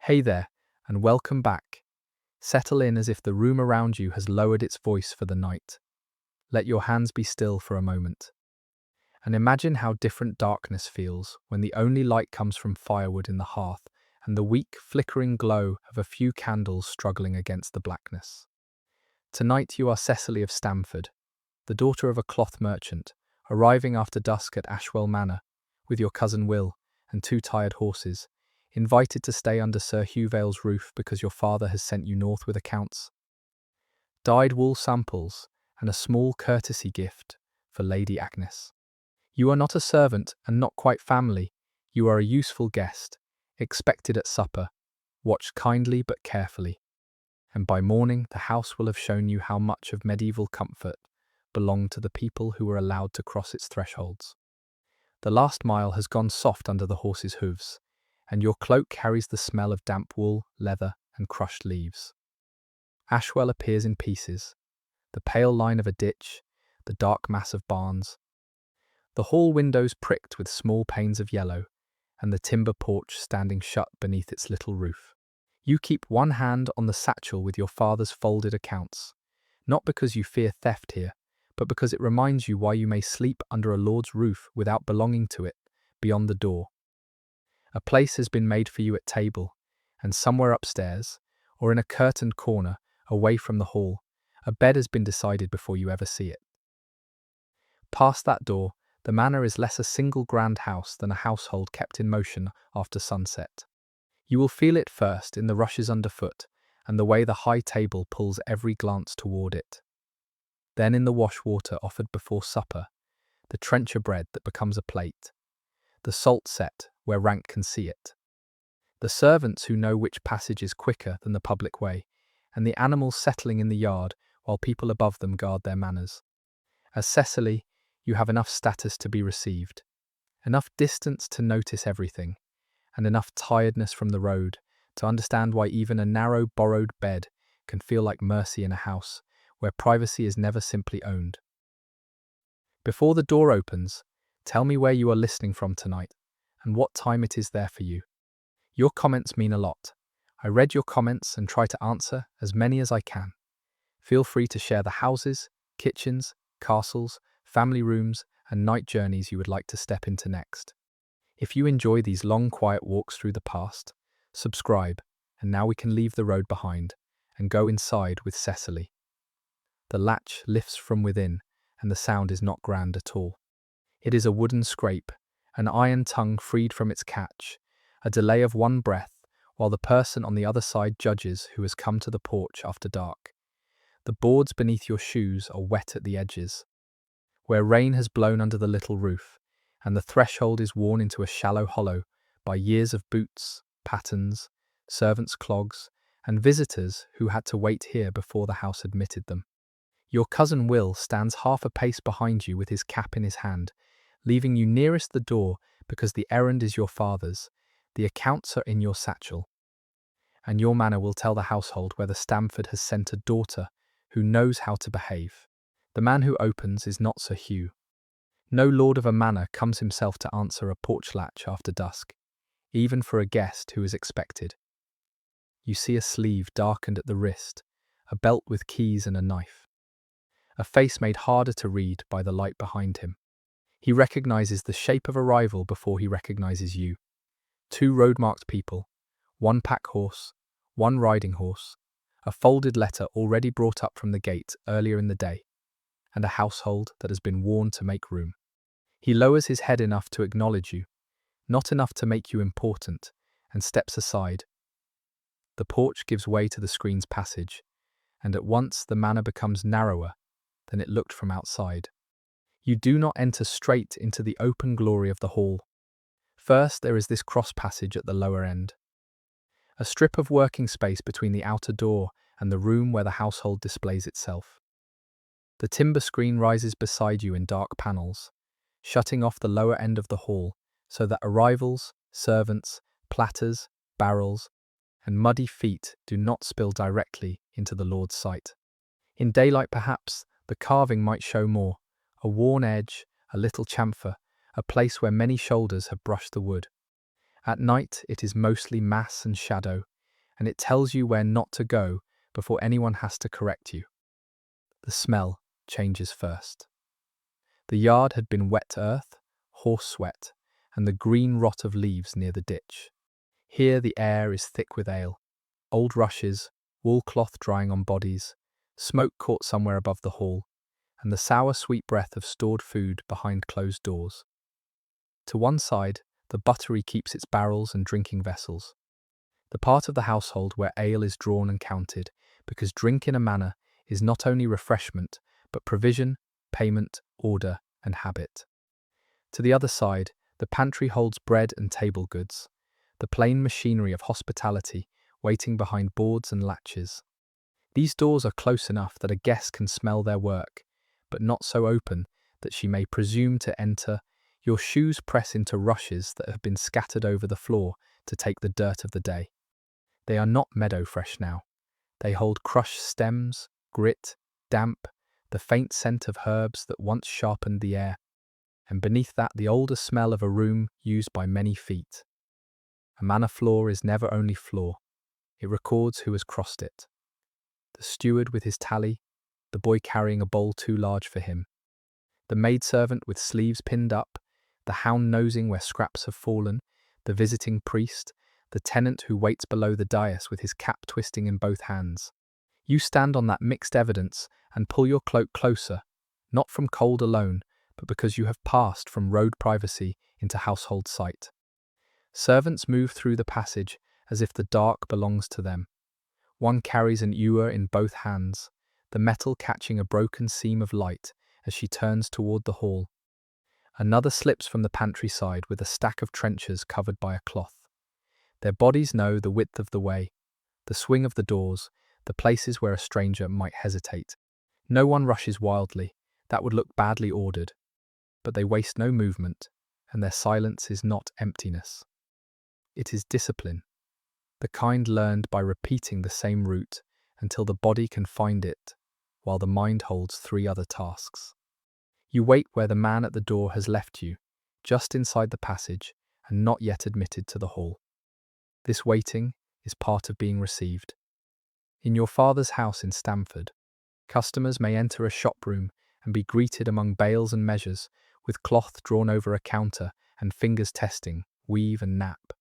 Hey there, and welcome back. Settle in as if the room around you has lowered its voice for the night. Let your hands be still for a moment. And imagine how different darkness feels when the only light comes from firewood in the hearth and the weak, flickering glow of a few candles struggling against the blackness. Tonight you are Cecily of Stamford, the daughter of a cloth merchant, arriving after dusk at Ashwell Manor, with your cousin Will and 2 tired horses, invited to stay under Sir Hugh roof because your father has sent you north with accounts. Dyed wool samples and a small courtesy gift for Lady Agnes. You are not a servant and not quite family, you are a useful guest, expected at supper, watched kindly but carefully. And by morning the house will have shown you how much of medieval comfort belonged to the people who were allowed to cross its thresholds. The last mile has gone soft under the horses' hooves, and your cloak carries the smell of damp wool, leather, and crushed leaves. Ashwell appears in pieces, the pale line of a ditch, the dark mass of barns, the hall windows pricked with small panes of yellow, and the timber porch standing shut beneath its little roof. You keep one hand on the satchel with your father's folded accounts, not because you fear theft here, but because it reminds you why you may sleep under a lord's roof without belonging to it, beyond the door. A place has been made for you at table, and somewhere upstairs, or in a curtained corner, away from the hall, a bed has been decided before you ever see it. Past that door, the manor is less a single grand house than a household kept in motion after sunset. You will feel it first in the rushes underfoot, and the way the high table pulls every glance toward it. Then in the wash water offered before supper, the trencher bread that becomes a plate, the salt set where rank can see it, the servants who know which passage is quicker than the public way, and the animals settling in the yard while people above them guard their manners. As Cecily, you have enough status to be received, enough distance to notice everything, and enough tiredness from the road to understand why even a narrow borrowed bed can feel like mercy in a house where privacy is never simply owned. Before the door opens, tell me where you are listening from tonight and what time it is there for you. Your comments mean a lot. I read your comments and try to answer as many as I can. Feel free to share the houses, kitchens, castles, family rooms, and night journeys you would like to step into next. If you enjoy these long, quiet walks through the past, subscribe, and now we can leave the road behind and go inside with Cecily. The latch lifts from within, and the sound is not grand at all. It is a wooden scrape, an iron tongue freed from its catch, a delay of one breath, while the person on the other side judges who has come to the porch after dark. The boards beneath your shoes are wet at the edges, where rain has blown under the little roof, and the threshold is worn into a shallow hollow by years of boots, pattens, servants' clogs, and visitors who had to wait here before the house admitted them. Your cousin Will stands half a pace behind you with his cap in his hand, leaving you nearest the door because the errand is your father's, the accounts are in your satchel. And your manner will tell the household whether Stamford has sent a daughter who knows how to behave. The man who opens is not Sir Hugh. No lord of a manor comes himself to answer a porch latch after dusk, even for a guest who is expected. You see a sleeve darkened at the wrist, a belt with keys and a knife. A face made harder to read by the light behind him. He recognizes the shape of a rival before he recognizes you. 2 road-marked people, 1 pack horse, 1 riding horse, a folded letter already brought up from the gate earlier in the day, and a household that has been warned to make room. He lowers his head enough to acknowledge you, not enough to make you important, and steps aside. The porch gives way to the screen's passage, and at once the manor becomes narrower than it looked from outside. You do not enter straight into the open glory of the hall. First, there is this cross passage at the lower end, a strip of working space between the outer door and the room where the household displays itself. The timber screen rises beside you in dark panels, shutting off the lower end of the hall so that arrivals, servants, platters, barrels, and muddy feet do not spill directly into the Lord's sight. In daylight perhaps, the carving might show more, a worn edge, a little chamfer, a place where many shoulders have brushed the wood. At night it is mostly mass and shadow, and it tells you where not to go before anyone has to correct you. The smell changes first. The yard had been wet earth, horse sweat, and the green rot of leaves near the ditch. Here the air is thick with ale, old rushes, wool cloth drying on bodies, smoke caught somewhere above the hall, and the sour sweet breath of stored food behind closed doors. To one side, the buttery keeps its barrels and drinking vessels, the part of the household where ale is drawn and counted, because drink in a manor is not only refreshment, but provision, payment, order, and habit. To the other side, the pantry holds bread and table goods, the plain machinery of hospitality waiting behind boards and latches. These doors are close enough that a guest can smell their work, but not so open that she may presume to enter. Your shoes press into rushes that have been scattered over the floor to take the dirt of the day. They are not meadow fresh now. They hold crushed stems, grit, damp, the faint scent of herbs that once sharpened the air, and beneath that the older smell of a room used by many feet. A manor floor is never only floor. It records who has crossed it. The steward with his tally, the boy carrying a bowl too large for him, the maidservant with sleeves pinned up, the hound nosing where scraps have fallen, the visiting priest, the tenant who waits below the dais with his cap twisting in both hands. You stand on that mixed evidence and pull your cloak closer, not from cold alone, but because you have passed from road privacy into household sight. Servants move through the passage as if the dark belongs to them. One carries an ewer in both hands, the metal catching a broken seam of light as she turns toward the hall. Another slips from the pantry side with a stack of trenchers covered by a cloth. Their bodies know the width of the way, the swing of the doors, the places where a stranger might hesitate. No one rushes wildly, that would look badly ordered, but they waste no movement, and their silence is not emptiness. It is discipline, the kind learned by repeating the same route until the body can find it, while the mind holds 3 other tasks. You wait where the man at the door has left you, just inside the passage and not yet admitted to the hall. This waiting is part of being received. In your father's house in Stamford, customers may enter a shop room and be greeted among bales and measures, with cloth drawn over a counter and fingers testing, weave and nap.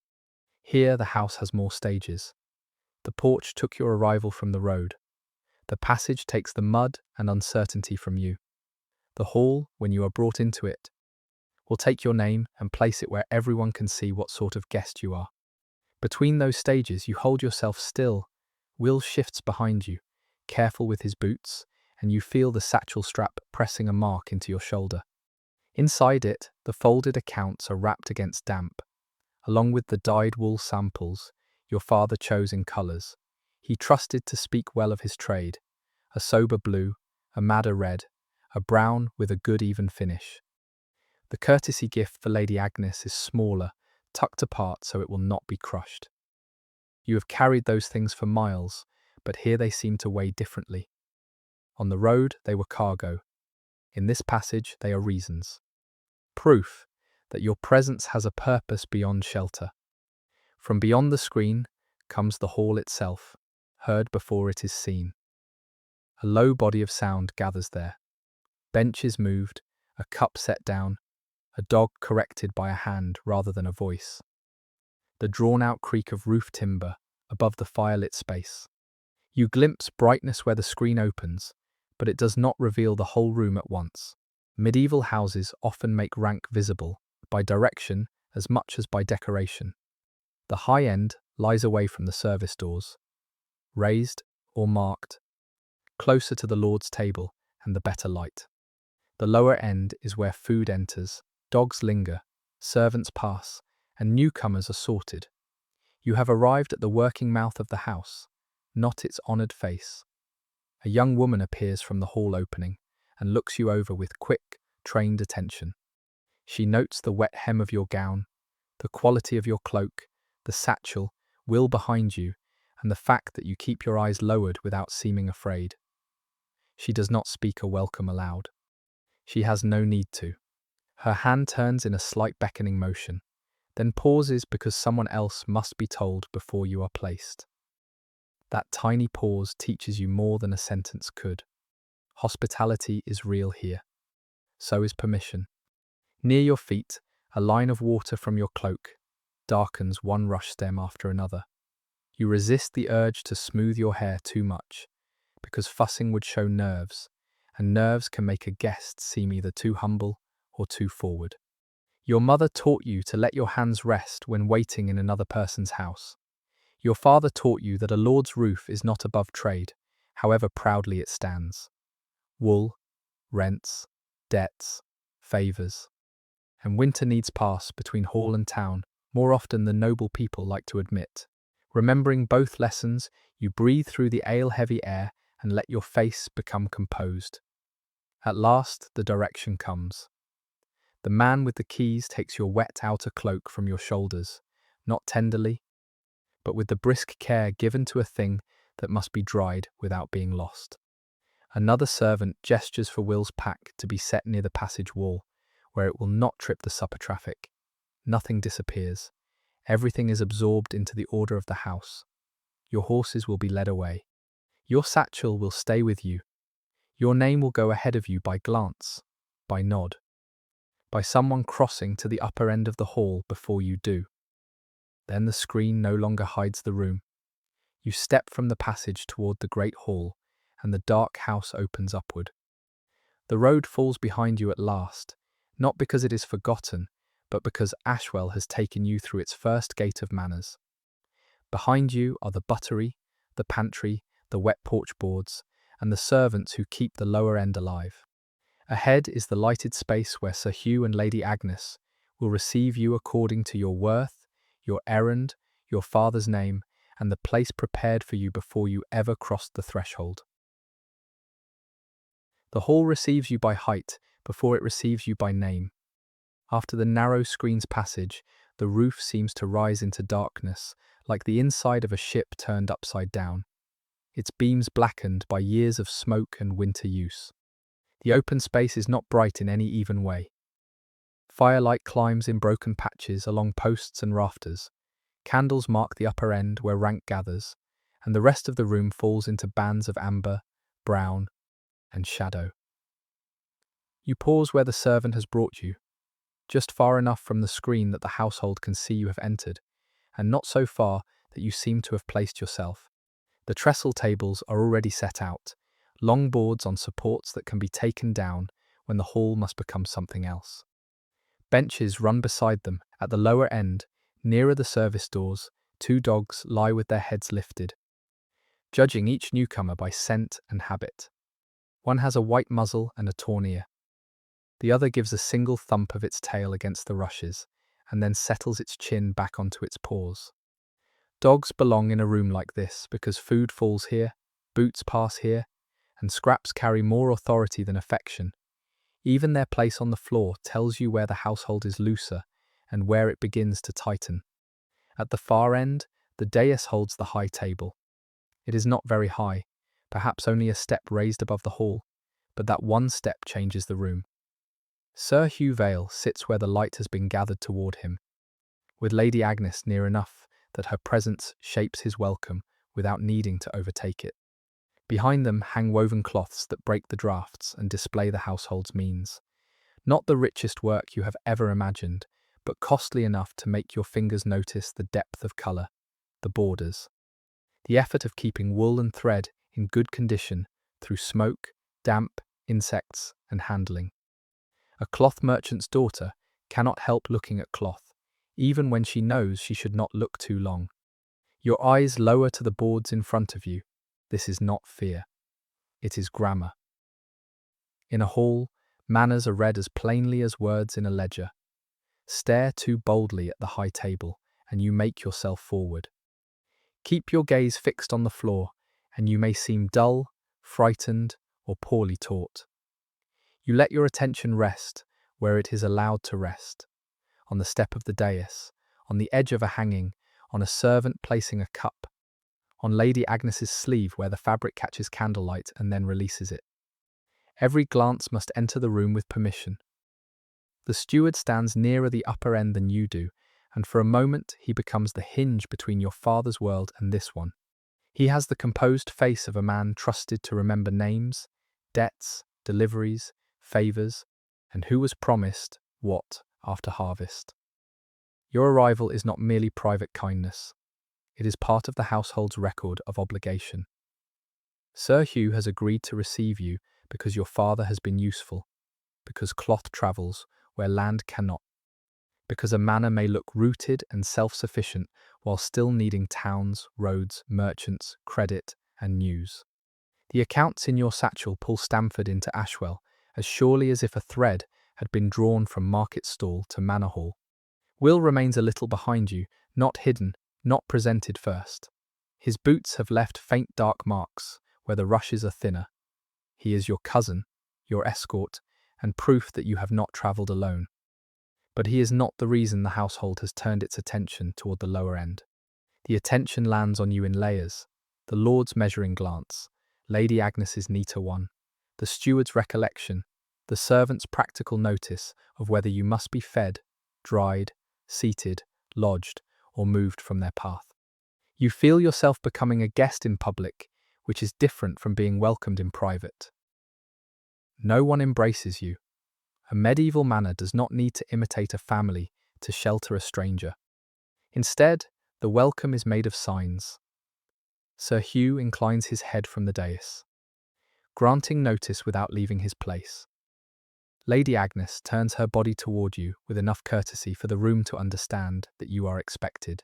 Here the house has more stages. The porch took your arrival from the road. The passage takes the mud and uncertainty from you. The hall, when you are brought into it, will take your name and place it where everyone can see what sort of guest you are. Between those stages you hold yourself still. Will shifts behind you, careful with his boots, and you feel the satchel strap pressing a mark into your shoulder. Inside it, the folded accounts are wrapped against damp, along with the dyed wool samples your father chose in colours. He trusted to speak well of his trade, a sober blue, a madder red, a brown with a good even finish. The courtesy gift for Lady Agnes is smaller, tucked apart so it will not be crushed. You have carried those things for miles, but here they seem to weigh differently. On the road they were cargo. In this passage they are reasons. Proof that your presence has a purpose beyond shelter. From beyond the screen comes the hall itself, heard before it is seen. A low body of sound gathers there. Benches moved, a cup set down, a dog corrected by a hand rather than a voice. The drawn-out creak of roof timber above the firelit space. You glimpse brightness where the screen opens, but it does not reveal the whole room at once. Medieval houses often make rank visible, by direction as much as by decoration. The high end lies away from the service doors, raised or marked, closer to the Lord's table and the better light. The lower end is where food enters, dogs linger, servants pass, and newcomers are sorted. You have arrived at the working mouth of the house, not its honoured face. A young woman appears from the hall opening and looks you over with quick, trained attention. She notes the wet hem of your gown, the quality of your cloak, the satchel, Will behind you, and the fact that you keep your eyes lowered without seeming afraid. She does not speak a welcome aloud. She has no need to. Her hand turns in a slight beckoning motion, then pauses because someone else must be told before you are placed. That tiny pause teaches you more than a sentence could. Hospitality is real here. So is permission. Near your feet, a line of water from your cloak darkens one rush stem after another. You resist the urge to smooth your hair too much, because fussing would show nerves, and nerves can make a guest seem either too humble or too forward. Your mother taught you to let your hands rest when waiting in another person's house. Your father taught you that a lord's roof is not above trade, however proudly it stands. Wool, rents, debts, favours. And winter needs pass between hall and town more often than noble people like to admit. Remembering both lessons, you breathe through the ale-heavy air and let your face become composed. At last, the direction comes. The man with the keys takes your wet outer cloak from your shoulders, not tenderly, but with the brisk care given to a thing that must be dried without being lost. Another servant gestures for Will's pack to be set near the passage wall, where it will not trip the supper traffic. Nothing disappears. Everything is absorbed into the order of the house. Your horses will be led away. Your satchel will stay with you. Your name will go ahead of you by glance, by nod, by someone crossing to the upper end of the hall before you do. Then the screen no longer hides the room. You step from the passage toward the great hall, and the dark house opens upward. The road falls behind you at last, not because it is forgotten, but because Ashwell has taken you through its first gate of manners. Behind you are the buttery, the pantry, the wet porch boards, and the servants who keep the lower end alive. Ahead is the lighted space where Sir Hugh and Lady Agnes will receive you according to your worth, your errand, your father's name, and the place prepared for you before you ever crossed the threshold. The hall receives you by height before it receives you by name. After the narrow screen's passage, the roof seems to rise into darkness, like the inside of a ship turned upside down, its beams blackened by years of smoke and winter use. The open space is not bright in any even way. Firelight climbs in broken patches along posts and rafters. Candles mark the upper end where rank gathers, and the rest of the room falls into bands of amber, brown, and shadow. You pause where the servant has brought you, just far enough from the screen that the household can see you have entered, and not so far that you seem to have placed yourself. The trestle tables are already set out, long boards on supports that can be taken down when the hall must become something else. Benches run beside them. At the lower end, nearer the service doors, two dogs lie with their heads lifted, judging each newcomer by scent and habit. One has a white muzzle and a torn ear. The other gives a single thump of its tail against the rushes, and then settles its chin back onto its paws. Dogs belong in a room like this because food falls here, boots pass here, and scraps carry more authority than affection. Even their place on the floor tells you where the household is looser and where it begins to tighten. At the far end, the dais holds the high table. It is not very high, perhaps only a step raised above the hall, but that one step changes the room. Sir Hugh Vale sits where the light has been gathered toward him, with Lady Agnes near enough that her presence shapes his welcome without needing to overtake it. Behind them hang woven cloths that break the draughts and display the household's means. Not the richest work you have ever imagined, but costly enough to make your fingers notice the depth of colour, the borders, the effort of keeping wool and thread in good condition through smoke, damp, insects, and handling. A cloth merchant's daughter cannot help looking at cloth, even when she knows she should not look too long. Your eyes lower to the boards in front of you. This is not fear. It is grammar. In a hall, manners are read as plainly as words in a ledger. Stare too boldly at the high table, and you make yourself forward. Keep your gaze fixed on the floor, and you may seem dull, frightened, or poorly taught. You let your attention rest where it is allowed to rest, on the step of the dais, on the edge of a hanging, on a servant placing a cup, on Lady Agnes's sleeve where the fabric catches candlelight and then releases it. Every glance must enter the room with permission. The steward stands nearer the upper end than you do, and for a moment he becomes the hinge between your father's world and this one. He has the composed face of a man trusted to remember names, debts, deliveries, favours, and who was promised what after harvest. Your arrival is not merely private kindness. It is part of the household's record of obligation. Sir Hugh has agreed to receive you because your father has been useful, because cloth travels where land cannot, because a manor may look rooted and self-sufficient while still needing towns, roads, merchants, credit, and news. The accounts in your satchel pull Stamford into Ashwell as surely as if a thread had been drawn from market stall to manor hall. Will remains a little behind you, not hidden, not presented first. His boots have left faint dark marks where the rushes are thinner. He is your cousin, your escort, and proof that you have not travelled alone. But he is not the reason the household has turned its attention toward the lower end. The attention lands on you in layers: the lord's measuring glance, Lady Agnes's neater one, the steward's recollection, the servant's practical notice of whether you must be fed, dried, seated, lodged, or moved from their path. You feel yourself becoming a guest in public, which is different from being welcomed in private. No one embraces you. A medieval manor does not need to imitate a family to shelter a stranger. Instead, the welcome is made of signs. Sir Hugh inclines his head from the dais, granting notice without leaving his place. Lady Agnes turns her body toward you with enough courtesy for the room to understand that you are expected.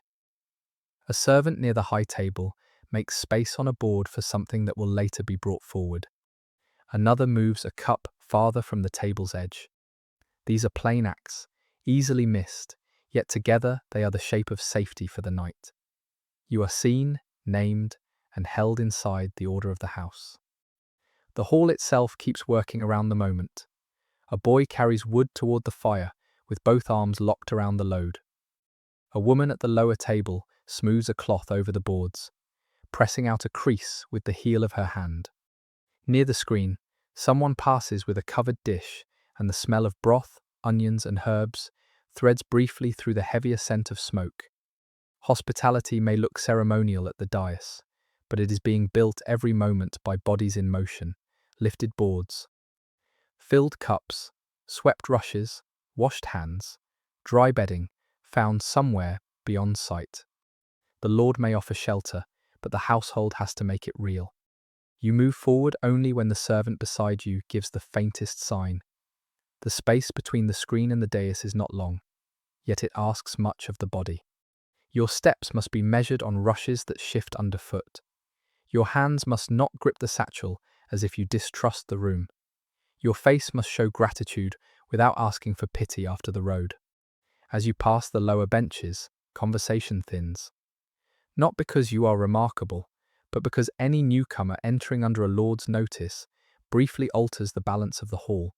A servant near the high table makes space on a board for something that will later be brought forward. Another moves a cup farther from the table's edge. These are plain acts, easily missed, yet together they are the shape of safety for the night. You are seen, named, and held inside the order of the house. The hall itself keeps working around the moment. A boy carries wood toward the fire, with both arms locked around the load. A woman at the lower table smooths a cloth over the boards, pressing out a crease with the heel of her hand. Near the screen, someone passes with a covered dish, and the smell of broth, onions, and herbs threads briefly through the heavier scent of smoke. Hospitality may look ceremonial at the dais, but it is being built every moment by bodies in motion, lifted boards, filled cups, swept rushes, washed hands, dry bedding, found somewhere beyond sight. The Lord may offer shelter, but the household has to make it real. You move forward only when the servant beside you gives the faintest sign. The space between the screen and the dais is not long, yet it asks much of the body. Your steps must be measured on rushes that shift underfoot. Your hands must not grip the satchel as if you distrust the room. Your face must show gratitude without asking for pity after the road. As you pass the lower benches, conversation thins. Not because you are remarkable, but because any newcomer entering under a lord's notice briefly alters the balance of the hall.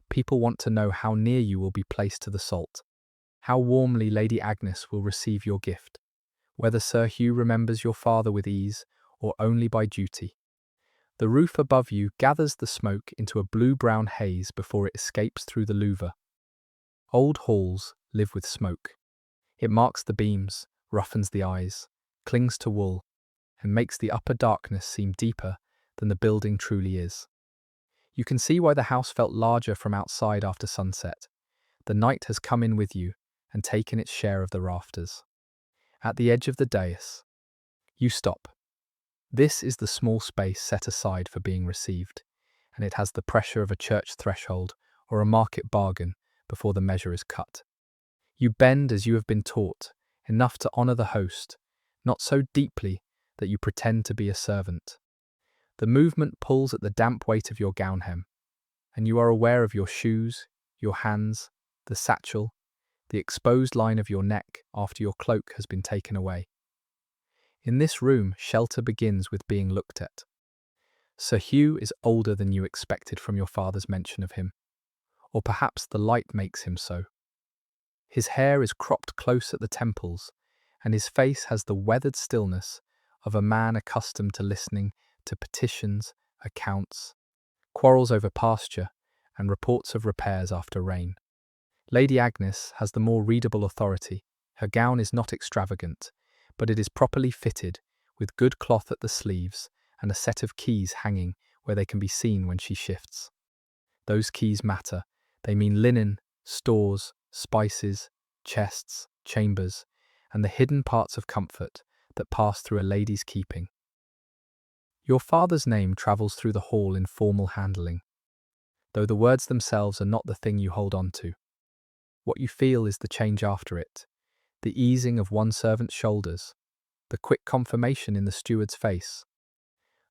People want to know how near you will be placed to the salt, how warmly Lady Agnes will receive your gift, whether Sir Hugh remembers your father with ease or only by duty. The roof above you gathers the smoke into a blue-brown haze before it escapes through the louver. Old halls live with smoke. It marks the beams, roughens the eyes, clings to wool, and makes the upper darkness seem deeper than the building truly is. You can see why the house felt larger from outside after sunset. The night has come in with you and taken its share of the rafters. At the edge of the dais, you stop. This is the small space set aside for being received, and it has the pressure of a church threshold or a market bargain before the measure is cut. You bend as you have been taught, enough to honour the host, not so deeply that you pretend to be a servant. The movement pulls at the damp weight of your gown hem, and you are aware of your shoes, your hands, the satchel, the exposed line of your neck after your cloak has been taken away. In this room, shelter begins with being looked at. Sir Hugh is older than you expected from your father's mention of him, or perhaps the light makes him so. His hair is cropped close at the temples, and his face has the weathered stillness of a man accustomed to listening to petitions, accounts, quarrels over pasture, and reports of repairs after rain. Lady Agnes has the more readable authority. Her gown is not extravagant, but it is properly fitted, with good cloth at the sleeves and a set of keys hanging where they can be seen when she shifts. Those keys matter. They mean linen, stores, spices, chests, chambers, and the hidden parts of comfort that pass through a lady's keeping. Your father's name travels through the hall in formal handling, though the words themselves are not the thing you hold on to. What you feel is the change after it, the easing of one servant's shoulders, the quick confirmation in the steward's face,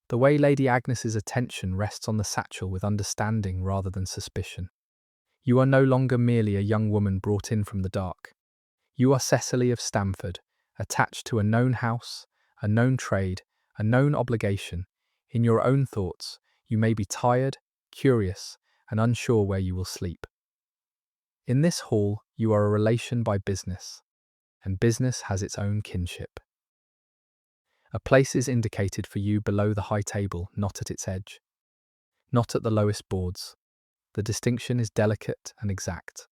the way Lady Agnes's attention rests on the satchel with understanding rather than suspicion. You are no longer merely a young woman brought in from the dark. You are Cecily of Stamford, attached to a known house, a known trade, a known obligation. In your own thoughts, you may be tired, curious, and unsure where you will sleep. In this hall, you are a relation by business, and business has its own kinship. A place is indicated for you below the high table, not at its edge, not at the lowest boards. The distinction is delicate and exact.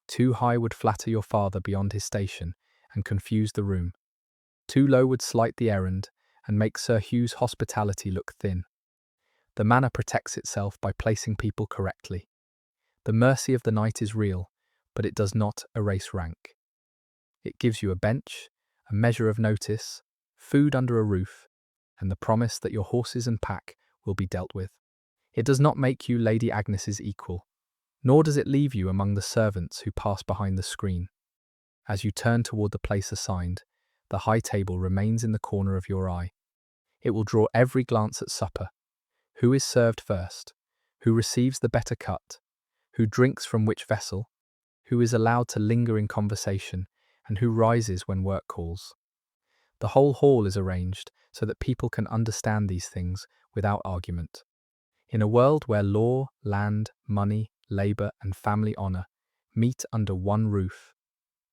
Too high would flatter your father beyond his station and confuse the room. Too low would slight the errand and make Sir Hugh's hospitality look thin. The manor protects itself by placing people correctly. The mercy of the night is real, but it does not erase rank. It gives you a bench, a measure of notice, food under a roof, and the promise that your horses and pack will be dealt with. It does not make you Lady Agnes's equal, nor does it leave you among the servants who pass behind the screen. As you turn toward the place assigned, the high table remains in the corner of your eye. It will draw every glance at supper. Who is served first? Who receives the better cut? Who drinks from which vessel? Who is allowed to linger in conversation, and who rises when work calls? The whole hall is arranged so that people can understand these things without argument. In a world where law, land, money, labour, and family honour meet under one roof,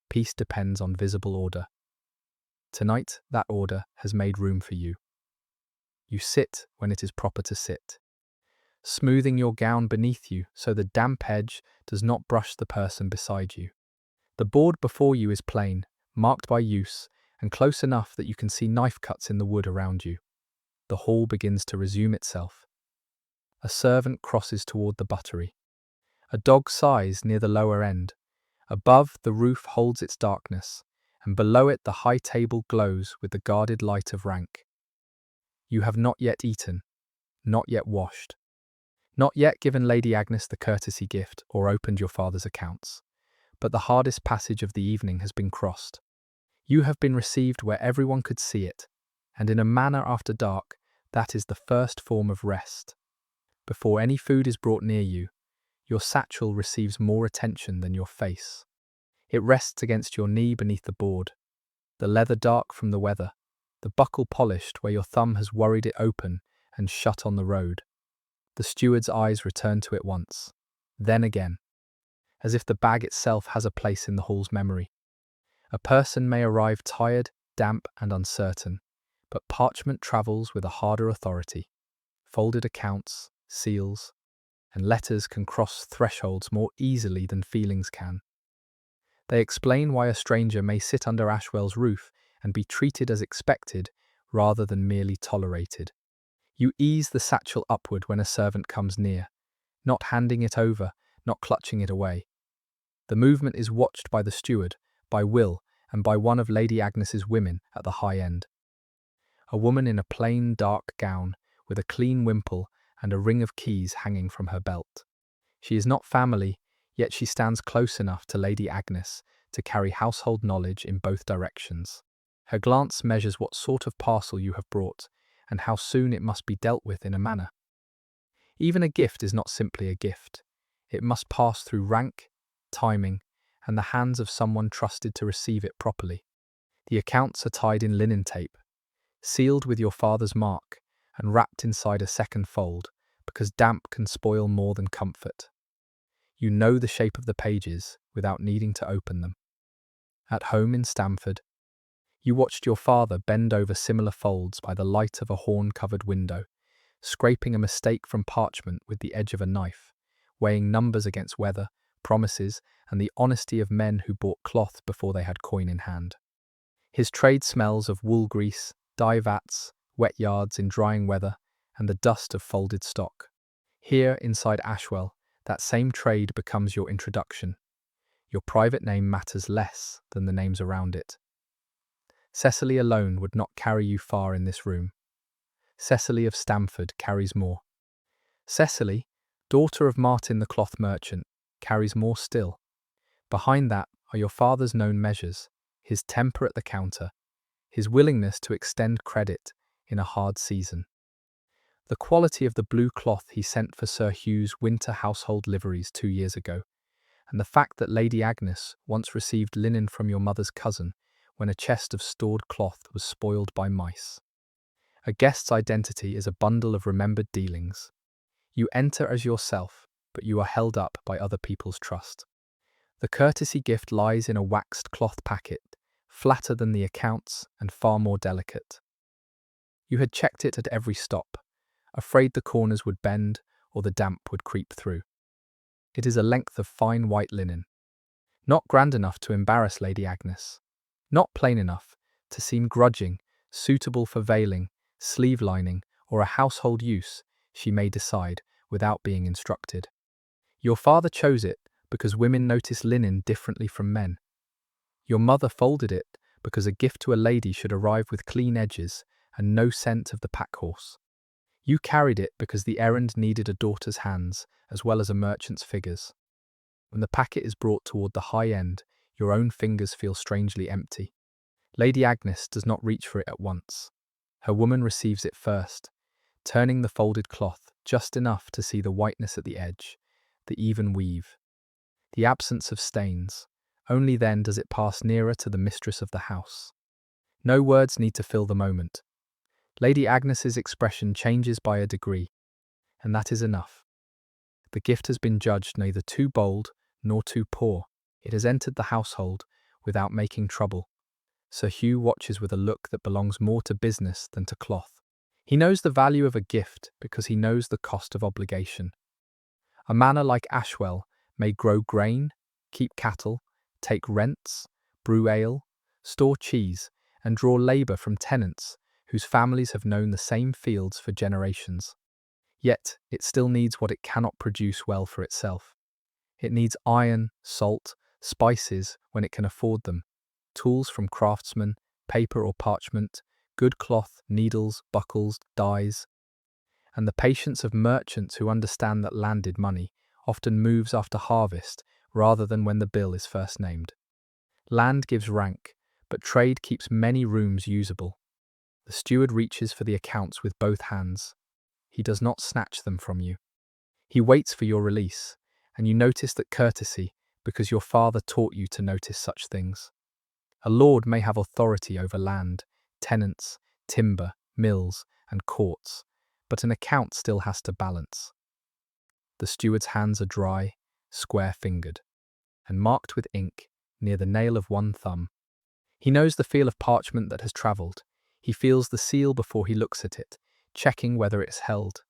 peace depends on visible order. Tonight, that order has made room for you. You sit when it is proper to sit, smoothing your gown beneath you so the damp edge does not brush the person beside you. The board before you is plain, marked by use, and close enough that you can see knife cuts in the wood around you. The hall begins to resume itself. A servant crosses toward the buttery. A dog sighs near the lower end. Above, the roof holds its darkness, and below it the high table glows with the guarded light of rank. You have not yet eaten, not yet washed, not yet given Lady Agnes the courtesy gift or opened your father's accounts, but the hardest passage of the evening has been crossed. You have been received where everyone could see it, and in a manor after dark, that is the first form of rest. Before any food is brought near you, your satchel receives more attention than your face. It rests against your knee beneath the board, the leather dark from the weather, the buckle polished where your thumb has worried it open and shut on the road. The steward's eyes return to it once, then again, as if the bag itself has a place in the hall's memory. A person may arrive tired, damp, and uncertain, but parchment travels with a harder authority. Folded accounts, seals, and letters can cross thresholds more easily than feelings can. They explain why a stranger may sit under Ashwell's roof and be treated as expected rather than merely tolerated. You ease the satchel upward when a servant comes near, not handing it over, not clutching it away. The movement is watched by the steward, by Will, and by one of Lady Agnes's women at the high end. A woman in a plain dark gown, with a clean wimple and a ring of keys hanging from her belt. She is not family, yet she stands close enough to Lady Agnes to carry household knowledge in both directions. Her glance measures what sort of parcel you have brought, and how soon it must be dealt with in a manner. Even a gift is not simply a gift. It must pass through rank, timing, and the hands of someone trusted to receive it properly. The accounts are tied in linen tape, sealed with your father's mark, and wrapped inside a second fold, because damp can spoil more than comfort. You know the shape of the pages without needing to open them. At home in Stamford, you watched your father bend over similar folds by the light of a horn-covered window, scraping a mistake from parchment with the edge of a knife, weighing numbers against weather, promises, and the honesty of men who bought cloth before they had coin in hand. His trade smells of wool grease, dye vats, wet yards in drying weather, and the dust of folded stock. Here, inside Ashwell, that same trade becomes your introduction. Your private name matters less than the names around it. Cecily alone would not carry you far in this room. Cecily of Stamford carries more. Cecily, daughter of Martin the cloth merchant, carries more still. Behind that are your father's known measures, his temper at the counter, his willingness to extend credit in a hard season. The quality of the blue cloth he sent for Sir Hugh's winter household liveries 2 years ago, and the fact that Lady Agnes once received linen from your mother's cousin when a chest of stored cloth was spoiled by mice. A guest's identity is a bundle of remembered dealings. You enter as yourself, but you are held up by other people's trust. The courtesy gift lies in a waxed cloth packet, flatter than the accounts and far more delicate. You had checked it at every stop, afraid the corners would bend or the damp would creep through. It is a length of fine white linen, not grand enough to embarrass Lady Agnes, not plain enough to seem grudging, suitable for veiling, sleeve lining, or a household use, she may decide without being instructed. Your father chose it because women notice linen differently from men. Your mother folded it because a gift to a lady should arrive with clean edges and no scent of the pack horse. You carried it because the errand needed a daughter's hands as well as a merchant's figures. When the packet is brought toward the high end, your own fingers feel strangely empty. Lady Agnes does not reach for it at once. Her woman receives it first, turning the folded cloth just enough to see the whiteness at the edge, the even weave, the absence of stains. Only then does it pass nearer to the mistress of the house. No words need to fill the moment. Lady Agnes's expression changes by a degree, and that is enough. The gift has been judged neither too bold nor too poor. It has entered the household without making trouble. Sir Hugh watches with a look that belongs more to business than to cloth. He knows the value of a gift because he knows the cost of obligation. A manor like Ashwell may grow grain, keep cattle, take rents, brew ale, store cheese, and draw labour from tenants whose families have known the same fields for generations. Yet, it still needs what it cannot produce well for itself. It needs iron, salt, spices when it can afford them, tools from craftsmen, paper or parchment, good cloth, needles, buckles, dyes, and the patience of merchants who understand that landed money often moves after harvest rather than when the bill is first named. Land gives rank, but trade keeps many rooms usable. The steward reaches for the accounts with both hands. He does not snatch them from you. He waits for your release, and you notice that courtesy because your father taught you to notice such things. A lord may have authority over land, tenants, timber, mills, and courts, but an account still has to balance. The steward's hands are dry, square-fingered, and marked with ink near the nail of one thumb. He knows the feel of parchment that has travelled. He feels the seal before he looks at it, checking whether it's held.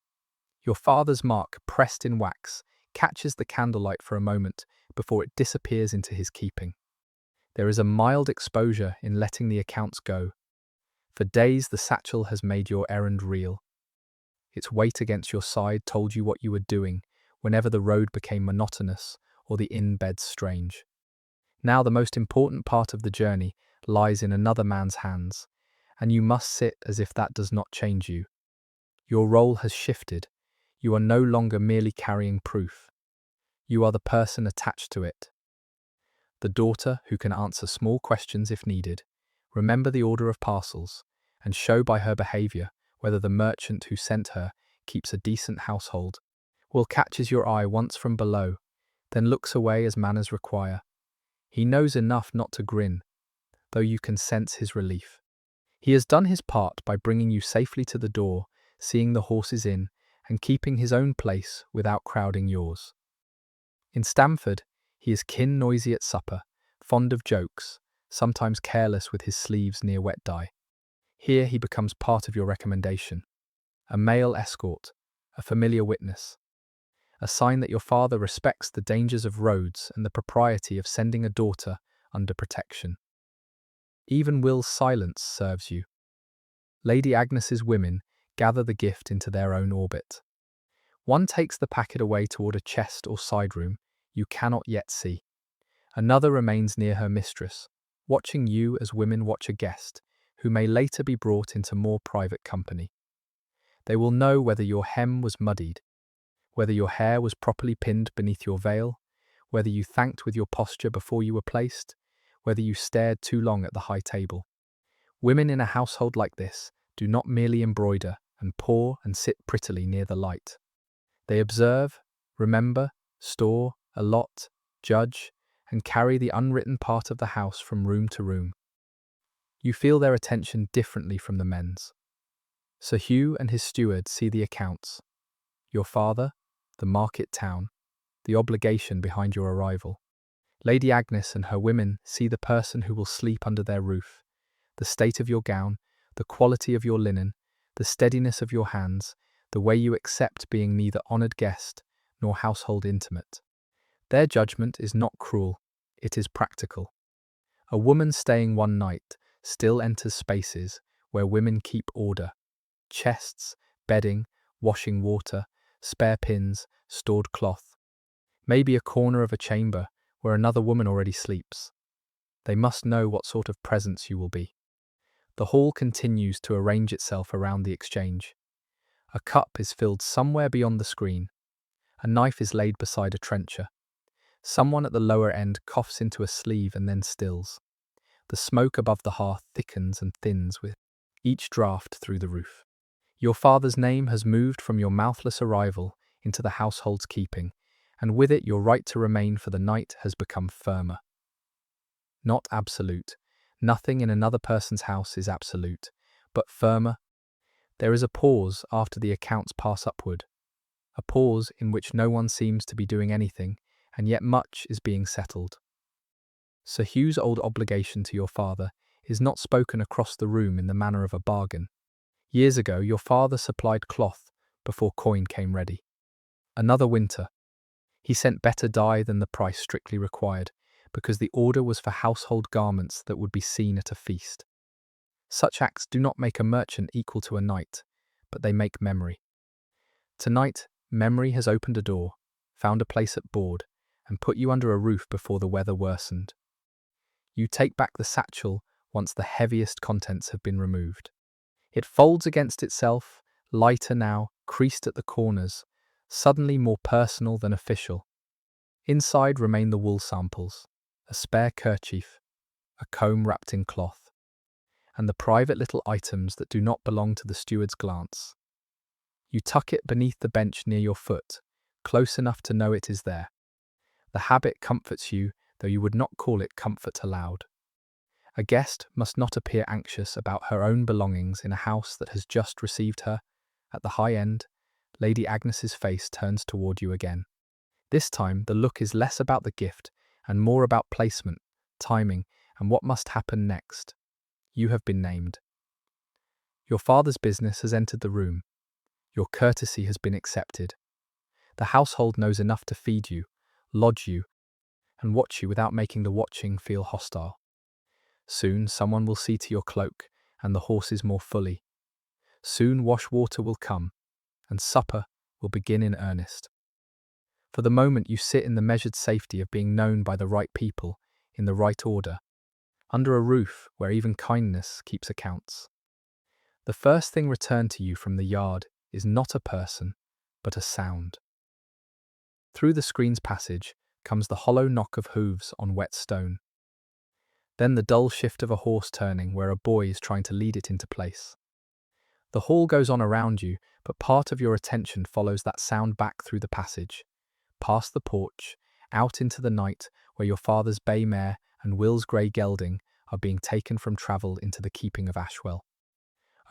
Your father's mark, pressed in wax, catches the candlelight for a moment before it disappears into his keeping. There is a mild exposure in letting the accounts go. For days the satchel has made your errand real. Its weight against your side told you what you were doing whenever the road became monotonous or the inn beds strange. Now the most important part of the journey lies in another man's hands, and you must sit as if that does not change you. Your role has shifted. You are no longer merely carrying proof. You are the person attached to it. The daughter who can answer small questions if needed, remember the order of parcels, and show by her behaviour whether the merchant who sent her keeps a decent household, will catches your eye once from below, then looks away as manners require. He knows enough not to grin, though you can sense his relief. He has done his part by bringing you safely to the door, seeing the horses in, and keeping his own place without crowding yours. In Stamford, he is noisy at supper, fond of jokes, sometimes careless with his sleeves near wet dye. Here he becomes part of your recommendation. A male escort, a familiar witness. A sign that your father respects the dangers of roads and the propriety of sending a daughter under protection. Even Will's silence serves you. Lady Agnes's women gather the gift into their own orbit. One takes the packet away toward a chest or side room you cannot yet see. Another remains near her mistress, watching you as women watch a guest who may later be brought into more private company. They will know whether your hem was muddied, whether your hair was properly pinned beneath your veil, whether you thanked with your posture before you were placed, whether you stared too long at the high table. Women in a household like this do not merely embroider and pour and sit prettily near the light. They observe, remember, store, allot, judge, and carry the unwritten part of the house from room to room. You feel their attention differently from the men's. Sir Hugh and his steward see the accounts. Your father, the market town, the obligation behind your arrival. Lady Agnes and her women see the person who will sleep under their roof, the state of your gown, the quality of your linen, the steadiness of your hands, the way you accept being neither honoured guest nor household intimate. Their judgment is not cruel, it is practical. A woman staying one night still enters spaces where women keep order. Chests, bedding, washing water, spare pins, stored cloth. Maybe a corner of a chamber where another woman already sleeps. They must know what sort of presence you will be. The hall continues to arrange itself around the exchange. A cup is filled somewhere beyond the screen. A knife is laid beside a trencher. Someone at the lower end coughs into a sleeve and then stills. The smoke above the hearth thickens and thins with each draught through the roof. Your father's name has moved from your mouthless arrival into the household's keeping, and with it your right to remain for the night has become firmer. Not absolute. Nothing in another person's house is absolute, but firmer. There is a pause after the accounts pass upward. A pause in which no one seems to be doing anything, and yet much is being settled. Sir Hugh's old obligation to your father is not spoken across the room in the manner of a bargain. Years ago, your father supplied cloth before coin came ready. Another winter, he sent better dye than the price strictly required, because the order was for household garments that would be seen at a feast. Such acts do not make a merchant equal to a knight, but they make memory. Tonight, memory has opened a door, found a place at board, and put you under a roof before the weather worsened. You take back the satchel once the heaviest contents have been removed. It folds against itself, lighter now, creased at the corners, suddenly more personal than official. Inside remain the wool samples, a spare kerchief, a comb wrapped in cloth, and the private little items that do not belong to the steward's glance. You tuck it beneath the bench near your foot, close enough to know it is there. The habit comforts you, though you would not call it comfort aloud. A guest must not appear anxious about her own belongings in a house that has just received her. At the high end, Lady Agnes's face turns toward you again. This time, the look is less about the gift and more about placement, timing, and what must happen next. You have been named. Your father's business has entered the room. Your courtesy has been accepted. The household knows enough to feed you, lodge you, and watch you without making the watching feel hostile. Soon someone will see to your cloak and the horses more fully. Soon wash water will come, and supper will begin in earnest. For the moment you sit in the measured safety of being known by the right people, in the right order, under a roof where even kindness keeps accounts. The first thing returned to you from the yard is not a person, but a sound. Through the screen's passage comes the hollow knock of hooves on wet stone. Then the dull shift of a horse turning where a boy is trying to lead it into place. The hall goes on around you, but part of your attention follows that sound back through the passage, past the porch, out into the night where your father's bay mare and Will's grey gelding are being taken from travel into the keeping of Ashwell.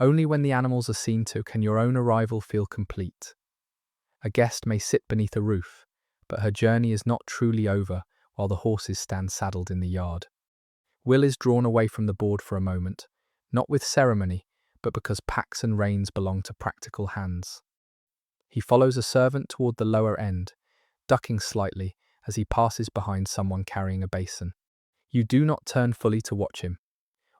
Only when the animals are seen to can your own arrival feel complete. A guest may sit beneath a roof, but her journey is not truly over while the horses stand saddled in the yard. Will is drawn away from the board for a moment, not with ceremony, but because packs and reins belong to practical hands. He follows a servant toward the lower end, ducking slightly as he passes behind someone carrying a basin. You do not turn fully to watch him.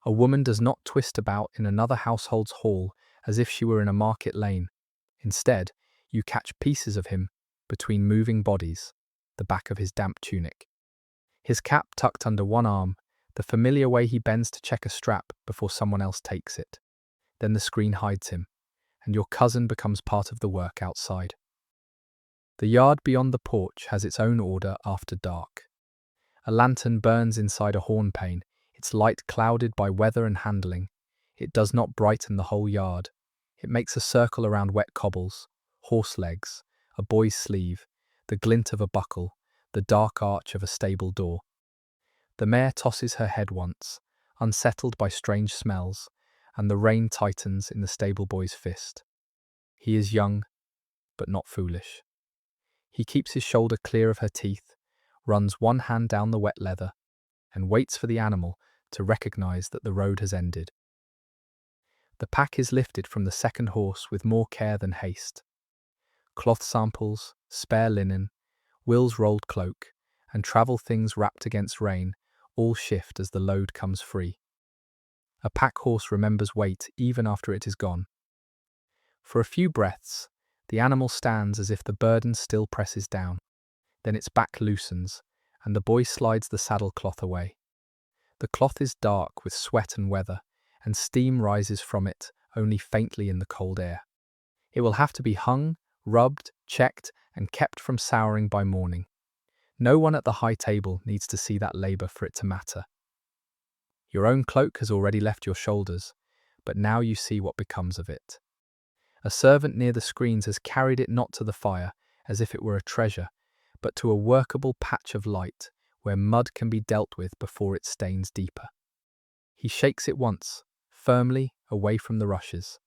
A woman does not twist about in another household's hall as if she were in a market lane. Instead, you catch pieces of him between moving bodies, the back of his damp tunic. His cap tucked under one arm, the familiar way he bends to check a strap before someone else takes it. Then the screen hides him, and your cousin becomes part of the work outside. The yard beyond the porch has its own order after dark. A lantern burns inside a horn pane, its light clouded by weather and handling. It does not brighten the whole yard. It makes a circle around wet cobbles, horse legs, a boy's sleeve, the glint of a buckle, the dark arch of a stable door. The mare tosses her head once, unsettled by strange smells, and the rein tightens in the stable boy's fist. He is young, but not foolish. He keeps his shoulder clear of her teeth, runs one hand down the wet leather, and waits for the animal to recognize that the road has ended. The pack is lifted from the second horse with more care than haste. Cloth samples, spare linen, Will's rolled cloak, and travel things wrapped against rain all shift as the load comes free. A pack horse remembers weight even after it is gone. For a few breaths, the animal stands as if the burden still presses down. Then its back loosens, and the boy slides the saddle cloth away. The cloth is dark with sweat and weather, and steam rises from it only faintly in the cold air. It will have to be hung, rubbed, checked, and kept from souring by morning. No one at the high table needs to see that labour for it to matter. Your own cloak has already left your shoulders, but now you see what becomes of it. A servant near the screens has carried it not to the fire, as if it were a treasure, but to a workable patch of light, where mud can be dealt with before it stains deeper. He shakes it once, firmly, away from the rushes,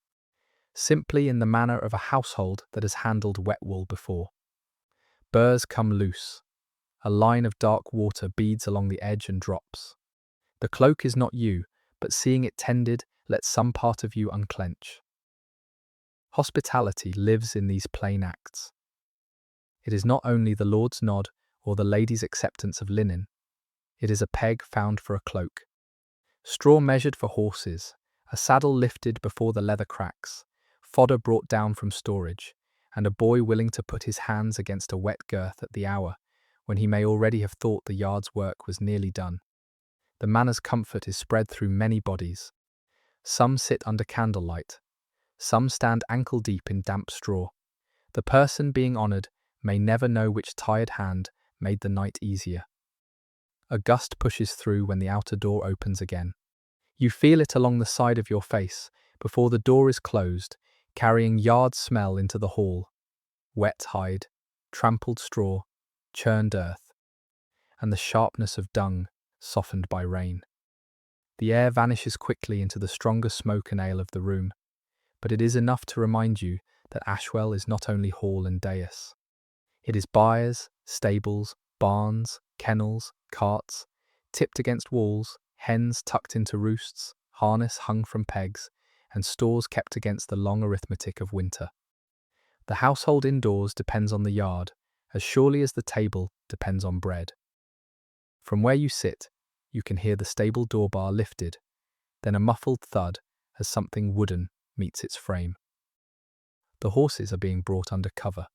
simply in the manner of a household that has handled wet wool before. Burrs come loose. A line of dark water beads along the edge and drops. The cloak is not you, but seeing it tended lets some part of you unclench. Hospitality lives in these plain acts. It is not only the lord's nod or the lady's acceptance of linen. It is a peg found for a cloak. Straw measured for horses, a saddle lifted before the leather cracks, fodder brought down from storage, and a boy willing to put his hands against a wet girth at the hour when he may already have thought the yard's work was nearly done. The manor's comfort is spread through many bodies. Some sit under candlelight. Some stand ankle-deep in damp straw. The person being honoured may never know which tired hand made the night easier. A gust pushes through when the outer door opens again. You feel it along the side of your face before the door is closed, carrying yard smell into the hall. Wet hide, trampled straw, churned earth, and the sharpness of dung softened by rain. The air vanishes quickly into the stronger smoke and ale of the room, but it is enough to remind you that Ashwell is not only hall and dais. It is byres, stables, barns, kennels, carts, tipped against walls, hens tucked into roosts, harness hung from pegs, and stores kept against the long arithmetic of winter. The household indoors depends on the yard, as surely as the table depends on bread. From where you sit, you can hear the stable door bar lifted, then a muffled thud as something wooden meets its frame. The horses are being brought under cover.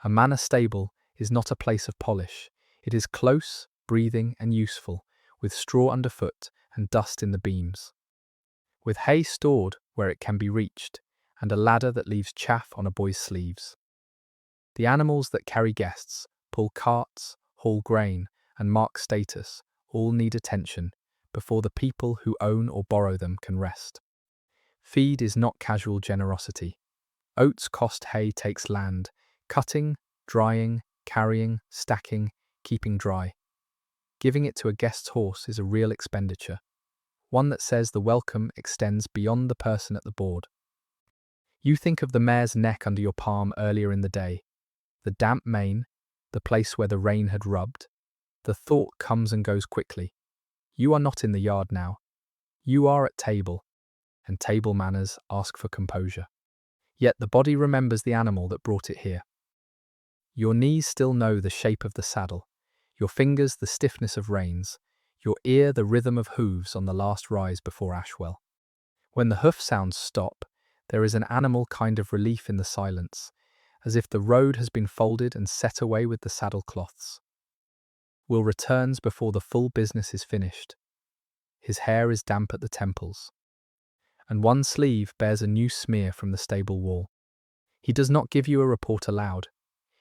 A manor stable is not a place of polish. It is close, breathing, and useful, with straw underfoot and dust in the beams. With hay stored where it can be reached, and a ladder that leaves chaff on a boy's sleeves. The animals that carry guests, pull carts, haul grain, and mark status all need attention before the people who own or borrow them can rest. Feed is not casual generosity. Oats cost hay takes land, cutting, drying, carrying, stacking, keeping dry. Giving it to a guest's horse is a real expenditure, one that says the welcome extends beyond the person at the board. You think of the mare's neck under your palm earlier in the day, the damp mane, the place where the rain had rubbed. The thought comes and goes quickly. You are not in the yard now. You are at table, and table manners ask for composure. Yet the body remembers the animal that brought it here. Your knees still know the shape of the saddle, your fingers the stiffness of reins, your ear the rhythm of hooves on the last rise before Ashwell. When the hoof sounds stop, there is an animal kind of relief in the silence, as if the road has been folded and set away with the saddle cloths. Will returns before the full business is finished. His hair is damp at the temples, and one sleeve bears a new smear from the stable wall. He does not give you a report aloud.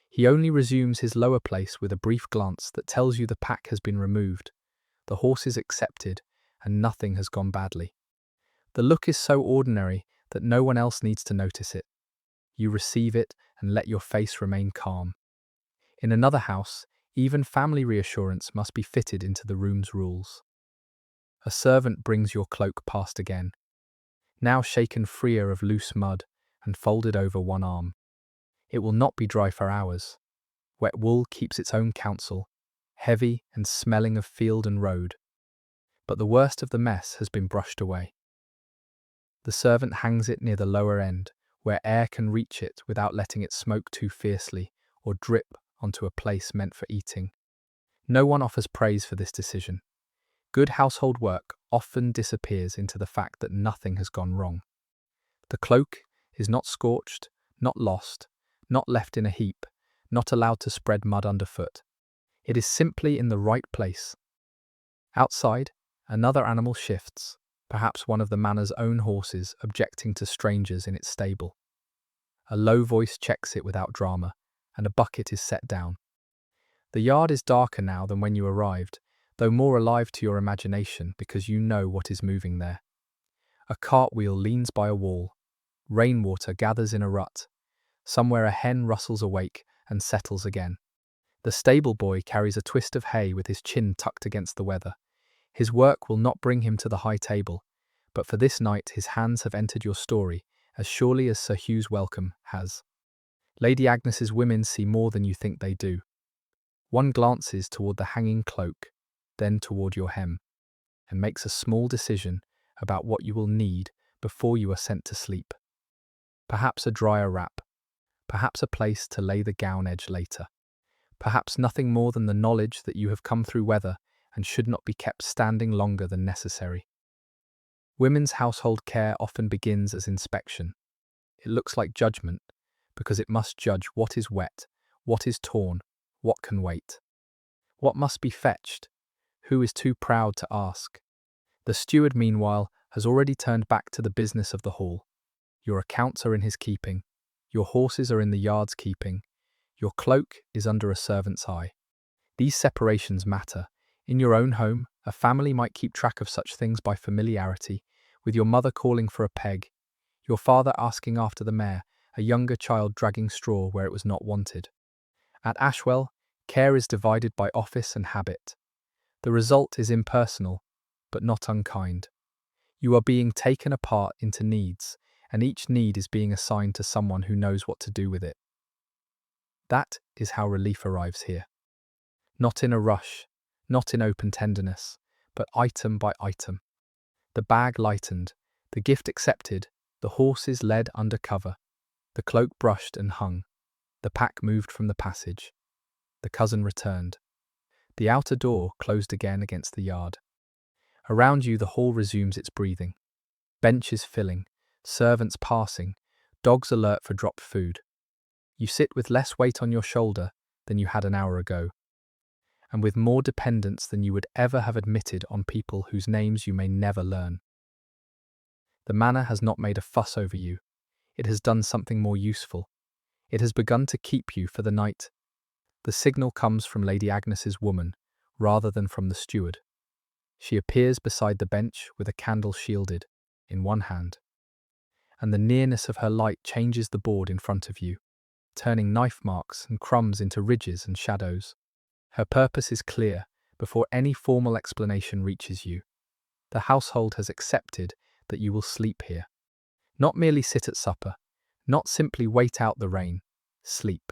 He only resumes his lower place with a brief glance that tells you the pack has been removed, the horses accepted, and nothing has gone badly. The look is so ordinary that no one else needs to notice it. You receive it and let your face remain calm. In another house, even family reassurance must be fitted into the room's rules. A servant brings your cloak past again, now shaken freer of loose mud and folded over one arm. It will not be dry for hours. Wet wool keeps its own counsel, heavy and smelling of field and road. But the worst of the mess has been brushed away. The servant hangs it near the lower end, where air can reach it without letting it smoke too fiercely or drip onto a place meant for eating. No one offers praise for this decision. Good household work often disappears into the fact that nothing has gone wrong. The cloak is not scorched, not lost, not left in a heap, not allowed to spread mud underfoot. It is simply in the right place. Outside, another animal shifts, perhaps one of the manor's own horses objecting to strangers in its stable. A low voice checks it without drama, and a bucket is set down. The yard is darker now than when you arrived, though more alive to your imagination because you know what is moving there. A cartwheel leans by a wall. Rainwater gathers in a rut. Somewhere a hen rustles awake and settles again. The stable boy carries a twist of hay with his chin tucked against the weather. His work will not bring him to the high table, but for this night his hands have entered your story as surely as Sir Hugh's welcome has. Lady Agnes's women see more than you think they do. One glances toward the hanging cloak, then toward your hem, and makes a small decision about what you will need before you are sent to sleep. Perhaps a drier wrap, perhaps a place to lay the gown edge later, perhaps nothing more than the knowledge that you have come through weather and should not be kept standing longer than necessary. Women's household care often begins as inspection. It looks like judgment, because it must judge what is wet, what is torn, what can wait, what must be fetched, who is too proud to ask. The steward, meanwhile, has already turned back to the business of the hall. Your accounts are in his keeping, your horses are in the yard's keeping, your cloak is under a servant's eye. These separations matter. In your own home, a family might keep track of such things by familiarity, with your mother calling for a peg, your father asking after the mare, a younger child dragging straw where it was not wanted. At Ashwell, care is divided by office and habit. The result is impersonal, but not unkind. You are being taken apart into needs, and each need is being assigned to someone who knows what to do with it. That is how relief arrives here. Not in a rush, not in open tenderness, but item by item. The bag lightened, the gift accepted, the horses led under cover, the cloak brushed and hung, the pack moved from the passage. The cousin returned. The outer door closed again against the yard. Around you the hall resumes its breathing. Benches filling, servants passing, dogs alert for dropped food. You sit with less weight on your shoulder than you had an hour ago, and with more dependence than you would ever have admitted on people whose names you may never learn. The manor has not made a fuss over you. It has done something more useful. It has begun to keep you for the night. The signal comes from Lady Agnes's woman, rather than from the steward. She appears beside the bench with a candle shielded in one hand, and the nearness of her light changes the board in front of you, turning knife marks and crumbs into ridges and shadows. Her purpose is clear before any formal explanation reaches you. The household has accepted that you will sleep here. Not merely sit at supper, not simply wait out the rain, sleep.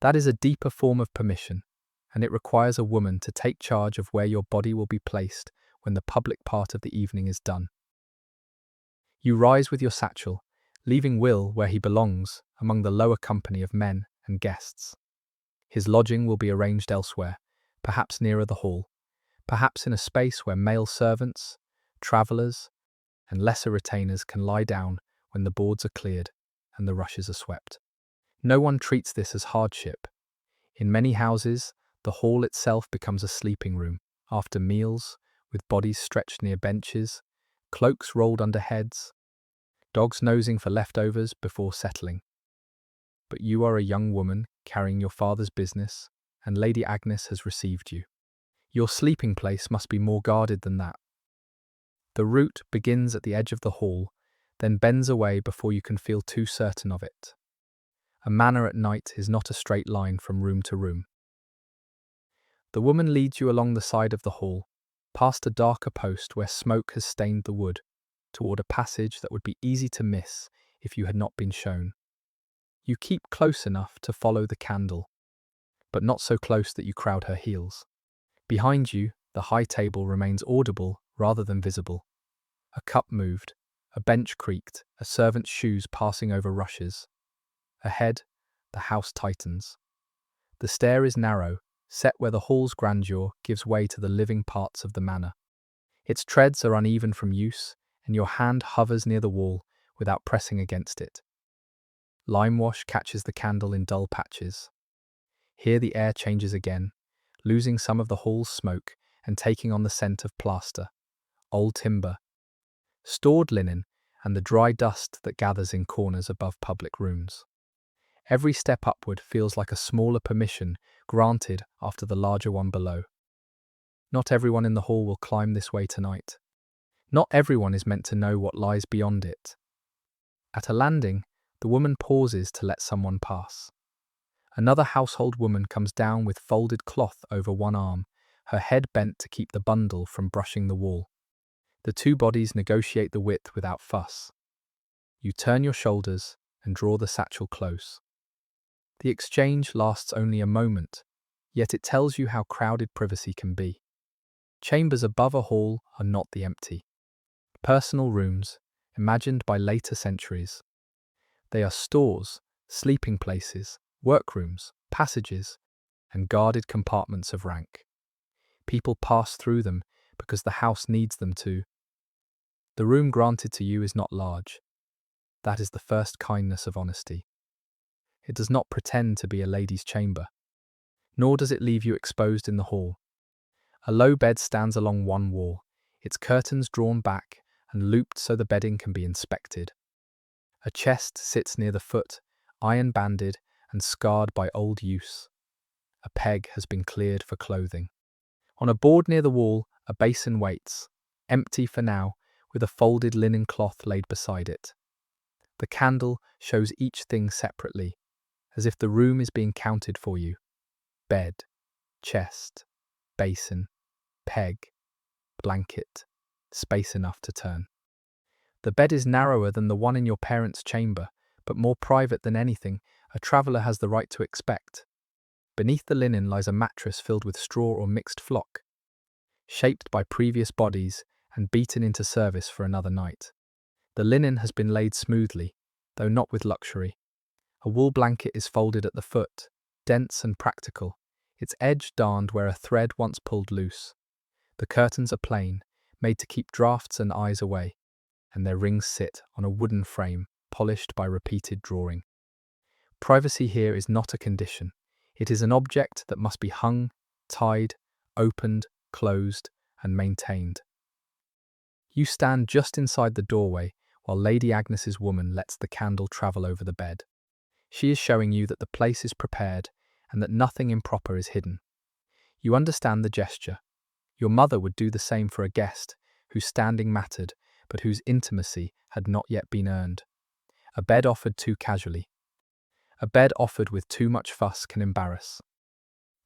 That is a deeper form of permission, and it requires a woman to take charge of where your body will be placed when the public part of the evening is done. You rise with your satchel, leaving Will where he belongs, among the lower company of men and guests. His lodging will be arranged elsewhere, perhaps nearer the hall, perhaps in a space where male servants, travellers, and lesser retainers can lie down when the boards are cleared and the rushes are swept. No one treats this as hardship. In many houses, the hall itself becomes a sleeping room after meals, with bodies stretched near benches, cloaks rolled under heads, dogs nosing for leftovers before settling. But you are a young woman carrying your father's business, and Lady Agnes has received you. Your sleeping place must be more guarded than that. The route begins at the edge of the hall, then bends away before you can feel too certain of it. A manor at night is not a straight line from room to room. The woman leads you along the side of the hall, past a darker post where smoke has stained the wood, toward a passage that would be easy to miss if you had not been shown. You keep close enough to follow the candle, but not so close that you crowd her heels. Behind you, the high table remains audible rather than visible. A cup moved, a bench creaked, a servant's shoes passing over rushes. Ahead, the house tightens. The stair is narrow, set where the hall's grandeur gives way to the living parts of the manor. Its treads are uneven from use, and your hand hovers near the wall without pressing against it. Lime wash catches the candle in dull patches. Here the air changes again, losing some of the hall's smoke and taking on the scent of plaster, old timber, stored linen, and the dry dust that gathers in corners above public rooms. Every step upward feels like a smaller permission granted after the larger one below. Not everyone in the hall will climb this way tonight. Not everyone is meant to know what lies beyond it. At a landing, the woman pauses to let someone pass. Another household woman comes down with folded cloth over one arm, her head bent to keep the bundle from brushing the wall. The two bodies negotiate the width without fuss. You turn your shoulders and draw the satchel close. The exchange lasts only a moment, yet it tells you how crowded privacy can be. Chambers above a hall are not the empty, personal rooms, imagined by later centuries. They are stores, sleeping places, workrooms, passages, and guarded compartments of rank. People pass through them because the house needs them to. The room granted to you is not large. That is the first kindness of honesty. It does not pretend to be a lady's chamber, nor does it leave you exposed in the hall. A low bed stands along one wall, its curtains drawn back and looped so the bedding can be inspected. A chest sits near the foot, iron-banded and scarred by old use. A peg has been cleared for clothing. On a board near the wall, a basin waits, empty for now, with a folded linen cloth laid beside it. The candle shows each thing separately, as if the room is being counted for you. Bed, chest, basin, peg, blanket, space enough to turn. The bed is narrower than the one in your parents' chamber, but more private than anything a traveller has the right to expect. Beneath the linen lies a mattress filled with straw or mixed flock, shaped by previous bodies and beaten into service for another night. The linen has been laid smoothly, though not with luxury. A wool blanket is folded at the foot, dense and practical, its edge darned where a thread once pulled loose. The curtains are plain, made to keep draughts and eyes away, and their rings sit on a wooden frame, polished by repeated drawing. Privacy here is not a condition. It is an object that must be hung, tied, opened, closed, and maintained. You stand just inside the doorway while Lady Agnes's woman lets the candle travel over the bed. She is showing you that the place is prepared and that nothing improper is hidden. You understand the gesture. Your mother would do the same for a guest whose standing mattered, but whose intimacy had not yet been earned. A bed offered too casually. A bed offered with too much fuss can embarrass.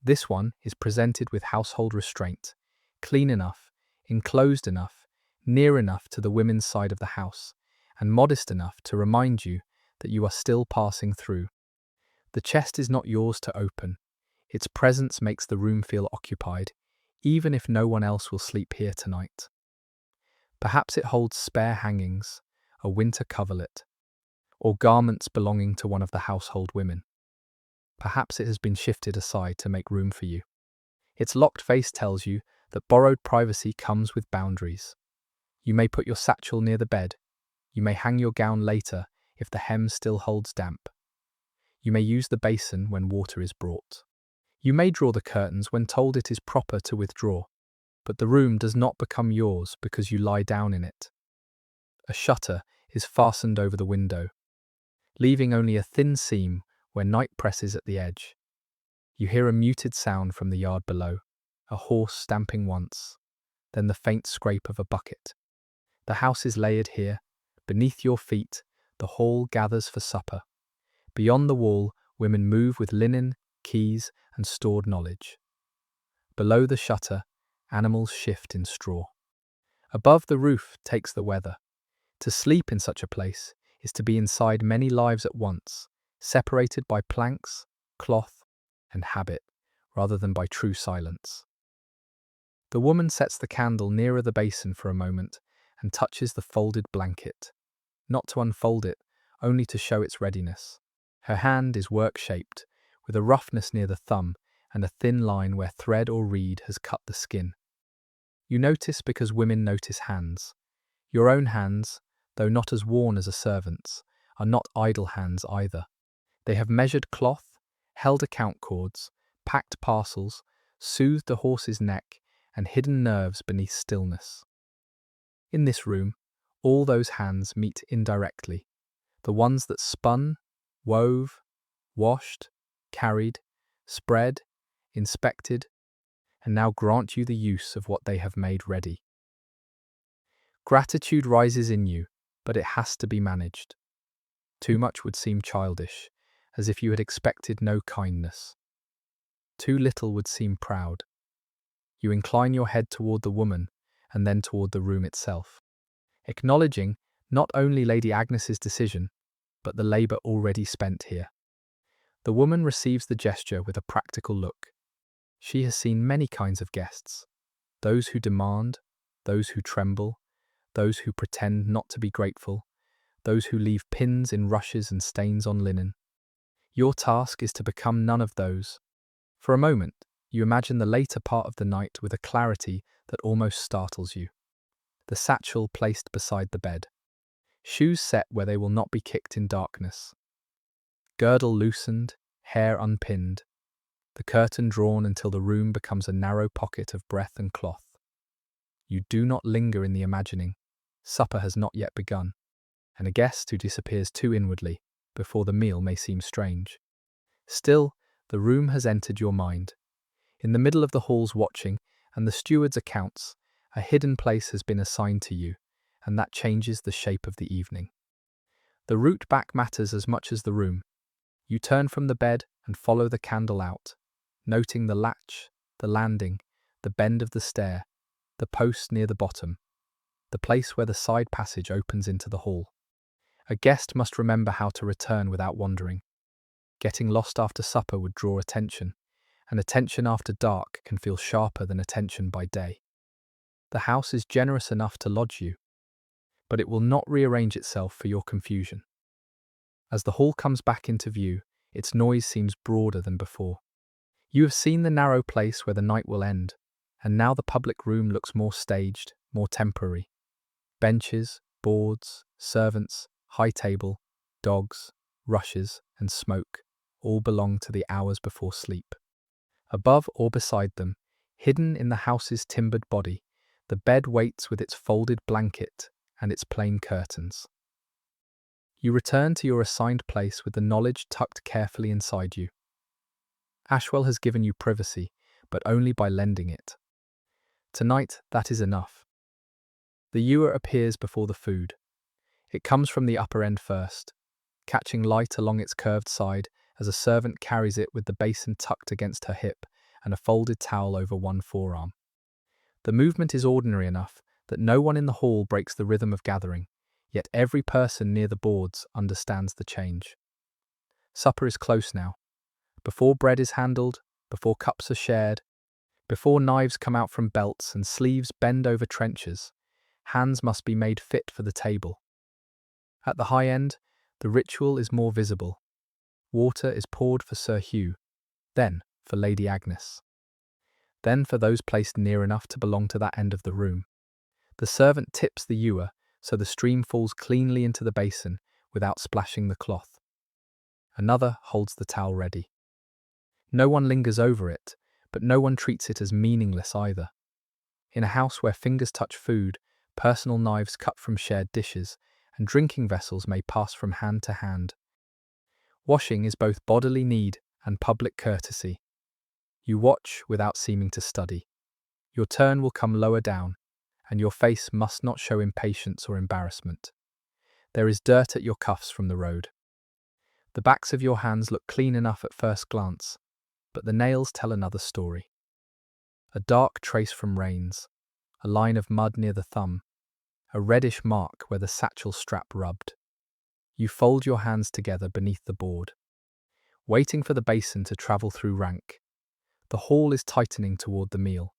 This one is presented with household restraint, clean enough, enclosed enough, near enough to the women's side of the house, and modest enough to remind you that you are still passing through. The chest is not yours to open. Its presence makes the room feel occupied, even if no one else will sleep here tonight. Perhaps it holds spare hangings, a winter coverlet, or garments belonging to one of the household women. Perhaps it has been shifted aside to make room for you. Its locked face tells you that borrowed privacy comes with boundaries. You may put your satchel near the bed. You may hang your gown later if the hem still holds damp. You may use the basin when water is brought. You may draw the curtains when told it is proper to withdraw, but the room does not become yours because you lie down in it. A shutter is fastened over the window, leaving only a thin seam where night presses at the edge. You hear a muted sound from the yard below, a horse stamping once, then the faint scrape of a bucket. The house is layered here. Beneath your feet, the hall gathers for supper. Beyond the wall, women move with linen, keys, and stored knowledge. Below the shutter, animals shift in straw. Above the roof takes the weather. To sleep in such a place is to be inside many lives at once, separated by planks, cloth, and habit, rather than by true silence. The woman sets the candle nearer the basin for a moment and touches the folded blanket, not to unfold it, only to show its readiness. Her hand is work-shaped, with a roughness near the thumb and a thin line where thread or reed has cut the skin. You notice because women notice hands. Your own hands, though not as worn as a servant's, are not idle hands either. They have measured cloth, held account cords, packed parcels, soothed a horse's neck, and hidden nerves beneath stillness. In this room, all those hands meet indirectly. The ones that spun, wove, washed, carried, spread, inspected, and now grant you the use of what they have made ready. Gratitude rises in you, but it has to be managed. Too much would seem childish, as if you had expected no kindness. Too little would seem proud. You incline your head toward the woman, and then toward the room itself, acknowledging not only Lady Agnes's decision, but the labour already spent here. The woman receives the gesture with a practical look. She has seen many kinds of guests, those who demand, those who tremble, those who pretend not to be grateful, those who leave pins in rushes and stains on linen. Your task is to become none of those. For a moment, you imagine the later part of the night with a clarity that almost startles you. The satchel placed beside the bed. Shoes set where they will not be kicked in darkness. Girdle loosened, hair unpinned. The curtain drawn until the room becomes a narrow pocket of breath and cloth. You do not linger in the imagining. Supper has not yet begun, and a guest who disappears too inwardly before the meal may seem strange. Still, the room has entered your mind. In the middle of the hall's watching and the steward's accounts, a hidden place has been assigned to you, and that changes the shape of the evening. The route back matters as much as the room. You turn from the bed and follow the candle out, noting the latch, the landing, the bend of the stair, the post near the bottom, the place where the side passage opens into the hall. A guest must remember how to return without wandering. Getting lost after supper would draw attention, and attention after dark can feel sharper than attention by day. The house is generous enough to lodge you, but it will not rearrange itself for your confusion. As the hall comes back into view, its noise seems broader than before. You have seen the narrow place where the night will end, and now the public room looks more staged, more temporary. Benches, boards, servants, high table, dogs, rushes, and smoke all belong to the hours before sleep. Above or beside them, hidden in the house's timbered body, the bed waits with its folded blanket and its plain curtains. You return to your assigned place with the knowledge tucked carefully inside you. Ashwell has given you privacy, but only by lending it. Tonight, that is enough. The ewer appears before the food. It comes from the upper end first, catching light along its curved side as a servant carries it with the basin tucked against her hip and a folded towel over one forearm. The movement is ordinary enough that no one in the hall breaks the rhythm of gathering, yet every person near the boards understands the change. Supper is close now. Before bread is handled, before cups are shared, before knives come out from belts and sleeves bend over trenchers, hands must be made fit for the table. At the high end, the ritual is more visible. Water is poured for Sir Hugh, then for Lady Agnes. Then for those placed near enough to belong to that end of the room, the servant tips the ewer so the stream falls cleanly into the basin without splashing the cloth. Another holds the towel ready. No one lingers over it, but no one treats it as meaningless either. In a house where fingers touch food, personal knives cut from shared dishes, and drinking vessels may pass from hand to hand, washing is both bodily need and public courtesy. You watch without seeming to study. Your turn will come lower down, and your face must not show impatience or embarrassment. There is dirt at your cuffs from the road. The backs of your hands look clean enough at first glance, but the nails tell another story. A dark trace from rains, a line of mud near the thumb, a reddish mark where the satchel strap rubbed. You fold your hands together beneath the board, waiting for the basin to travel through rank. The hall is tightening toward the meal.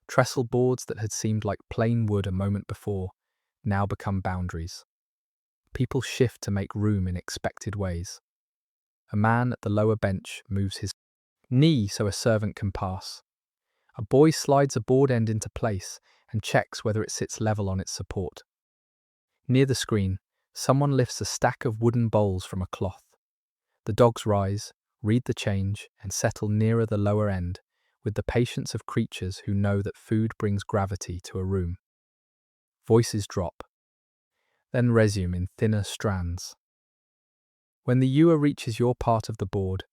Trestle boards that had seemed like plain wood a moment before now become boundaries. People shift to make room in expected ways. A man at the lower bench moves his knee so a servant can pass. A boy slides a board end into place and checks whether it sits level on its support. Near the screen, someone lifts a stack of wooden bowls from a cloth. The dogs rise, read the change, and settle nearer the lower end, with the patience of creatures who know that food brings gravity to a room. Voices drop, then resume in thinner strands. When the ewer reaches your part of the board,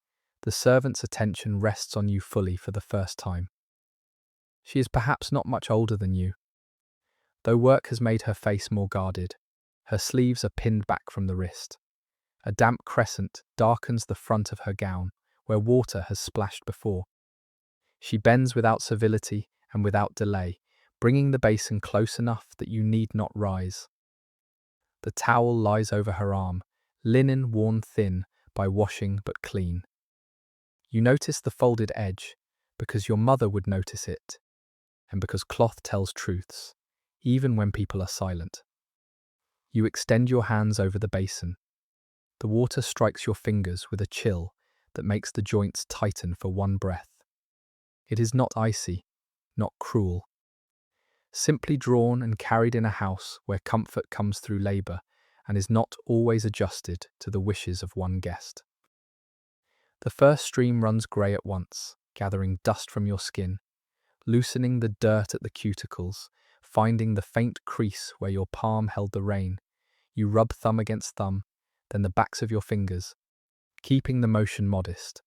the servant's attention rests on you fully for the first time. She is perhaps not much older than you. Though work has made her face more guarded, her sleeves are pinned back from the wrist. A damp crescent darkens the front of her gown, where water has splashed before. She bends without civility and without delay, bringing the basin close enough that you need not rise. The towel lies over her arm, linen worn thin by washing but clean. You notice the folded edge, because your mother would notice it, and because cloth tells truths, even when people are silent. You extend your hands over the basin. The water strikes your fingers with a chill that makes the joints tighten for one breath. It is not icy, not cruel. Simply drawn and carried in a house where comfort comes through labour and is not always adjusted to the wishes of one guest. The first stream runs grey at once, gathering dust from your skin, loosening the dirt at the cuticles, finding the faint crease where your palm held the rain. You rub thumb against thumb, then the backs of your fingers, keeping the motion modest.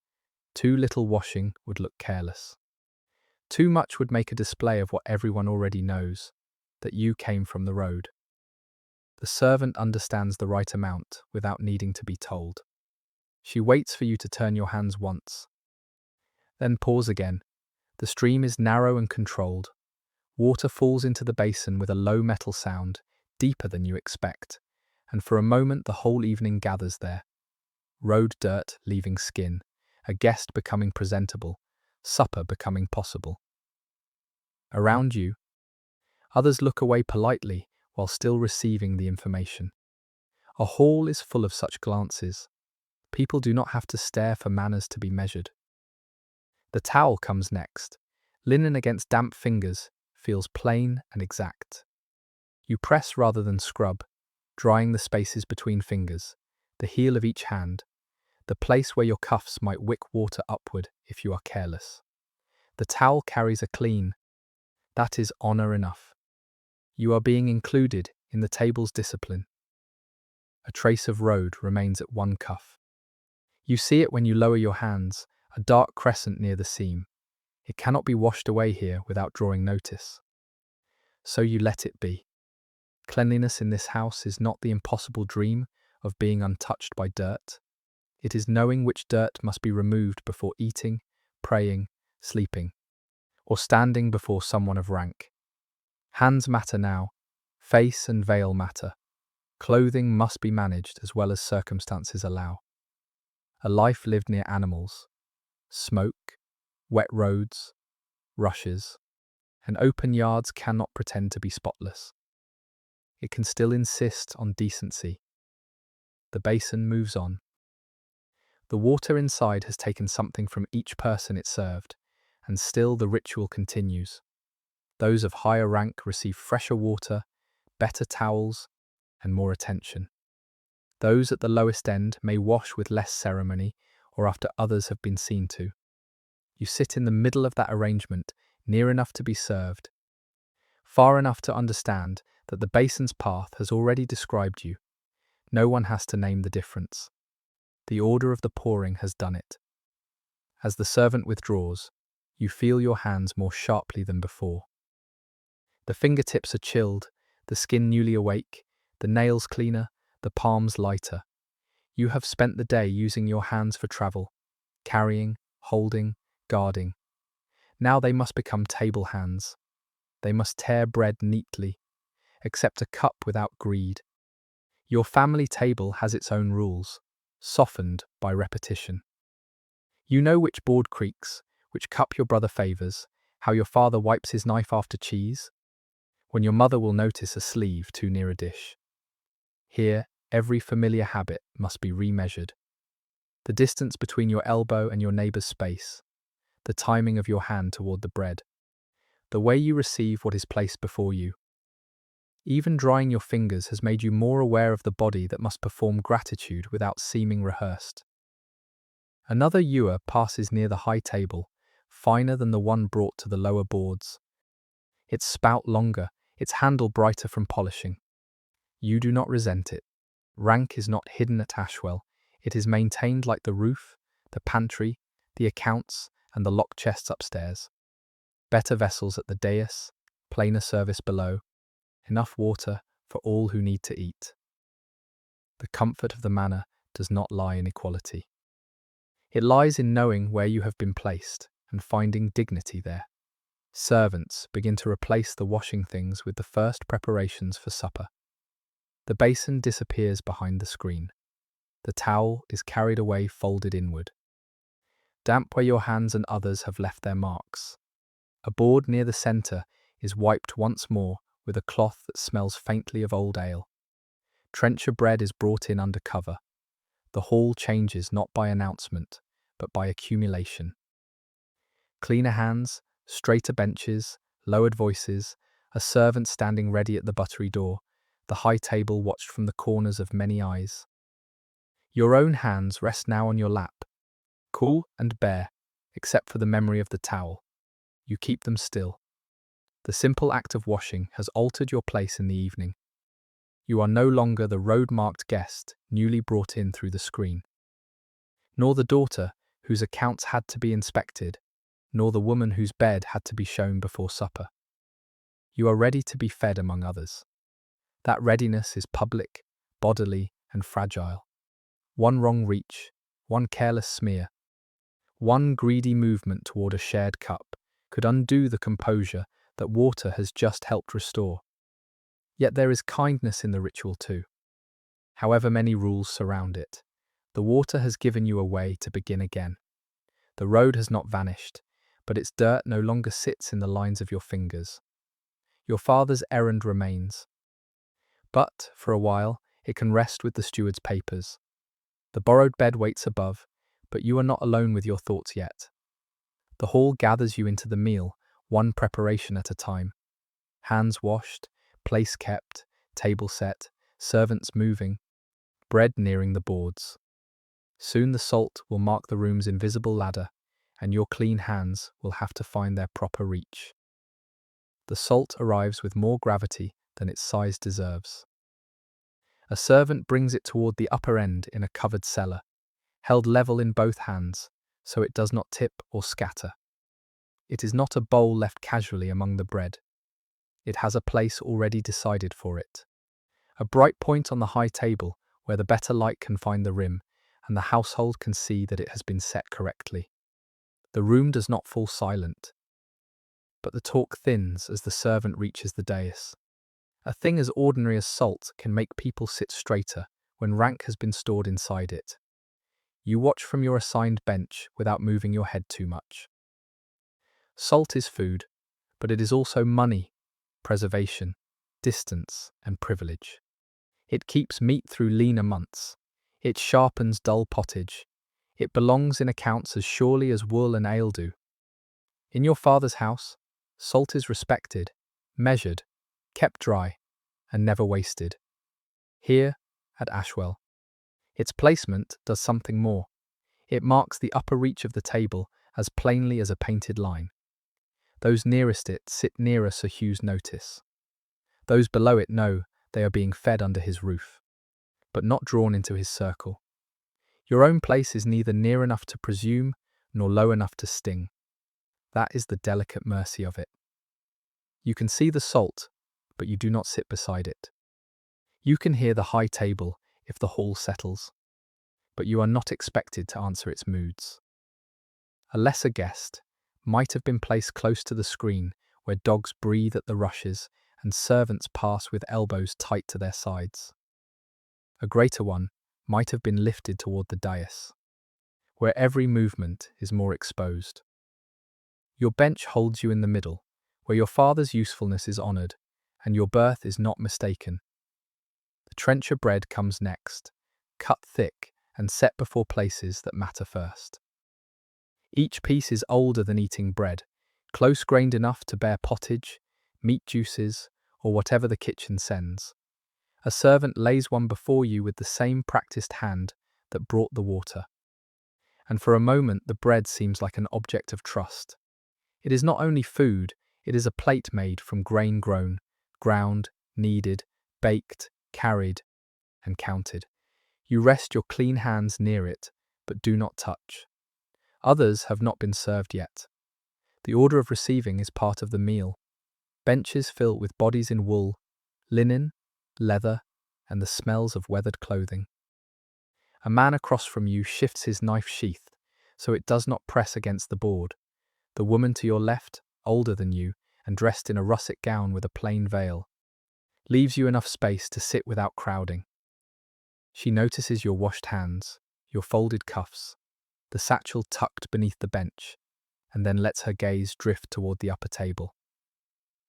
Too little washing would look careless. Too much would make a display of what everyone already knows, that you came from the road. The servant understands the right amount without needing to be told. She waits for you to turn your hands once. Then pause again. The stream is narrow and controlled. Water falls into the basin with a low metal sound, deeper than you expect, and for a moment the whole evening gathers there. Road dirt leaving skin, a guest becoming presentable, supper becoming possible. Around you, others look away politely while still receiving the information. A hall is full of such glances. People do not have to stare for manners to be measured. The towel comes next. Linen against damp fingers feels plain and exact. You press rather than scrub, drying the spaces between fingers, the heel of each hand, the place where your cuffs might wick water upward if you are careless. The towel carries a clean. That is honor enough. You are being included in the table's discipline. A trace of road remains at one cuff. You see it when you lower your hands, a dark crescent near the seam. It cannot be washed away here without drawing notice. So you let it be. Cleanliness in this house is not the impossible dream of being untouched by dirt. It is knowing which dirt must be removed before eating, praying, sleeping, or standing before someone of rank. Hands matter now. Face and veil matter. Clothing must be managed as well as circumstances allow. A life lived near animals, smoke, wet roads, rushes, and open yards cannot pretend to be spotless. It can still insist on decency. The basin moves on. The water inside has taken something from each person it served, and still the ritual continues. Those of higher rank receive fresher water, better towels, and more attention. Those at the lowest end may wash with less ceremony or after others have been seen to. You sit in the middle of that arrangement, near enough to be served, far enough to understand that the basin's path has already described you. No one has to name the difference. The order of the pouring has done it. As the servant withdraws, you feel your hands more sharply than before. The fingertips are chilled, the skin newly awake, the nails cleaner, the palms lighter. You have spent the day using your hands for travel, carrying, holding, guarding. Now they must become table hands. They must tear bread neatly, accept a cup without greed. Your family table has its own rules, softened by repetition. You know which board creaks, which cup your brother favours, how your father wipes his knife after cheese, when your mother will notice a sleeve too near a dish. Here, every familiar habit must be remeasured. The distance between your elbow and your neighbour's space, the timing of your hand toward the bread, the way you receive what is placed before you. Even drying your fingers has made you more aware of the body that must perform gratitude without seeming rehearsed. Another ewer passes near the high table, finer than the one brought to the lower boards. Its spout longer, its handle brighter from polishing. You do not resent it. Rank is not hidden at Ashwell. It is maintained like the roof, the pantry, the accounts, and the locked chests upstairs. Better vessels at the dais, plainer service below, enough water for all who need to eat. The comfort of the manor does not lie in equality. It lies in knowing where you have been placed and finding dignity there. Servants begin to replace the washing things with the first preparations for supper. The basin disappears behind the screen. The towel is carried away folded inward. Damp where your hands and others have left their marks. A board near the centre is wiped once more with a cloth that smells faintly of old ale. Trencher bread is brought in under cover. The hall changes not by announcement, but by accumulation. Cleaner hands, straighter benches, lowered voices, a servant standing ready at the buttery door, the high table watched from the corners of many eyes. Your own hands rest now on your lap, cool and bare, except for the memory of the towel. You keep them still. The simple act of washing has altered your place in the evening. You are no longer the road-marked guest newly brought in through the screen, nor the daughter whose accounts had to be inspected, nor the woman whose bed had to be shown before supper. You are ready to be fed among others. That readiness is public, bodily, and fragile. One wrong reach, one careless smear, one greedy movement toward a shared cup could undo the composure that water has just helped restore. Yet there is kindness in the ritual too. However many rules surround it, the water has given you a way to begin again. The road has not vanished, but its dirt no longer sits in the lines of your fingers. Your father's errand remains. But, for a while, it can rest with the steward's papers. The borrowed bed waits above, but you are not alone with your thoughts yet. The hall gathers you into the meal, one preparation at a time. Hands washed, place kept, table set, servants moving, bread nearing the boards. Soon the salt will mark the room's invisible ladder, and your clean hands will have to find their proper reach. The salt arrives with more gravity than its size deserves. A servant brings it toward the upper end in a covered cellar, held level in both hands, so it does not tip or scatter. It is not a bowl left casually among the bread. It has a place already decided for it. A bright point on the high table where the better light can find the rim, and the household can see that it has been set correctly. The room does not fall silent, but the talk thins as the servant reaches the dais. A thing as ordinary as salt can make people sit straighter when rank has been stored inside it. You watch from your assigned bench without moving your head too much. Salt is food, but it is also money, preservation, distance, and privilege. It keeps meat through leaner months. It sharpens dull pottage. It belongs in accounts as surely as wool and ale do. In your father's house, salt is respected, measured, kept dry, and never wasted. Here, at Ashwell, its placement does something more. It marks the upper reach of the table as plainly as a painted line. Those nearest it sit nearer Sir Hugh's notice. Those below it know they are being fed under his roof, but not drawn into his circle. Your own place is neither near enough to presume nor low enough to sting. That is the delicate mercy of it. You can see the salt, but you do not sit beside it. You can hear the high table if the hall settles, but you are not expected to answer its moods. A lesser guest might have been placed close to the screen where dogs breathe at the rushes and servants pass with elbows tight to their sides. A greater one might have been lifted toward the dais, where every movement is more exposed. Your bench holds you in the middle, where your father's usefulness is honoured, and your birth is not mistaken. The trencher bread comes next, cut thick and set before places that matter first. Each piece is older than eating bread, close-grained enough to bear pottage, meat juices, or whatever the kitchen sends. A servant lays one before you with the same practiced hand that brought the water. And for a moment the bread seems like an object of trust. It is not only food, it is a plate made from grain grown, ground, kneaded, baked, carried, and counted. You rest your clean hands near it, but do not touch. Others have not been served yet. The order of receiving is part of the meal. Benches fill with bodies in wool, linen, leather, and the smells of weathered clothing. A man across from you shifts his knife sheath so it does not press against the board. The woman to your left, older than you, and dressed in a russet gown with a plain veil, leaves you enough space to sit without crowding. She notices your washed hands, your folded cuffs, the satchel tucked beneath the bench, and then lets her gaze drift toward the upper table.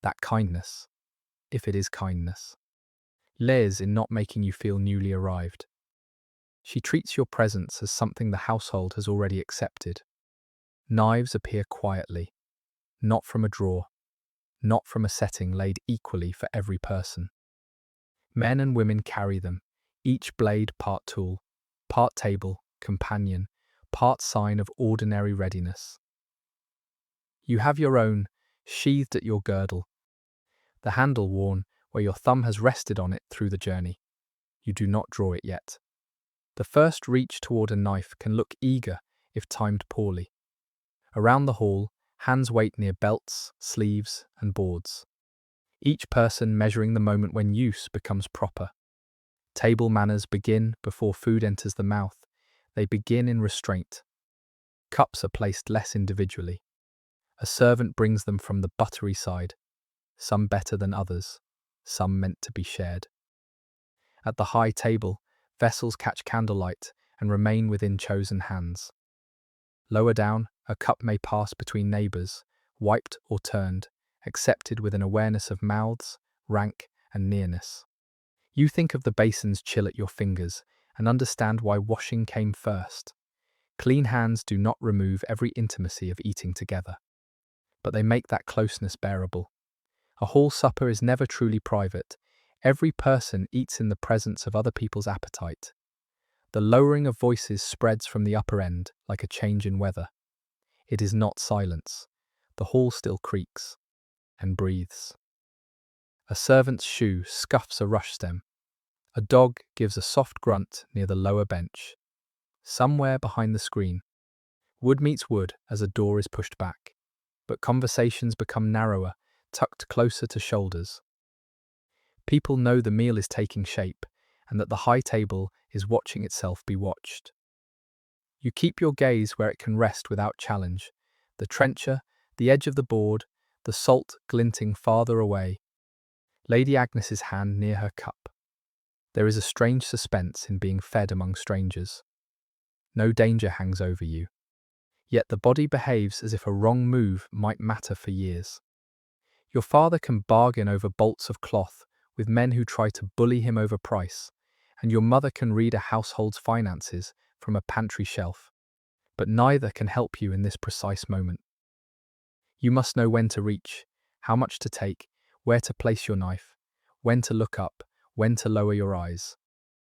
That kindness, if it is kindness, lays in not making you feel newly arrived. She treats your presence as something the household has already accepted. Knives appear quietly, not from a drawer, not from a setting laid equally for every person. Men and women carry them, each blade part tool, part table, companion, part sign of ordinary readiness. You have your own, sheathed at your girdle, the handle worn where your thumb has rested on it through the journey. You do not draw it yet. The first reach toward a knife can look eager if timed poorly. Around the hall, hands wait near belts, sleeves, and boards, each person measuring the moment when use becomes proper. Table manners begin before food enters the mouth. They begin in restraint. Cups are placed less individually. A servant brings them from the buttery side, some better than others, some meant to be shared. At the high table, vessels catch candlelight and remain within chosen hands. Lower down, a cup may pass between neighbours, wiped or turned, accepted with an awareness of mouths, rank, and nearness. You think of the basin's chill at your fingers and understand why washing came first. Clean hands do not remove every intimacy of eating together, but they make that closeness bearable. A hall supper is never truly private. Every person eats in the presence of other people's appetite. The lowering of voices spreads from the upper end like a change in weather. It is not silence. The hall still creaks and breathes. A servant's shoe scuffs a rush stem. A dog gives a soft grunt near the lower bench. Somewhere behind the screen, wood meets wood as a door is pushed back, but conversations become narrower, tucked closer to shoulders. People know the meal is taking shape and that the high table is watching itself be watched. You keep your gaze where it can rest without challenge, the trencher, the edge of the board, the salt glinting farther away. Lady Agnes's hand near her cup. There is a strange suspense in being fed among strangers. No danger hangs over you, yet the body behaves as if a wrong move might matter for years. Your father can bargain over bolts of cloth with men who try to bully him over price, and your mother can read a household's finances from a pantry shelf, but neither can help you in this precise moment. You must know when to reach, how much to take, where to place your knife, when to look up, when to lower your eyes,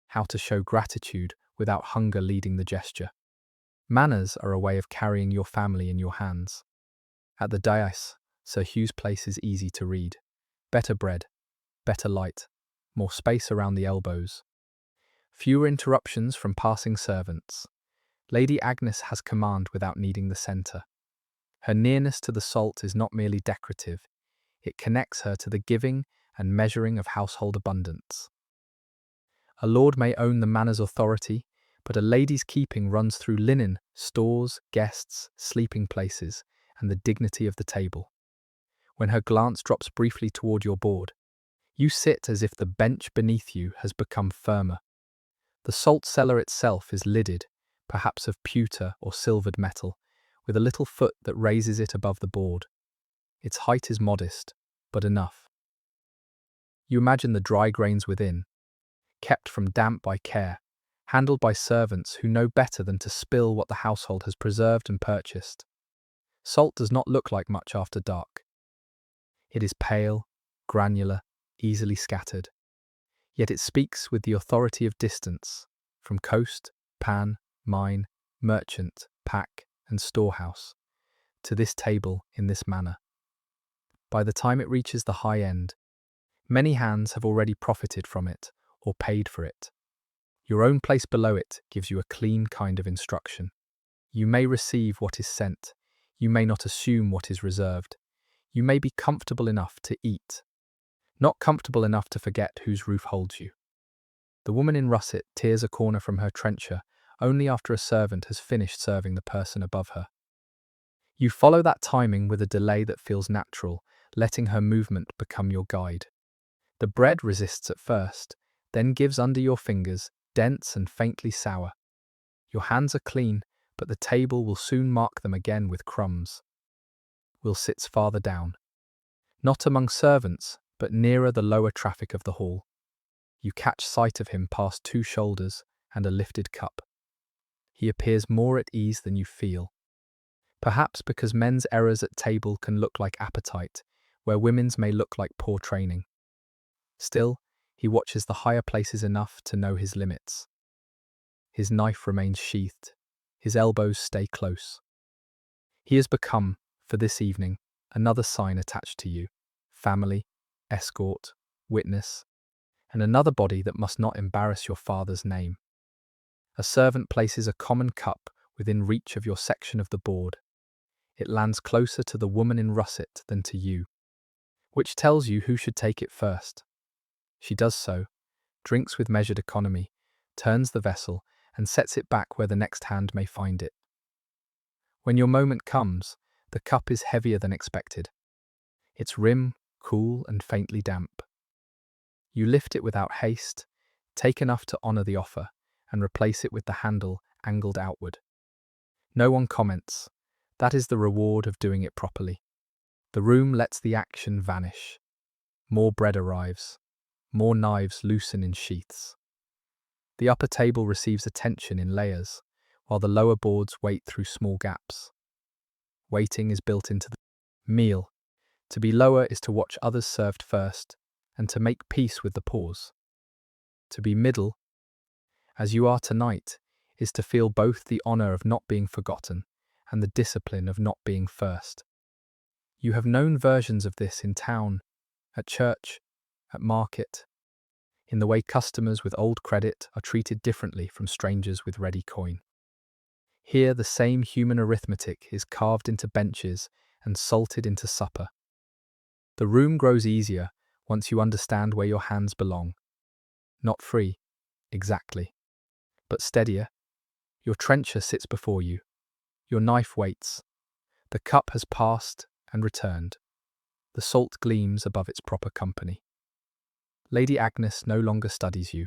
how to show gratitude without hunger leading the gesture. Manners are a way of carrying your family in your hands. At the dais, Sir Hugh's place is easy to read. Better bread, better light, more space around the elbows. Fewer interruptions from passing servants. Lady Agnes has command without needing the centre. Her nearness to the salt is not merely decorative, it connects her to the giving and measuring of household abundance. A lord may own the manor's authority, but a lady's keeping runs through linen, stores, guests, sleeping places, and the dignity of the table. When her glance drops briefly toward your board, you sit as if the bench beneath you has become firmer. The salt cellar itself is lidded, perhaps of pewter or silvered metal, with a little foot that raises it above the board. Its height is modest, but enough. You imagine the dry grains within, kept from damp by care, handled by servants who know better than to spill what the household has preserved and purchased. Salt does not look like much after dark. It is pale, granular, easily scattered. Yet it speaks with the authority of distance, from coast, pan, mine, merchant, pack, and storehouse, to this table in this manner. By the time it reaches the high end, many hands have already profited from it or paid for it. Your own place below it gives you a clean kind of instruction. You may receive what is sent. You may not assume what is reserved. You may be comfortable enough to eat, not comfortable enough to forget whose roof holds you. The woman in russet tears a corner from her trencher only after a servant has finished serving the person above her. You follow that timing with a delay that feels natural, letting her movement become your guide. The bread resists at first, then gives under your fingers, dense and faintly sour. Your hands are clean, but the table will soon mark them again with crumbs. Will sits farther down, not among servants, but nearer the lower traffic of the hall. You catch sight of him past 2 shoulders and a lifted cup. He appears more at ease than you feel. Perhaps because men's errors at table can look like appetite, where women's may look like poor training. Still, he watches the higher places enough to know his limits. His knife remains sheathed. His elbows stay close. He has become, for this evening, another sign attached to you: family, escort, witness, and another body that must not embarrass your father's name. A servant places a common cup within reach of your section of the board. It lands closer to the woman in russet than to you, which tells you who should take it first. She does so, drinks with measured economy, turns the vessel, and sets it back where the next hand may find it. When your moment comes, the cup is heavier than expected. Its rim cool and faintly damp. You lift it without haste, take enough to honour the offer, and replace it with the handle angled outward. No one comments. That is the reward of doing it properly. The room lets the action vanish. More bread arrives. More knives loosen in sheaths. The upper table receives attention in layers, while the lower boards wait through small gaps. Waiting is built into the meal. To be lower is to watch others served first, and to make peace with the pause. To be middle, as you are tonight, is to feel both the honour of not being forgotten and the discipline of not being first. You have known versions of this in town, at church, at market, in the way customers with old credit are treated differently from strangers with ready coin. Here the same human arithmetic is carved into benches and salted into supper. The room grows easier once you understand where your hands belong. Not free, exactly, but steadier. Your trencher sits before you. Your knife waits. The cup has passed and returned. The salt gleams above its proper company. Lady Agnes no longer studies you,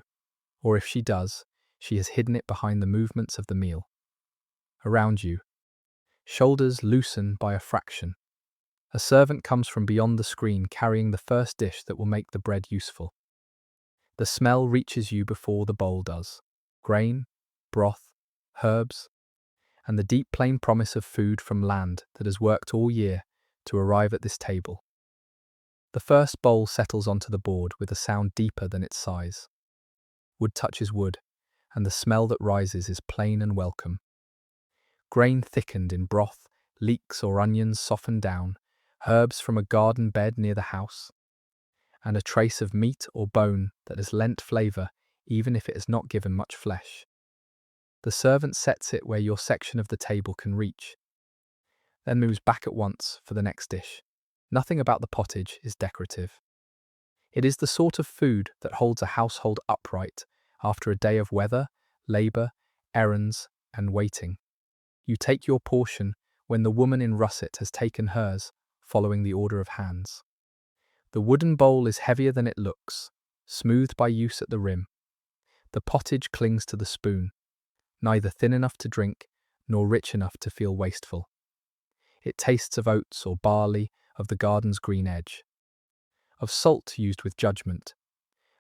or if she does, she has hidden it behind the movements of the meal. Around you, shoulders loosen by a fraction. A servant comes from beyond the screen carrying the first dish that will make the bread useful. The smell reaches you before the bowl does. Grain, broth, herbs, and the deep plain promise of food from land that has worked all year to arrive at this table. The first bowl settles onto the board with a sound deeper than its size. Wood touches wood, and the smell that rises is plain and welcome. Grain thickened in broth, leeks or onions softened down, herbs from a garden bed near the house, and a trace of meat or bone that has lent flavour even if it has not given much flesh. The servant sets it where your section of the table can reach, then moves back at once for the next dish. Nothing about the pottage is decorative. It is the sort of food that holds a household upright after a day of weather, labour, errands, and waiting. You take your portion when the woman in russet has taken hers, following the order of hands. The wooden bowl is heavier than it looks, smoothed by use at the rim. The pottage clings to the spoon, neither thin enough to drink nor rich enough to feel wasteful. It tastes of oats or barley, of the garden's green edge, of salt used with judgment.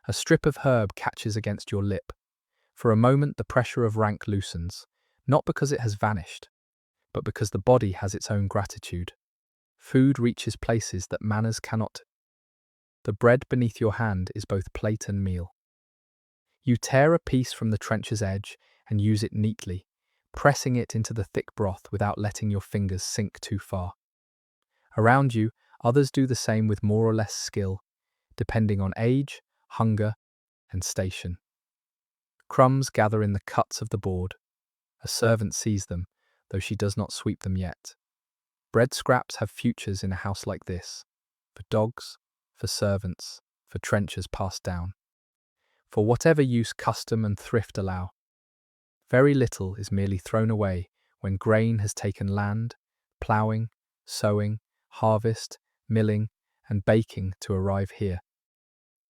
A strip of herb catches against your lip. For a moment the pressure of rank loosens, not because it has vanished, but because the body has its own gratitude. Food reaches places that manners cannot. The bread beneath your hand is both plate and meal. You tear a piece from the trencher's edge and use it neatly, pressing it into the thick broth without letting your fingers sink too far. Around you, others do the same with more or less skill, depending on age, hunger, and station. Crumbs gather in the cuts of the board. A servant sees them, though she does not sweep them yet. Bread scraps have futures in a house like this, for dogs, for servants, for trenchers passed down, for whatever use custom and thrift allow. Very little is merely thrown away when grain has taken land, ploughing, sowing, harvest, milling, and baking to arrive here.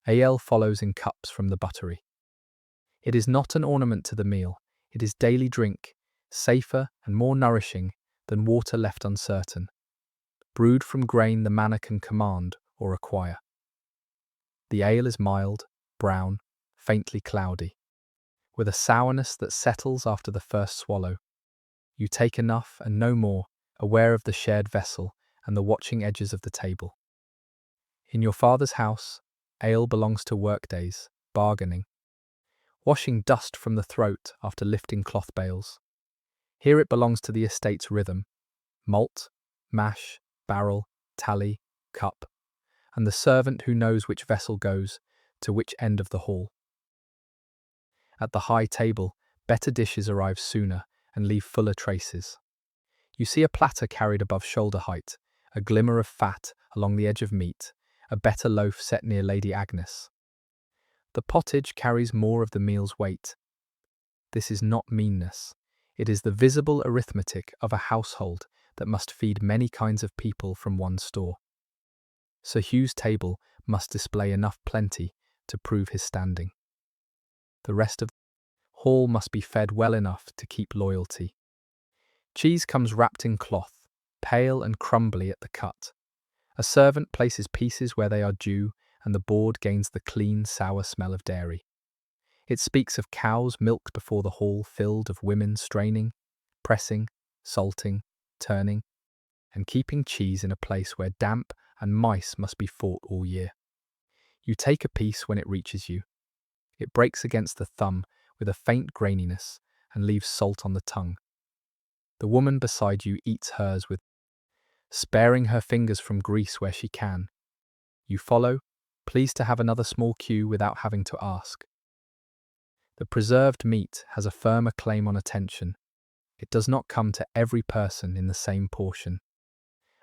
Ale follows in cups from the buttery. It is not an ornament to the meal, it is daily drink, safer and more nourishing than water left uncertain. Brewed from grain the manor can command or acquire. The ale is mild, brown, faintly cloudy, with a sourness that settles after the first swallow. You take enough and no more, aware of the shared vessel and the watching edges of the table. In your father's house, ale belongs to workdays, bargaining, washing dust from the throat after lifting cloth bales. Here it belongs to the estate's rhythm, malt, mash, barrel, tally, cup, and the servant who knows which vessel goes to which end of the hall. At the high table, better dishes arrive sooner and leave fuller traces. You see a platter carried above shoulder height, a glimmer of fat along the edge of meat, a better loaf set near Lady Agnes. The pottage carries more of the meal's weight. This is not meanness. It is the visible arithmetic of a household that must feed many kinds of people from one store. Sir Hugh's table must display enough plenty to prove his standing. The rest of the hall must be fed well enough to keep loyalty. Cheese comes wrapped in cloth, pale and crumbly at the cut. A servant places pieces where they are due, and the board gains the clean, sour smell of dairy. It speaks of cows milked before the hall filled of women straining, pressing, salting, turning, and keeping cheese in a place where damp and mice must be fought all year. You take a piece when it reaches you. It breaks against the thumb with a faint graininess and leaves salt on the tongue. The woman beside you eats hers with, sparing her fingers from grease where she can. You follow, pleased to have another small cue without having to ask. The preserved meat has a firmer claim on attention. It does not come to every person in the same portion.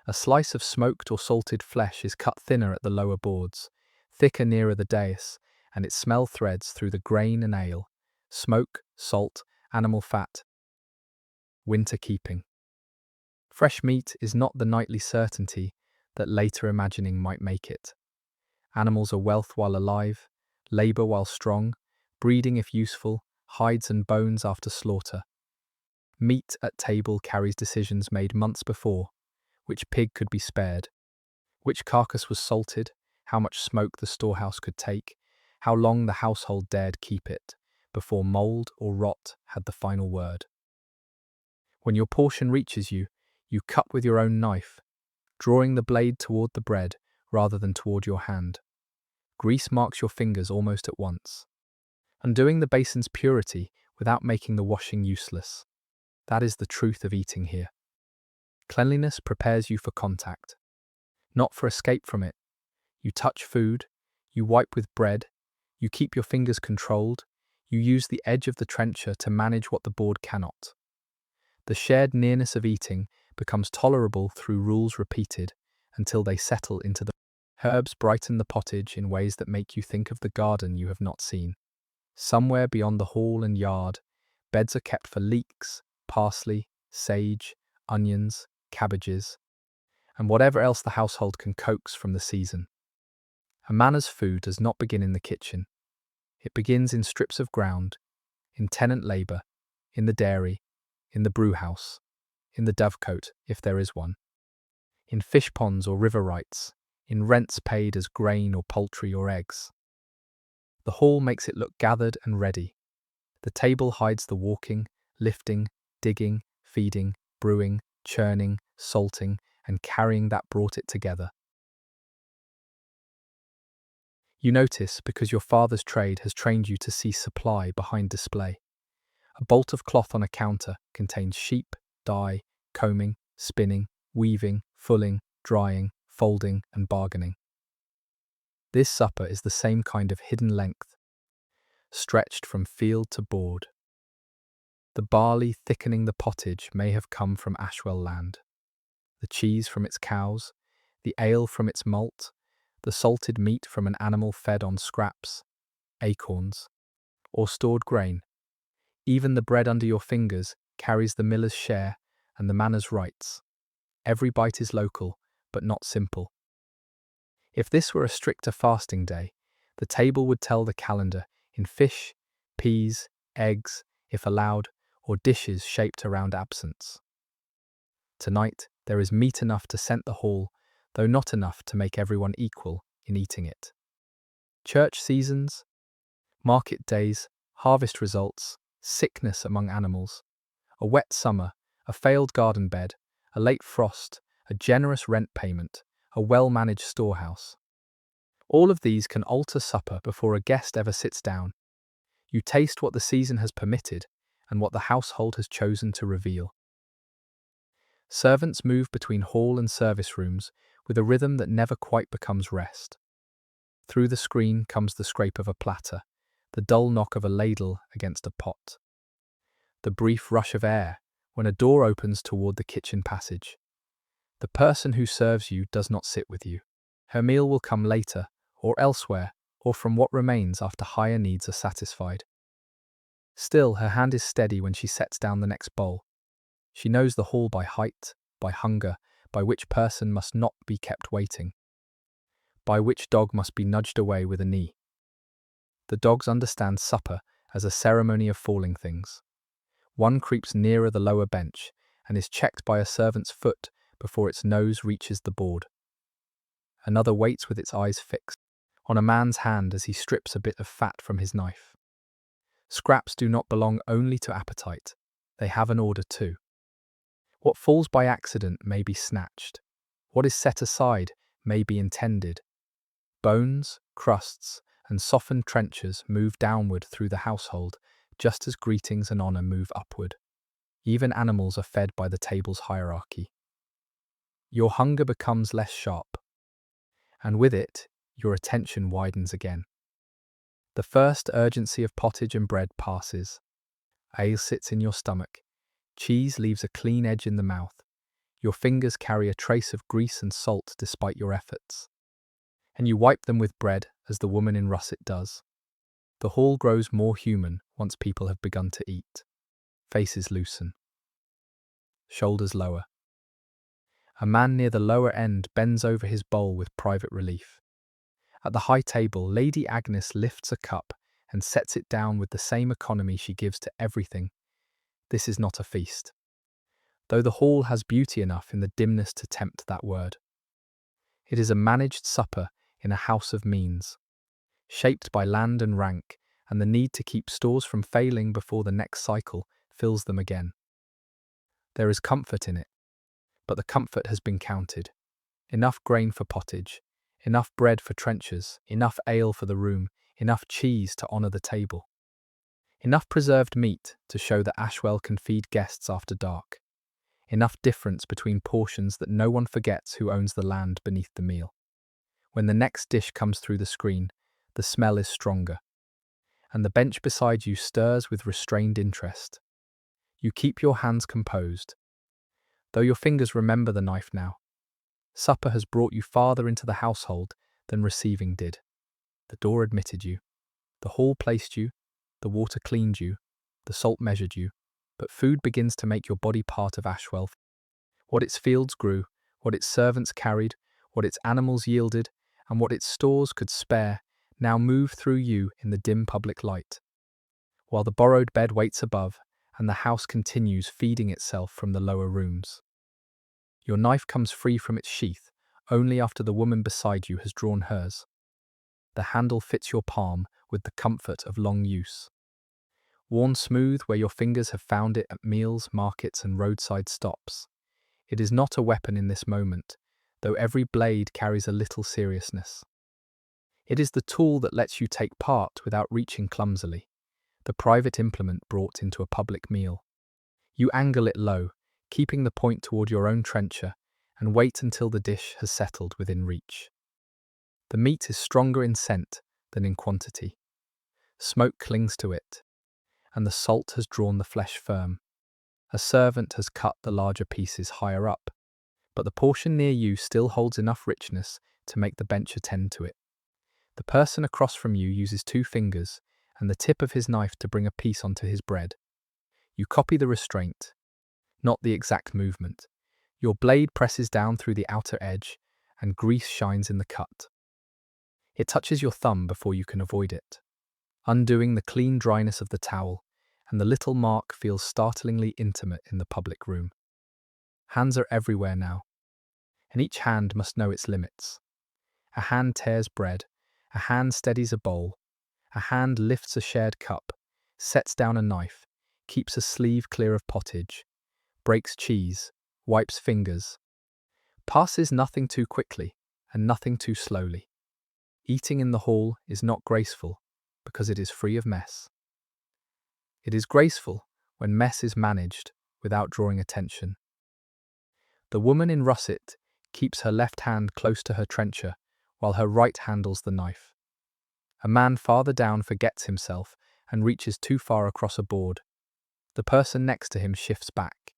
A slice of smoked or salted flesh is cut thinner at the lower boards, thicker nearer the dais, and its smell threads through the grain and ale, smoke, salt, animal fat. Winter keeping. Fresh meat is not the nightly certainty that later imagining might make it. Animals are wealth while alive, labour while strong, breeding if useful, hides and bones after slaughter. Meat at table carries decisions made months before. Which pig could be spared? Which carcass was salted? How much smoke the storehouse could take? How long the household dared keep it, before mould or rot had the final word. When your portion reaches you, you cut with your own knife. drawing the blade toward the bread rather than toward your hand. Grease marks your fingers almost at once, undoing the basin's purity without making the washing useless. That is the truth of eating here. Cleanliness prepares you for contact, not for escape from it. You touch food, you wipe with bread, you keep your fingers controlled, you use the edge of the trencher to manage what the board cannot. The shared nearness of eating becomes tolerable through rules repeated until they settle into the herbs brighten the pottage in ways that make you think of the garden you have not seen. Somewhere beyond the hall and yard, beds are kept for leeks, parsley, sage, onions, cabbages, and whatever else the household can coax from the season. A manor's food does not begin in the kitchen. It begins in strips of ground, in tenant labour, in the dairy, in the brewhouse, in the dovecote, if there is one, in fish ponds or river rights, in rents paid as grain or poultry or eggs. The hall makes it look gathered and ready. The table hides the walking, lifting, digging, feeding, brewing, churning, salting, and carrying that brought it together. You notice because your father's trade has trained you to see supply behind display. A bolt of cloth on a counter contains sheep, dye, combing, spinning, weaving, fulling, drying, folding, and bargaining. This supper is the same kind of hidden length, stretched from field to board. The barley thickening the pottage may have come from Ashwell land, the cheese from its cows, the ale from its malt, the salted meat from an animal fed on scraps, acorns, or stored grain. Even the bread under your fingers carries the miller's share and the manor's rights. Every bite is local, but not simple. If this were a stricter fasting day, the table would tell the calendar in fish, peas, eggs, if allowed, or dishes shaped around absence. Tonight, there is meat enough to scent the hall, though not enough to make everyone equal in eating it. Church seasons, market days, harvest results, sickness among animals, a wet summer, a failed garden bed, a late frost, a generous rent payment, a well-managed storehouse. All of these can alter supper before a guest ever sits down. You taste what the season has permitted and what the household has chosen to reveal. Servants move between hall and service rooms with a rhythm that never quite becomes rest. Through the screen comes the scrape of a platter, the dull knock of a ladle against a pot, the brief rush of air when a door opens toward the kitchen passage. The person who serves you does not sit with you. Her meal will come later, or elsewhere, or from what remains after higher needs are satisfied. Still, her hand is steady when she sets down the next bowl. She knows the hall by height, by hunger, by which person must not be kept waiting, by which dog must be nudged away with a knee. The dogs understand supper as a ceremony of falling things. One creeps nearer the lower bench and is checked by a servant's foot before its nose reaches the board. Another waits with its eyes fixed on a man's hand as he strips a bit of fat from his knife. Scraps do not belong only to appetite, they have an order too. What falls by accident may be snatched. What is set aside may be intended. Bones, crusts, and softened trenchers move downward through the household, just as greetings and honour move upward. Even animals are fed by the table's hierarchy. Your hunger becomes less sharp, and with it, your attention widens again. The first urgency of pottage and bread passes. Ale sits in your stomach. Cheese leaves a clean edge in the mouth. Your fingers carry a trace of grease and salt despite your efforts. And you wipe them with bread as the woman in russet does. The hall grows more human once people have begun to eat. Faces loosen. Shoulders lower. A man near the lower end bends over his bowl with private relief. At the high table, Lady Agnes lifts a cup and sets it down with the same economy she gives to everything. This is not a feast, though the hall has beauty enough in the dimness to tempt that word. It is a managed supper in a house of means, shaped by land and rank and the need to keep stores from failing before the next cycle fills them again. There is comfort in it, but the comfort has been counted. Enough grain for pottage, enough bread for trenchers, enough ale for the room, enough cheese to honour the table. Enough preserved meat to show that Ashwell can feed guests after dark. Enough difference between portions that no one forgets who owns the land beneath the meal. When the next dish comes through the screen, the smell is stronger, and the bench beside you stirs with restrained interest. You keep your hands composed, though your fingers remember the knife now. Supper has brought you farther into the household than receiving did. The door admitted you, the hall placed you, the water cleaned you, the salt measured you, but food begins to make your body part of Ashwell. What its fields grew, what its servants carried, what its animals yielded, and what its stores could spare, now move through you in the dim public light. While the borrowed bed waits above, and the house continues feeding itself from the lower rooms. Your knife comes free from its sheath only after the woman beside you has drawn hers. The handle fits your palm with the comfort of long use. Worn smooth where your fingers have found it at meals, markets, and roadside stops. It is not a weapon in this moment, though every blade carries a little seriousness. It is the tool that lets you take part without reaching clumsily, the private implement brought into a public meal. You angle it low, keeping the point toward your own trencher, and wait until the dish has settled within reach. The meat is stronger in scent than in quantity. Smoke clings to it, and the salt has drawn the flesh firm. A servant has cut the larger pieces higher up, but the portion near you still holds enough richness to make the bench attend to it. The person across from you uses 2 fingers and the tip of his knife to bring a piece onto his bread. You copy the restraint, not the exact movement. Your blade presses down through the outer edge, and grease shines in the cut. It touches your thumb before you can avoid it, undoing the clean dryness of the towel, and the little mark feels startlingly intimate in the public room. Hands are everywhere now, and each hand must know its limits. A hand tears bread, a hand steadies a bowl, a hand lifts a shared cup, sets down a knife, keeps a sleeve clear of pottage, breaks cheese, wipes fingers, passes nothing too quickly and nothing too slowly. Eating in the hall is not graceful because it is free of mess. It is graceful when mess is managed without drawing attention. The woman in russet keeps her left hand close to her trencher while her right handles the knife. A man farther down forgets himself and reaches too far across a board. The person next to him shifts back,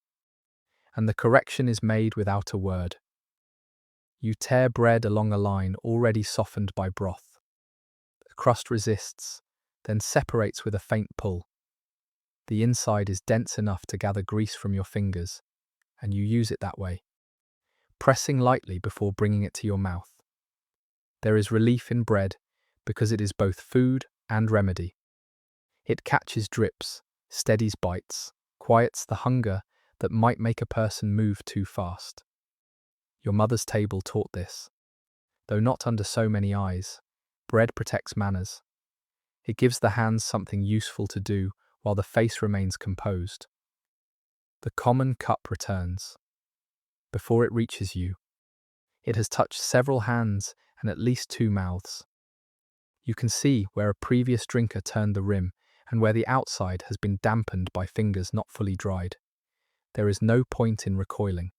and the correction is made without a word. You tear bread along a line already softened by broth. The crust resists, then separates with a faint pull. The inside is dense enough to gather grease from your fingers, and you use it that way, pressing lightly before bringing it to your mouth. There is relief in bread because it is both food and remedy. It catches drips, steadies bites, quiets the hunger that might make a person move too fast. Your mother's table taught this. Though not under so many eyes, bread protects manners. It gives the hands something useful to do while the face remains composed. The common cup returns. Before it reaches you, it has touched several hands and at least 2 mouths. You can see where a previous drinker turned the rim and where the outside has been dampened by fingers not fully dried. There is no point in recoiling.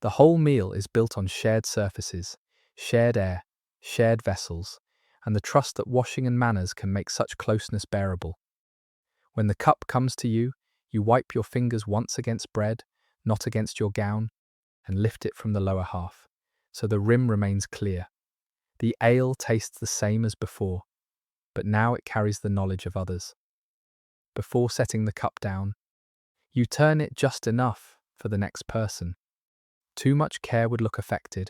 The whole meal is built on shared surfaces, shared air, shared vessels, and the trust that washing and manners can make such closeness bearable. When the cup comes to you, you wipe your fingers once against bread, not against your gown, and lift it from the lower half, so the rim remains clear. The ale tastes the same as before, but now it carries the knowledge of others. Before setting the cup down, you turn it just enough for the next person. Too much care would look affected,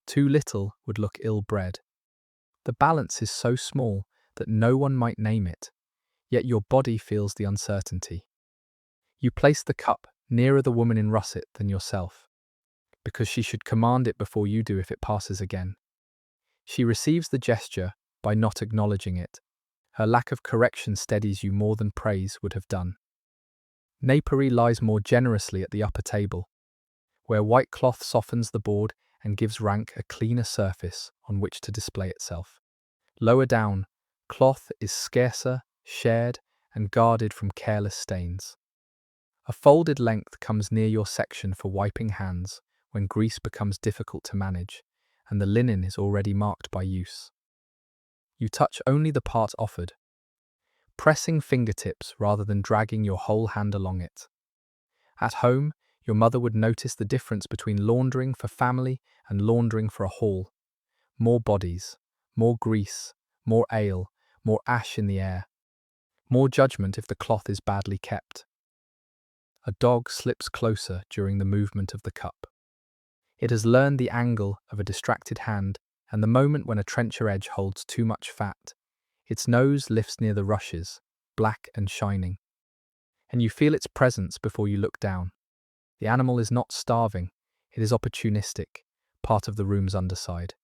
too little would look ill-bred. The balance is so small that no one might name it, yet your body feels the uncertainty. You place the cup nearer the woman in russet than yourself, because she should command it before you do if it passes again. She receives the gesture by not acknowledging it. Her lack of correction steadies you more than praise would have done. Napery lies more generously at the upper table, where white cloth softens the board and gives rank a cleaner surface on which to display itself. Lower down, cloth is scarcer, shared, and guarded from careless stains. A folded length comes near your section for wiping hands when grease becomes difficult to manage, and the linen is already marked by use. You touch only the part offered, pressing fingertips rather than dragging your whole hand along it. At home, your mother would notice the difference between laundering for family and laundering for a haul. More bodies, more grease, more ale, more ash in the air. More judgment if the cloth is badly kept. A dog slips closer during the movement of the cup. It has learned the angle of a distracted hand and the moment when a trencher edge holds too much fat. Its nose lifts near the rushes, black and shining. And you feel its presence before you look down. The animal is not starving, it is opportunistic, part of the room's underside.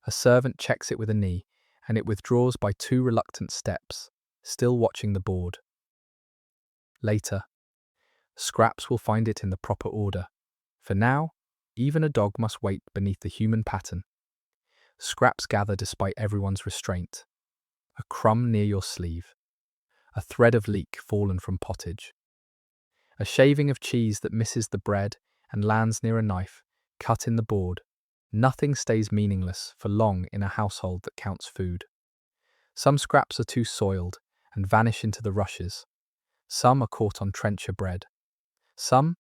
A servant checks it with a knee, and it withdraws by 2 reluctant steps, still watching the board. Later, Scraps will find it in the proper order. For now, even a dog must wait beneath the human pattern. Scraps gather despite everyone's restraint. A crumb near your sleeve. A thread of leek fallen from pottage. A shaving of cheese that misses the bread and lands near a knife, cut in the board. Nothing stays meaningless for long in a household that counts food. Some scraps are too soiled and vanish into the rushes. Some are caught on trencher bread. Some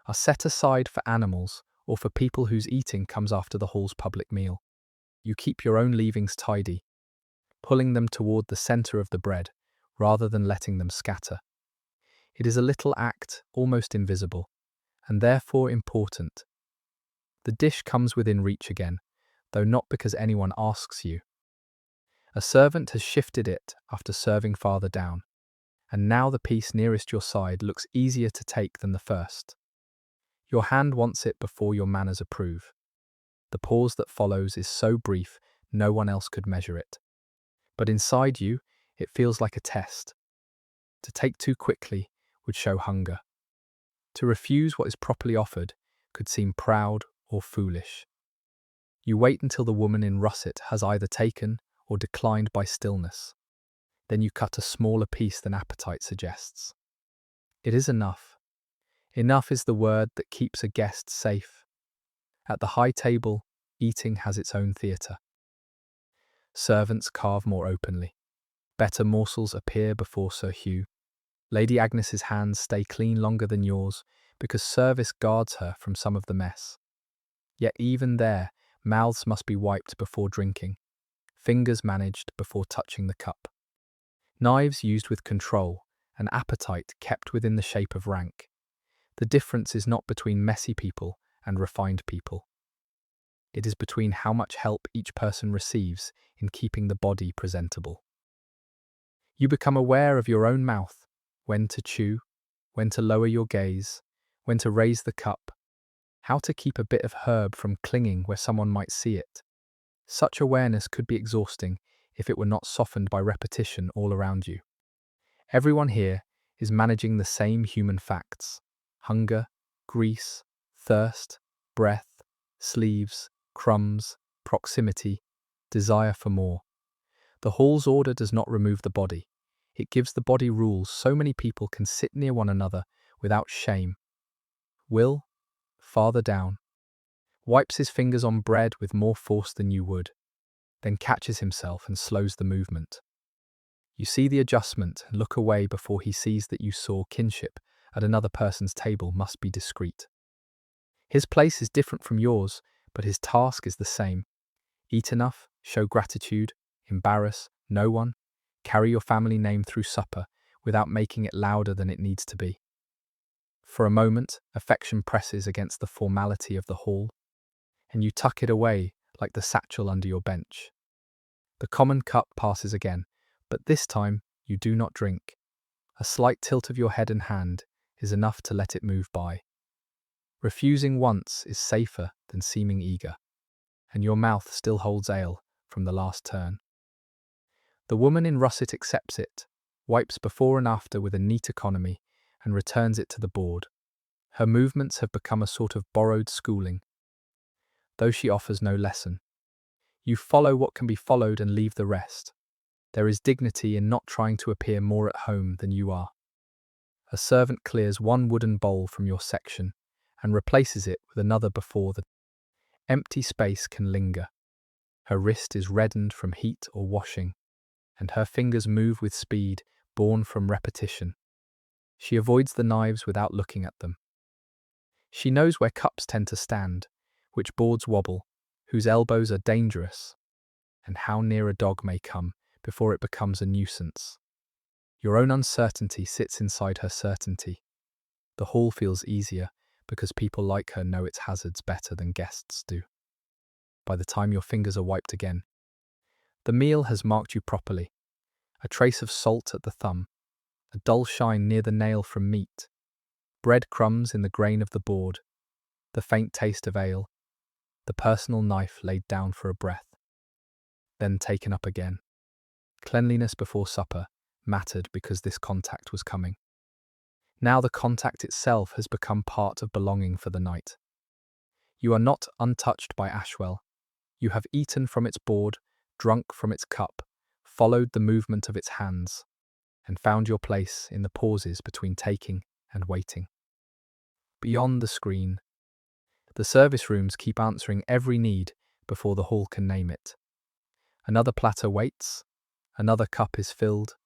are set aside for animals or for people whose eating comes after the hall's public meal. You keep your own leavings tidy, pulling them toward the center of the bread rather than letting them scatter. It is a little act, almost invisible, and therefore important. The dish comes within reach again, though not because anyone asks you. A servant has shifted it after serving farther down, and now the piece nearest your side looks easier to take than the first. Your hand wants it before your manners approve. The pause that follows is so brief, no one else could measure it. But inside you, it feels like a test. To take too quickly would show hunger. To refuse what is properly offered could seem proud or foolish. You wait until the woman in russet has either taken or declined by stillness. Then you cut a smaller piece than appetite suggests. It is enough. Enough is the word that keeps a guest safe. At the high table, eating has its own theatre. Servants carve more openly. Better morsels appear before Sir Hugh. Lady Agnes's hands stay clean longer than yours because service guards her from some of the mess. Yet even there, mouths must be wiped before drinking, fingers managed before touching the cup. Knives used with control, and appetite kept within the shape of rank. The difference is not between messy people and refined people. It is between how much help each person receives in keeping the body presentable. You become aware of your own mouth, when to chew, when to lower your gaze, when to raise the cup, how to keep a bit of herb from clinging where someone might see it. Such awareness could be exhausting if it were not softened by repetition all around you. Everyone here is managing the same human facts: hunger, grease, thirst, breath, sleeves, crumbs, proximity, desire for more. The hall's order does not remove the body. It gives the body rules so many people can sit near one another without shame. Will, farther down, wipes his fingers on bread with more force than you would, then catches himself and slows the movement. You see the adjustment and look away before he sees that you saw kinship at another person's table must be discreet. His place is different from yours, but his task is the same. Eat enough, show gratitude, embarrass no one, carry your family name through supper without making it louder than it needs to be. For a moment, affection presses against the formality of the hall, and you tuck it away like the satchel under your bench. The common cup passes again, but this time you do not drink. A slight tilt of your head and hand is enough to let it move by. Refusing once is safer than seeming eager, and your mouth still holds ale from the last turn. The woman in russet accepts it, wipes before and after with a neat economy, and returns it to the board. Her movements have become a sort of borrowed schooling. though she offers no lesson. You follow what can be followed and leave the rest. There is dignity in not trying to appear more at home than you are. A servant clears one wooden bowl from your section and replaces it with another before the empty space can linger. Her wrist is reddened from heat or washing, and her fingers move with speed born from repetition. She avoids the knives without looking at them. She knows where cups tend to stand, which boards wobble, whose elbows are dangerous, and how near a dog may come before it becomes a nuisance. Your own uncertainty sits inside her certainty. The hall feels easier because people like her know its hazards better than guests do. By the time your fingers are wiped again, the meal has marked you properly. A trace of salt at the thumb, a dull shine near the nail from meat, bread crumbs in the grain of the board, the faint taste of ale, the personal knife laid down for a breath, then taken up again. Cleanliness before supper mattered because this contact was coming. Now the contact itself has become part of belonging for the night. You are not untouched by Ashwell. You have eaten from its board, drunk from its cup, followed the movement of its hands, and found your place in the pauses between taking and waiting. Beyond the screen, the service rooms keep answering every need before the hall can name it. Another platter waits, another cup is filled,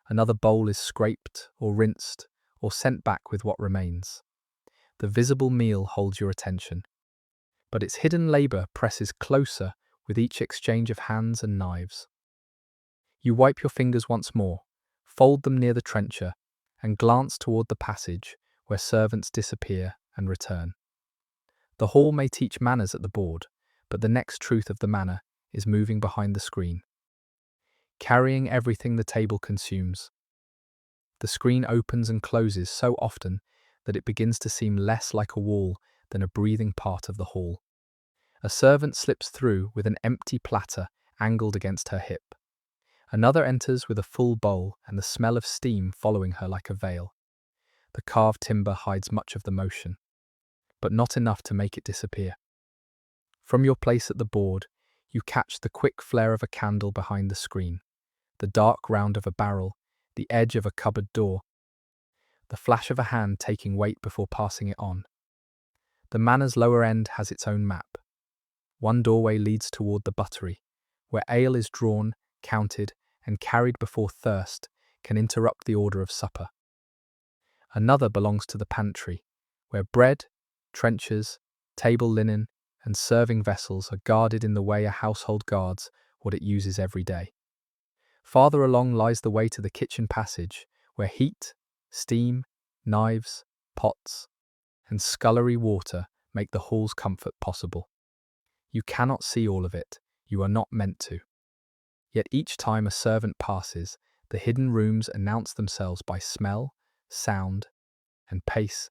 another bowl is scraped or rinsed or sent back with what remains. The visible meal holds your attention, but its hidden labour presses closer with each exchange of hands and knives. You wipe your fingers once more, fold them near the trencher, and glance toward the passage where servants disappear and return. The hall may teach manners at the board, but the next truth of the manor is moving behind the screen, carrying everything the table consumes. The screen opens and closes so often that it begins to seem less like a wall than a breathing part of the hall. A servant slips through with an empty platter angled against her hip. Another enters with a full bowl and the smell of steam following her like a veil. The carved timber hides much of the motion, but not enough to make it disappear. From your place at the board, you catch the quick flare of a candle behind the screen, the dark round of a barrel, the edge of a cupboard door, the flash of a hand taking weight before passing it on. The manor's lower end has its own map. One doorway leads toward the buttery, where ale is drawn, counted, and carried before thirst can interrupt the order of supper. Another belongs to the pantry, where bread, trenchers, table linen, and serving vessels are guarded in the way a household guards what it uses every day. Farther along lies the way to the kitchen passage, where heat, steam, knives, pots, and scullery water make the hall's comfort possible. You cannot see all of it, you are not meant to. Yet each time a servant passes, the hidden rooms announce themselves by smell, sound, and pace.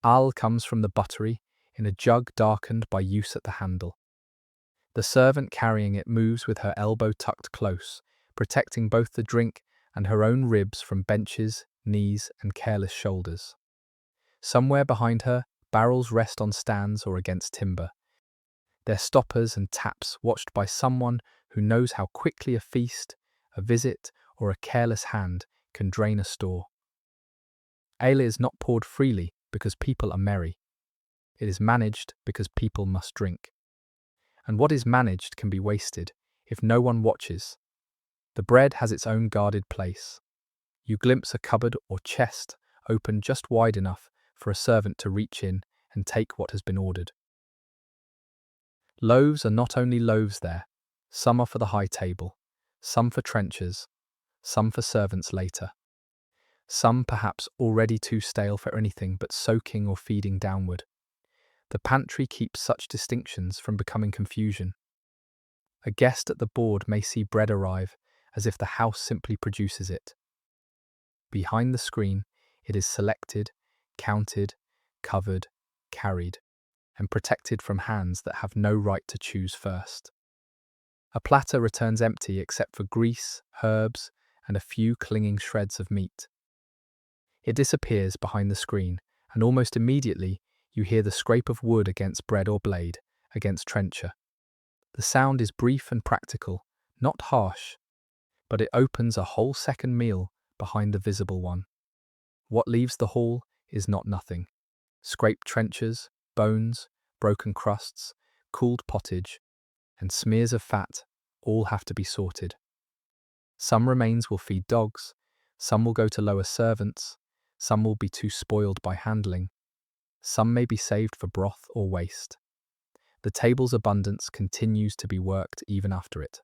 Ale comes from the buttery, in a jug darkened by use at the handle. The servant carrying it moves with her elbow tucked close, protecting both the drink and her own ribs from benches, knees, and careless shoulders. Somewhere behind her, barrels rest on stands or against timber, their stoppers and taps watched by someone who knows how quickly a feast, a visit, or a careless hand can drain a store. Ale is not poured freely because people are merry. It is managed because people must drink. And what is managed can be wasted if no one watches. The bread has its own guarded place. You glimpse a cupboard or chest open just wide enough for a servant to reach in and take what has been ordered. Loaves are not only loaves there. Some are for the high table, some for trenchers, some for servants later. Some perhaps already too stale for anything but soaking or feeding downward. The pantry keeps such distinctions from becoming confusion. A guest at the board may see bread arrive as if the house simply produces it. Behind the screen, it is selected, counted, covered, carried, and protected from hands that have no right to choose first. A platter returns empty except for grease, herbs, and a few clinging shreds of meat. It disappears behind the screen, and almost immediately you hear the scrape of wood against bread or blade against trencher. The sound is brief and practical, not harsh, but it opens a whole second meal behind the visible one. What leaves the hall is not nothing. Scraped trenchers, bones, broken crusts, cooled pottage, and smears of fat all have to be sorted. Some remains will feed dogs, some will go to lower servants, some will be too spoiled by handling, some may be saved for broth or waste. The table's abundance continues to be worked even after it.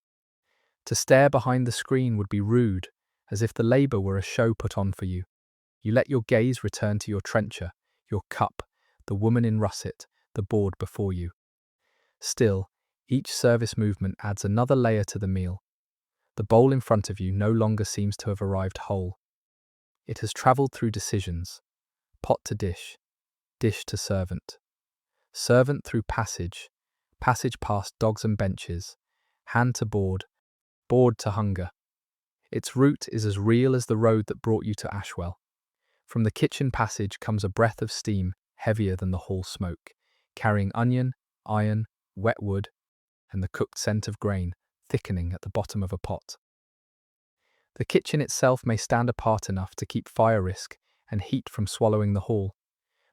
To stare behind the screen would be rude, as if the labour were a show put on for you. You let your gaze return to your trencher, your cup, the woman in russet, the board before you. Still, each service movement adds another layer to the meal. The bowl in front of you no longer seems to have arrived whole. It has travelled through decisions, pot to dish, dish to servant, servant through passage, passage past dogs and benches, hand to board, board to hunger. Its route is as real as the road that brought you to Ashwell. From the kitchen passage comes a breath of steam heavier than the hall smoke, carrying onion, iron, wet wood, and the cooked scent of grain thickening at the bottom of a pot. The kitchen itself may stand apart enough to keep fire risk and heat from swallowing the hall,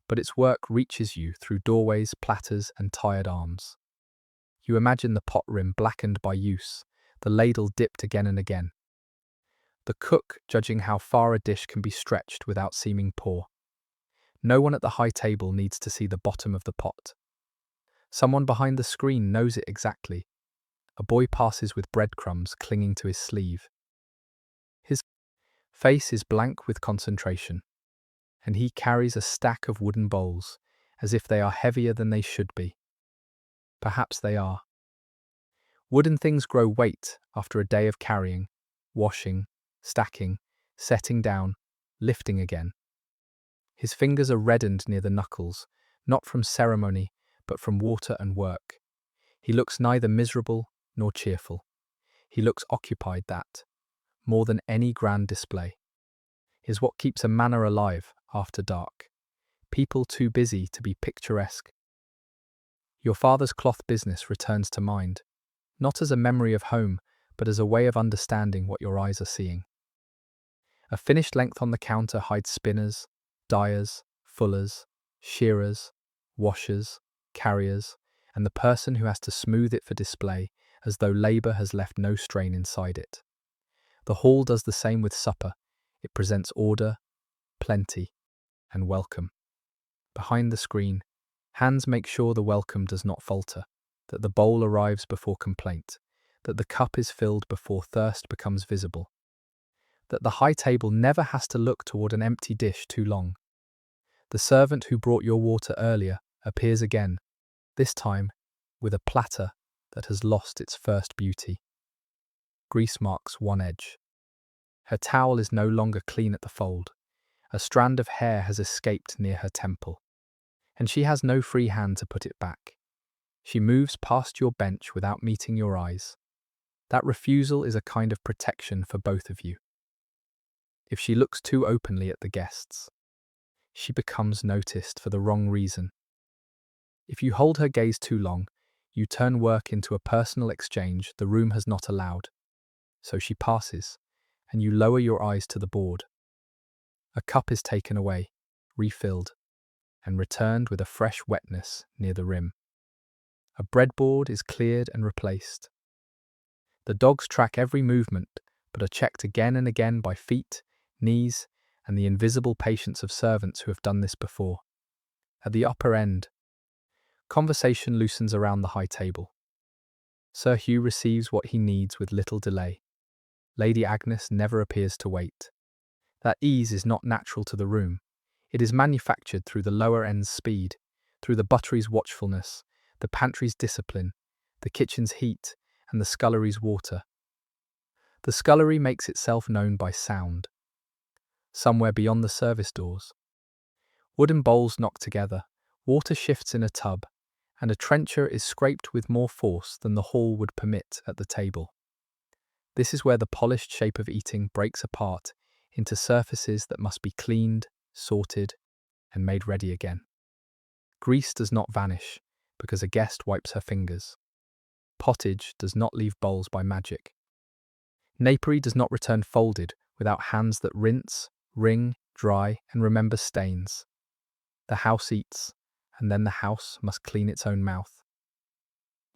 but its work reaches you through doorways, platters, and tired arms. You imagine the pot rim blackened by use, the ladle dipped again and again. The cook judging how far a dish can be stretched without seeming poor. No one at the high table needs to see the bottom of the pot. Someone behind the screen knows it exactly. A boy passes with breadcrumbs clinging to his sleeve. His face is blank with concentration, and he carries a stack of wooden bowls, as if they are heavier than they should be. Perhaps they are. Wooden things grow weight after a day of carrying, washing, stacking, setting down, lifting again. His fingers are reddened near the knuckles, not from ceremony, but from water and work. He looks neither miserable nor cheerful. He looks occupied that, more than any grand display, is what keeps a manor alive after dark. People too busy to be picturesque. Your father's cloth business returns to mind, not as a memory of home, but as a way of understanding what your eyes are seeing. A finished length on the counter hides spinners, dyers, fullers, shearers, washers, carriers, and the person who has to smooth it for display, as though labour has left no strain inside it. The hall does the same with supper. It presents order, plenty, and welcome. Behind the screen, hands make sure the welcome does not falter, that the bowl arrives before complaint, that the cup is filled before thirst becomes visible, that the high table never has to look toward an empty dish too long. The servant who brought your water earlier appears again, this time with a platter that has lost its first beauty. Grease marks one edge. Her towel is no longer clean at the fold. A strand of hair has escaped near her temple, and she has no free hand to put it back. She moves past your bench without meeting your eyes. That refusal is a kind of protection for both of you. If she looks too openly at the guests, she becomes noticed for the wrong reason. If you hold her gaze too long, you turn work into a personal exchange the room has not allowed. So she passes, and you lower your eyes to the board. A cup is taken away, refilled, and returned with a fresh wetness near the rim. A breadboard is cleared and replaced. The dogs track every movement, but are checked again and again by feet, knees, and the invisible patience of servants who have done this before. At the upper end, conversation loosens around the high table. Sir Hugh receives what he needs with little delay. Lady Agnes never appears to wait. That ease is not natural to the room. It is manufactured through the lower end's speed, through the buttery's watchfulness, the pantry's discipline, the kitchen's heat, and the scullery's water. The scullery makes itself known by sound. Somewhere beyond the service doors, wooden bowls knock together, water shifts in a tub, and a trencher is scraped with more force than the hall would permit at the table. This is where the polished shape of eating breaks apart into surfaces that must be cleaned, sorted, and made ready again. Grease does not vanish, because a guest wipes her fingers. Pottage does not leave bowls by magic. Napery does not return folded without hands that rinse, wring, dry, and remember stains. The house eats, and then the house must clean its own mouth.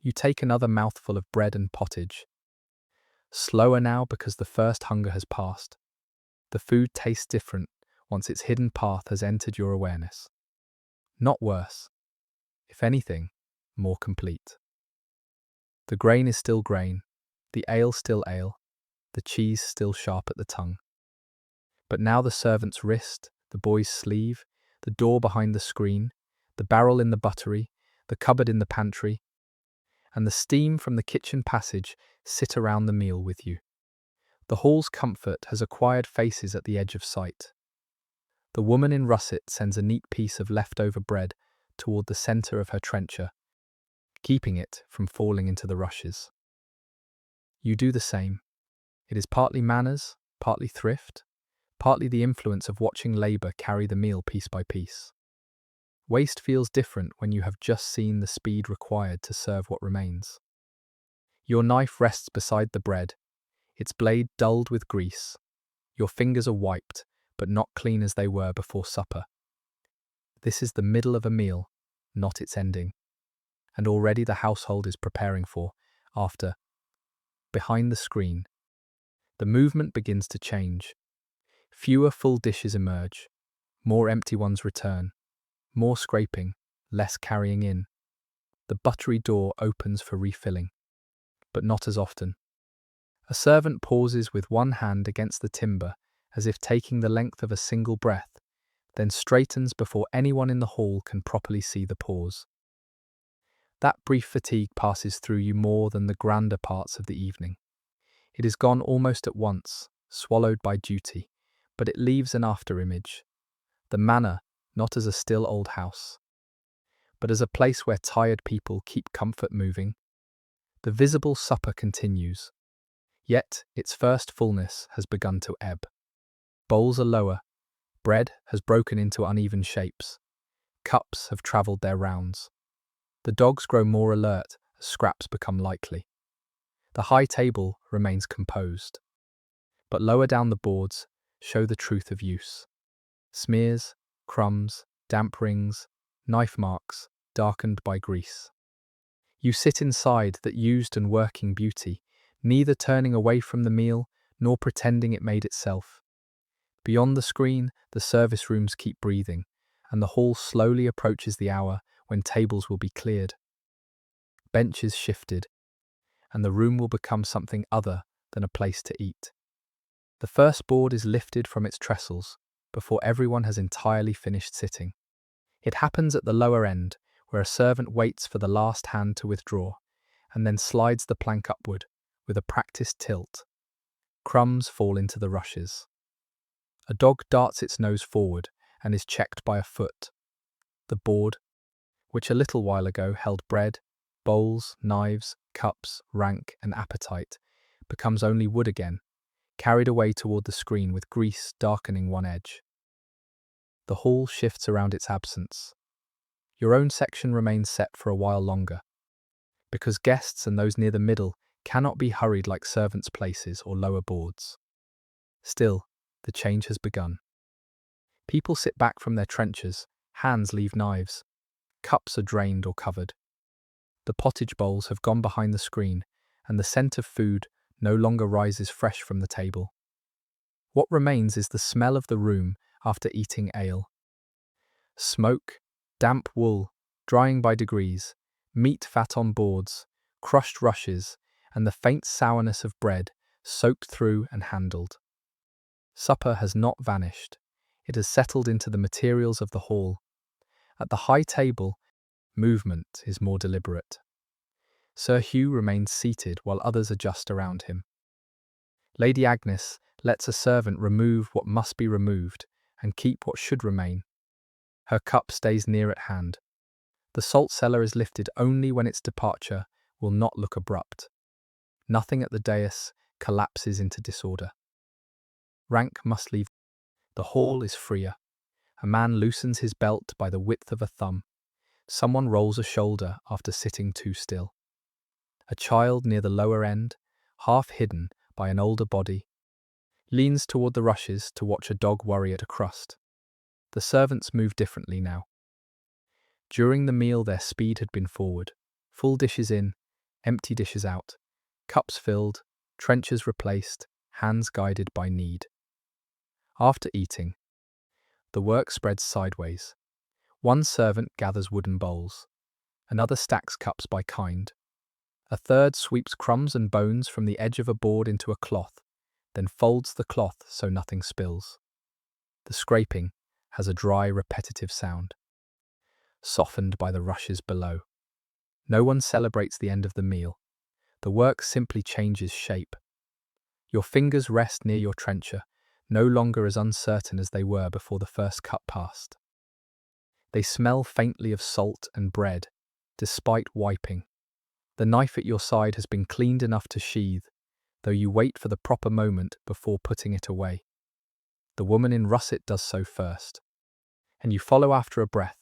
You take another mouthful of bread and pottage. Slower now because the first hunger has passed. The food tastes different once its hidden path has entered your awareness. Not worse. If anything, more complete. The grain is still grain, the ale still ale, the cheese still sharp at the tongue. But now the servant's wrist, the boy's sleeve, the door behind the screen, the barrel in the buttery, the cupboard in the pantry, and the steam from the kitchen passage sit around the meal with you. The hall's comfort has acquired faces at the edge of sight. The woman in russet sends a neat piece of leftover bread toward the centre of her trencher, keeping it from falling into the rushes. You do the same. It is partly manners, partly thrift, partly the influence of watching labour carry the meal piece by piece. Waste feels different when you have just seen the speed required to serve what remains. Your knife rests beside the bread, its blade dulled with grease. Your fingers are wiped, but not clean as they were before supper. This is the middle of a meal, not its ending. And already the household is preparing for, after. Behind the screen, the movement begins to change. Fewer full dishes emerge, more empty ones return, more scraping, less carrying in. The buttery door opens for refilling, but not as often. A servant pauses with one hand against the timber, as if taking the length of a single breath, then straightens before anyone in the hall can properly see the pause. That brief fatigue passes through you more than the grander parts of the evening. It is gone almost at once, swallowed by duty, but it leaves an afterimage. The Manor, not as a still old house, but as a place where tired people keep comfort moving. The visible supper continues, yet its first fullness has begun to ebb. Bowls are lower, bread has broken into uneven shapes, cups have travelled their rounds. The dogs grow more alert as scraps become likely. The high table remains composed, but lower down the boards show the truth of use. Smears, crumbs, damp rings, knife marks, darkened by grease. You sit inside that used and working beauty, neither turning away from the meal nor pretending it made itself. Beyond the screen, the service rooms keep breathing, and the hall slowly approaches the hour when tables will be cleared. Benches shifted, and the room will become something other than a place to eat. The first board is lifted from its trestles before everyone has entirely finished sitting. It happens at the lower end, where a servant waits for the last hand to withdraw, and then slides the plank upward with a practiced tilt. Crumbs fall into the rushes. A dog darts its nose forward and is checked by a foot. The board, which a little while ago held bread, bowls, knives, cups, rank, and appetite, becomes only wood again, carried away toward the screen with grease darkening one edge. The hall shifts around its absence. Your own section remains set for a while longer, because guests and those near the middle cannot be hurried like servants' places or lower boards. Still, the change has begun. People sit back from their trenchers, hands leave knives, cups are drained or covered. The pottage bowls have gone behind the screen, and the scent of food no longer rises fresh from the table. What remains is the smell of the room after eating ale. Smoke, damp wool, drying by degrees, meat fat on boards, crushed rushes, and the faint sourness of bread soaked through and handled. Supper has not vanished. It has settled into the materials of the hall. At the high table, movement is more deliberate. Sir Hugh remains seated while others adjust around him. Lady Agnes lets a servant remove what must be removed and keep what should remain. Her cup stays near at hand. The salt cellar is lifted only when its departure will not look abrupt. Nothing at the dais collapses into disorder. Rank must leave. The hall is freer. A man loosens his belt by the width of a thumb, Someone rolls a shoulder after sitting too still. A child near the lower end, half hidden by an older body, leans toward the rushes to watch a dog worry at a crust. The servants move differently now. During the meal their speed had been forward. Full dishes in, empty dishes out, cups filled, trenchers replaced, hands guided by need. After eating, the work spreads sideways. One servant gathers wooden bowls. Another stacks cups by kind. A third sweeps crumbs and bones from the edge of a board into a cloth, then folds the cloth so nothing spills. The scraping has a dry, repetitive sound, softened by the rushes below. No one celebrates the end of the meal. The work simply changes shape. Your fingers rest near your trencher, no longer as uncertain as they were before the first cup passed. They smell faintly of salt and bread, despite wiping. The knife at your side has been cleaned enough to sheathe, though you wait for the proper moment before putting it away. The woman in russet does so first, and you follow after a breath.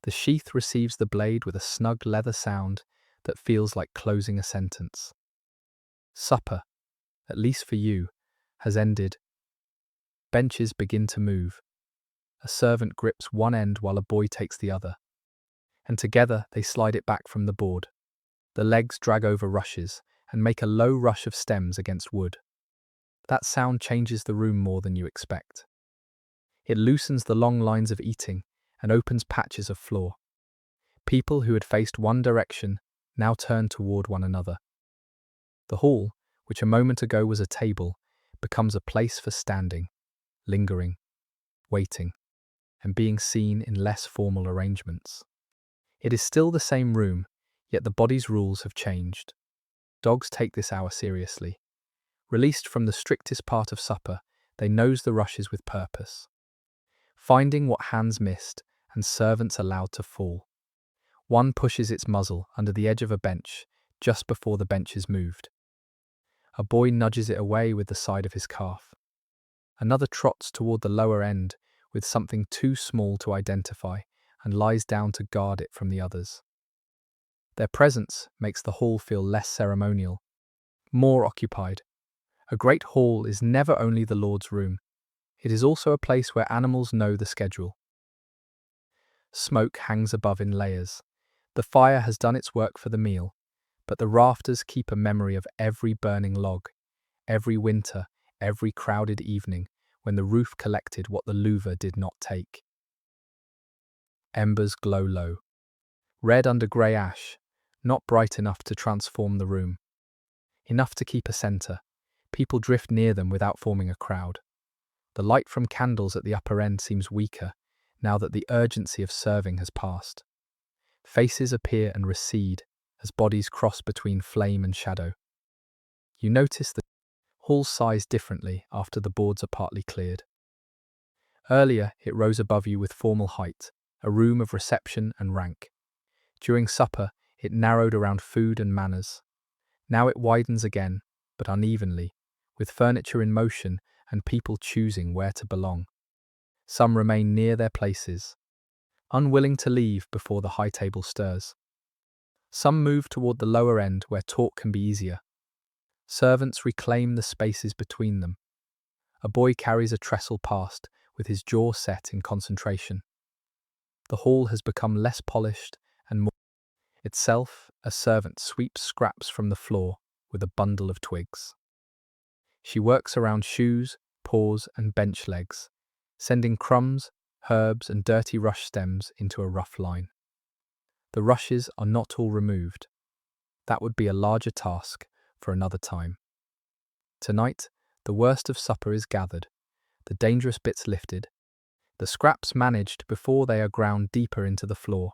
The sheath receives the blade with a snug leather sound that feels like closing a sentence. Supper, at least for you, has ended. Benches begin to move. A servant grips one end while a boy takes the other, and together they slide it back from the board. The legs drag over rushes and make a low rush of stems against wood. That sound changes the room more than you expect. It loosens the long lines of eating and opens patches of floor. People who had faced one direction now turn toward one another. The hall, which a moment ago was a table, becomes a place for standing, lingering, waiting, and being seen in less formal arrangements. It is still the same room, yet the body's rules have changed. Dogs take this hour seriously. Released from the strictest part of supper, they nose the rushes with purpose, finding what hands missed and servants allowed to fall. One pushes its muzzle under the edge of a bench just before the bench is moved. A boy nudges it away with the side of his calf. Another trots toward the lower end with something too small to identify and lies down to guard it from the others. Their presence makes the hall feel less ceremonial, more occupied. A great hall is never only the Lord's room. It is also a place where animals know the schedule. Smoke hangs above in layers. The fire has done its work for the meal, but the rafters keep a memory of every burning log, every winter, every crowded evening when the roof collected what the louver did not take. Embers glow low, red under grey ash, not bright enough to transform the room. Enough to keep a centre. People drift near them without forming a crowd. The light from candles at the upper end seems weaker, now that the urgency of serving has passed. Faces appear and recede as bodies cross between flame and shadow. You notice the hall size differently after the boards are partly cleared. Earlier, it rose above you with formal height, a room of reception and rank. During supper, it narrowed around food and manners. Now it widens again, but unevenly, with furniture in motion and people choosing where to belong. Some remain near their places, unwilling to leave before the high table stirs. Some move toward the lower end where talk can be easier. Servants reclaim the spaces between them. A boy carries a trestle past with his jaw set in concentration. The hall has become less polished and more itself. A servant sweeps scraps from the floor with a bundle of twigs. She works around shoes, paws, and bench legs, sending crumbs, herbs, and dirty rush stems into a rough line. The rushes are not all removed. That would be a larger task for another time. Tonight, the worst of supper is gathered, the dangerous bits lifted, the scraps managed before they are ground deeper into the floor.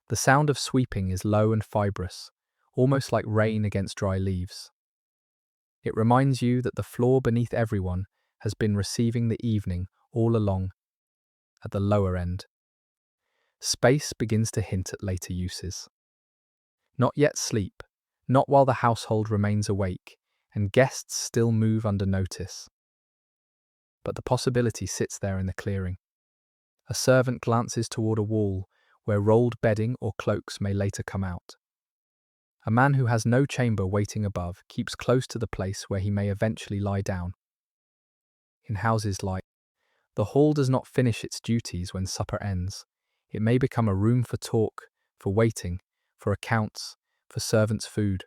The sound of sweeping is low and fibrous, almost like rain against dry leaves. It reminds you that the floor beneath everyone has been receiving the evening all along. At the lower end, space begins to hint at later uses. Not yet sleep, not while the household remains awake, and guests still move under notice. But the possibility sits there in the clearing. A servant glances toward a wall where rolled bedding or cloaks may later come out. A man who has no chamber waiting above keeps close to the place where he may eventually lie down. In houses like the hall does not finish its duties when supper ends. It may become a room for talk, for waiting, for accounts, for servants' food,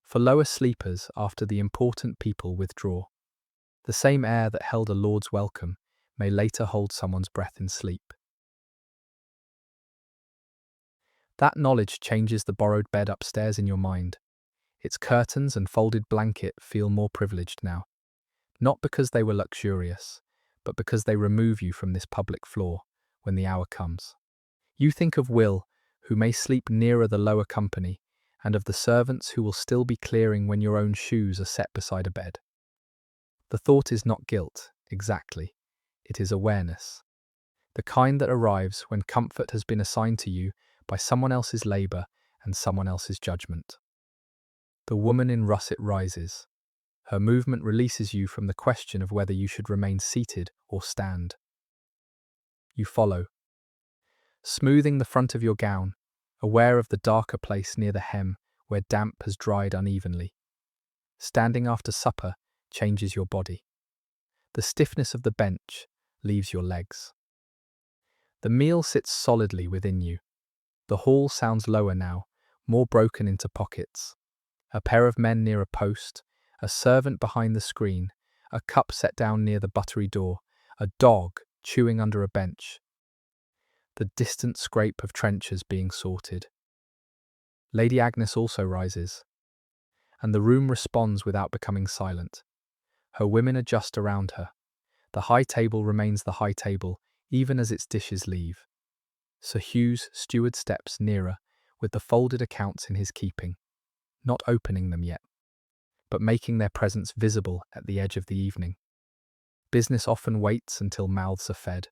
for lower sleepers after the important people withdraw. The same air that held a lord's welcome may later hold someone's breath in sleep. That knowledge changes the borrowed bed upstairs in your mind. Its curtains and folded blanket feel more privileged now, not because they were luxurious, but because they remove you from this public floor when the hour comes. You think of Will, who may sleep nearer the lower company, and of the servants who will still be clearing when your own shoes are set beside a bed. The thought is not guilt, exactly. It is awareness. The kind that arrives when comfort has been assigned to you by someone else's labour and someone else's judgment. The woman in russet rises. Her movement releases you from the question of whether you should remain seated or stand. You follow, smoothing the front of your gown, aware of the darker place near the hem where damp has dried unevenly. Standing after supper changes your body. The stiffness of the bench leaves your legs. The meal sits solidly within you. The hall sounds lower now, more broken into pockets. A pair of men near a post, a servant behind the screen, a cup set down near the buttery door, a dog chewing under a bench. The distant scrape of trenchers being sorted. Lady Agnes also rises, and the room responds without becoming silent. Her women adjust around her. The high table remains the high table, even as its dishes leave. Sir Hugh's steward steps nearer, with the folded accounts in his keeping, not opening them yet, but making their presence visible at the edge of the evening. Business often waits until mouths are fed.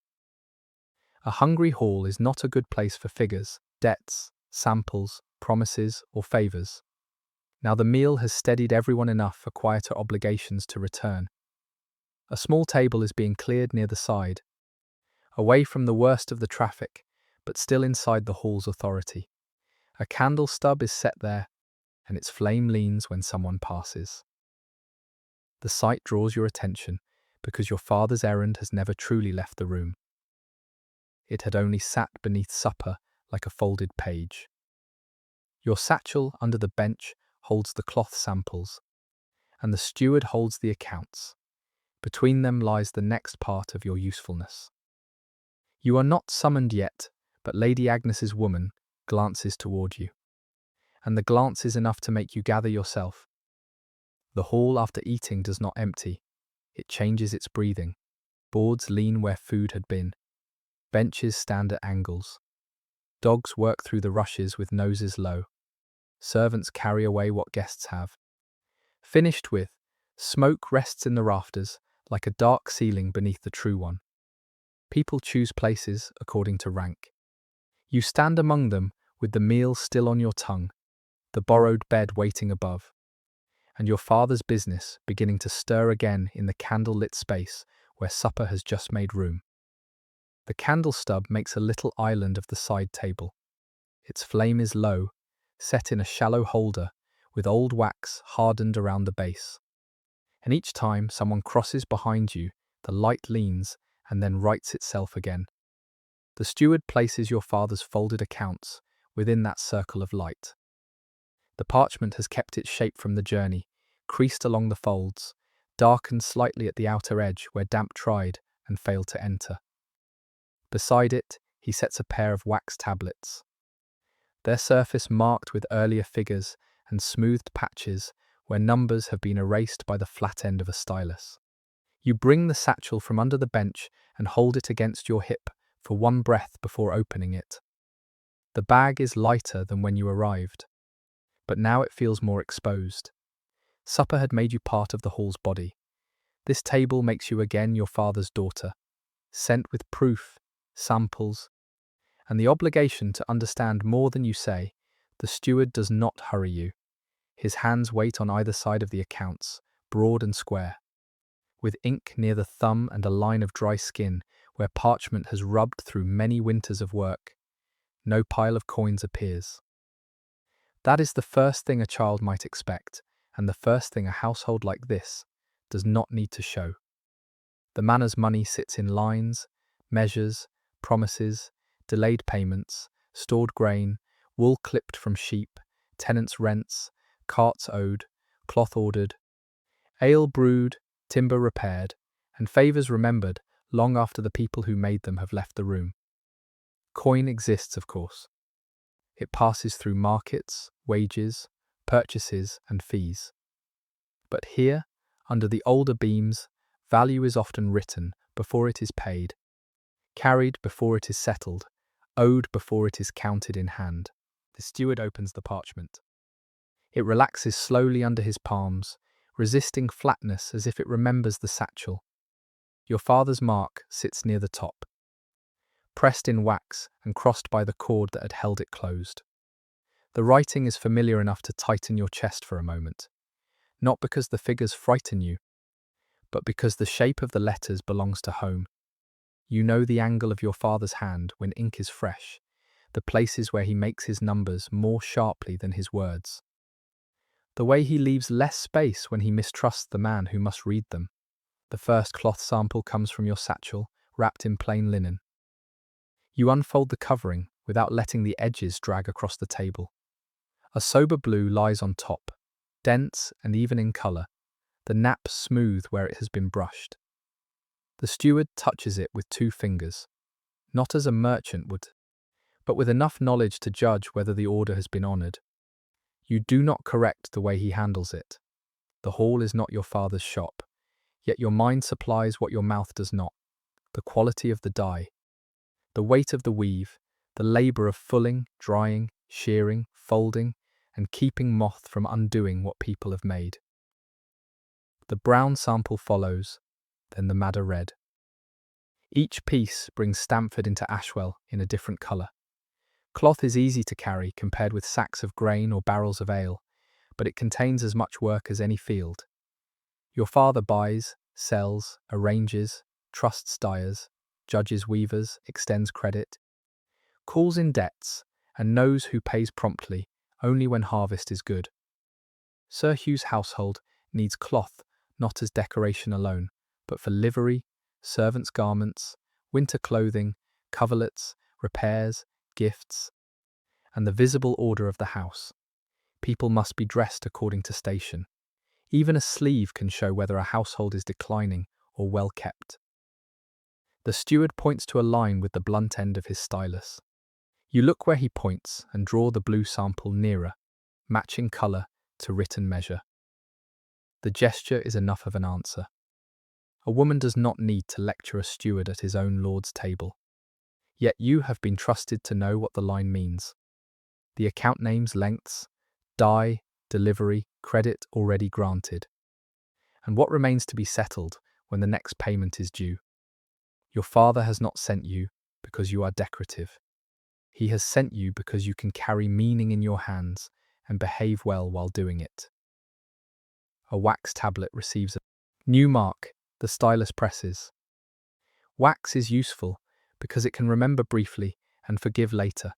A hungry hall is not a good place for figures, debts, samples, promises, or favours. Now the meal has steadied everyone enough for quieter obligations to return. A small table is being cleared near the side, away from the worst of the traffic, but still inside the hall's authority. A candle stub is set there, and its flame leans when someone passes. The sight draws your attention because your father's errand has never truly left the room. It had only sat beneath supper like a folded page. Your satchel under the bench holds the cloth samples, and the steward holds the accounts. Between them lies the next part of your usefulness. You are not summoned yet, but Lady Agnes's woman glances toward you, and the glance is enough to make you gather yourself. The hall after eating does not empty. It changes its breathing. Boards lean where food had been. Benches stand at angles. Dogs work through the rushes with noses low. Servants carry away what guests have. Finished with, smoke rests in the rafters like a dark ceiling beneath the true one. People choose places according to rank. You stand among them with the meal still on your tongue, the borrowed bed waiting above, and your father's business beginning to stir again in the candle-lit space where supper has just made room. The candle stub makes a little island of the side table. Its flame is low, set in a shallow holder with old wax hardened around the base. And each time someone crosses behind you, the light leans and then rights itself again. The steward places your father's folded accounts within that circle of light. The parchment has kept its shape from the journey, creased along the folds, darkened slightly at the outer edge where damp tried and failed to enter. Beside it, he sets a pair of wax tablets, their surface marked with earlier figures and smoothed patches where numbers have been erased by the flat end of a stylus. You bring the satchel from under the bench and hold it against your hip for one breath before opening it. The bag is lighter than when you arrived, but now it feels more exposed. Supper had made you part of the hall's body. This table makes you again your father's daughter, sent with proof, samples, and the obligation to understand more than you say. The steward does not hurry you. His hands wait on either side of the accounts, broad and square, with ink near the thumb and a line of dry skin where parchment has rubbed through many winters of work. no pile of coins appears. That is the first thing a child might expect, and the first thing a household like this does not need to show. The Manor's money sits in lines, measures, promises, delayed payments, stored grain, wool clipped from sheep, tenants' rents, carts owed, cloth ordered, ale brewed, timber repaired, and favours remembered long after the people who made them have left the room. Coin exists, of course. It passes through markets, wages, purchases, and fees. But here, under the older beams, value is often written before it is paid, carried before it is settled, owed before it is counted in hand. The steward opens the parchment. It relaxes slowly under his palms, resisting flatness as if it remembers the satchel. Your father's mark sits near the top, pressed in wax and crossed by the cord that had held it closed. The writing is familiar enough to tighten your chest for a moment, not because the figures frighten you, but because the shape of the letters belongs to home. You know the angle of your father's hand when ink is fresh, the places where he makes his numbers more sharply than his words. The way he leaves less space when he mistrusts the man who must read them. The first cloth sample comes from your satchel, wrapped in plain linen. You unfold the covering without letting the edges drag across the table. A sober blue lies on top, dense and even in colour, the nap smooth where it has been brushed. The steward touches it with 2 fingers, not as a merchant would, but with enough knowledge to judge whether the order has been honoured. You do not correct the way he handles it. The hall is not your father's shop, yet your mind supplies what your mouth does not: the quality of the dye, the weight of the weave, the labour of fulling, drying, shearing, folding, and keeping moth from undoing what people have made. The brown sample follows, then the madder red. Each piece brings Stamford into Ashwell in a different colour. Cloth is easy to carry compared with sacks of grain or barrels of ale, but it contains as much work as any field. Your father buys, sells, arranges, trusts dyers, judges weavers, extends credit, calls in debts, and knows who pays promptly only when harvest is good. Sir Hugh's household needs cloth not as decoration alone, but for livery, servants' garments, winter clothing, coverlets, repairs, gifts, and the visible order of the house. People must be dressed according to station. Even a sleeve can show whether a household is declining or well kept. The steward points to a line with the blunt end of his stylus. You look where he points and draw the blue sample nearer, matching colour to written measure. The gesture is enough of an answer. A woman does not need to lecture a steward at his own lord's table. Yet you have been trusted to know what the line means. The account names, lengths, dye, delivery, credit already granted. And what remains to be settled when the next payment is due. Your father has not sent you because you are decorative. He has sent you because you can carry meaning in your hands and behave well while doing it. A wax tablet receives a new mark. The stylus presses. Wax is useful because it can remember briefly and forgive later.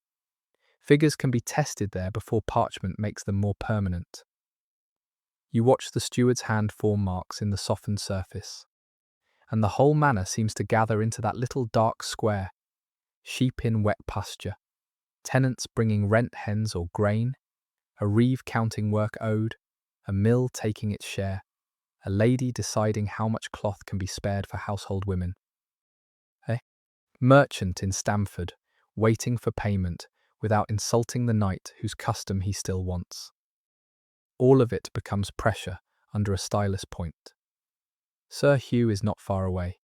Figures can be tested there before parchment makes them more permanent. You watch the steward's hand form marks in the softened surface, and the whole manor seems to gather into that little dark square. Sheep in wet pasture, tenants bringing rent hens or grain, a reeve counting work owed, a mill taking its share, a lady deciding how much cloth can be spared for household women. Merchant in Stamford, waiting for payment without insulting the knight whose custom he still wants. All of it becomes pressure under a stylus point. Sir Hugh is not far away.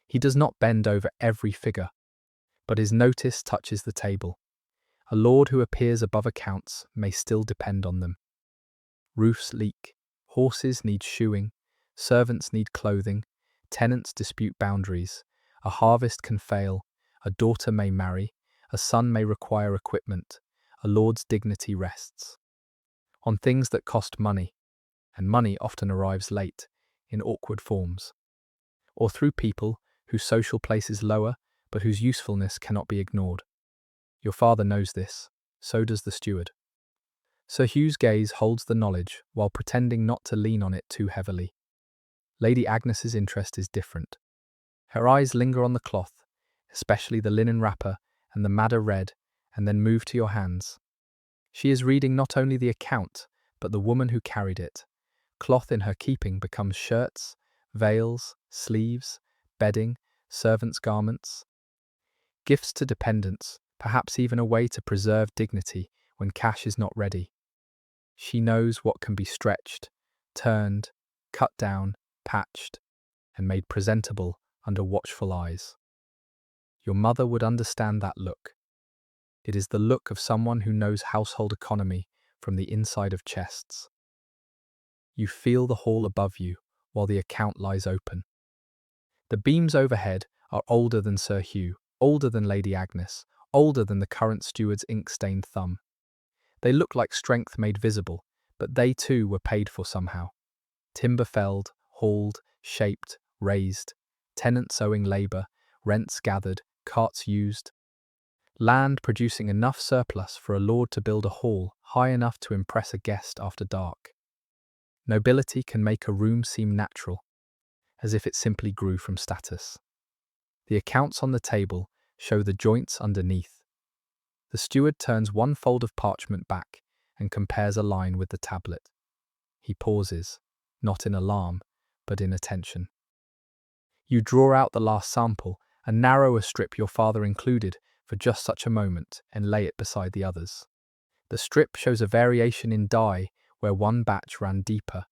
He does not bend over every figure, but his notice touches the table. A lord who appears above accounts may still depend on them. Roofs leak, horses need shoeing, servants need clothing, tenants dispute boundaries, a harvest can fail, a daughter may marry, a son may require equipment, a lord's dignity rests on things that cost money, and money often arrives late, in awkward forms, or through people whose social place is lower but whose usefulness cannot be ignored. Your father knows this. So does the steward. Sir Hugh's gaze holds the knowledge while pretending not to lean on it too heavily. Lady Agnes's interest is different. Her eyes linger on the cloth, especially the linen wrapper and the madder red, and then move to your hands. She is reading not only the account, but the woman who carried it. Cloth in her keeping becomes shirts, veils, sleeves, bedding, servants' garments. Gifts to dependents, perhaps even a way to preserve dignity when cash is not ready. She knows what can be stretched, turned, cut down, patched, and made presentable under watchful eyes. Your mother would understand that look. It is the look of someone who knows household economy from the inside of chests. You feel the hall above you while the account lies open. The beams overhead are older than Sir Hugh, older than Lady Agnes, older than the current steward's ink-stained thumb. They look like strength made visible, but they too were paid for somehow. Timber felled, hauled, shaped, raised, tenants owing labour, rents gathered, carts used. Land producing enough surplus for a lord to build a hall high enough to impress a guest after dark. Nobility can make a room seem natural, as if it simply grew from status. The accounts on the table show the joints underneath. The steward turns one fold of parchment back and compares a line with the tablet. He pauses, not in alarm, but in attention. You draw out the last sample, a narrower strip your father included for just such a moment, and lay it beside the others. The strip shows a variation in dye where one batch ran deeper.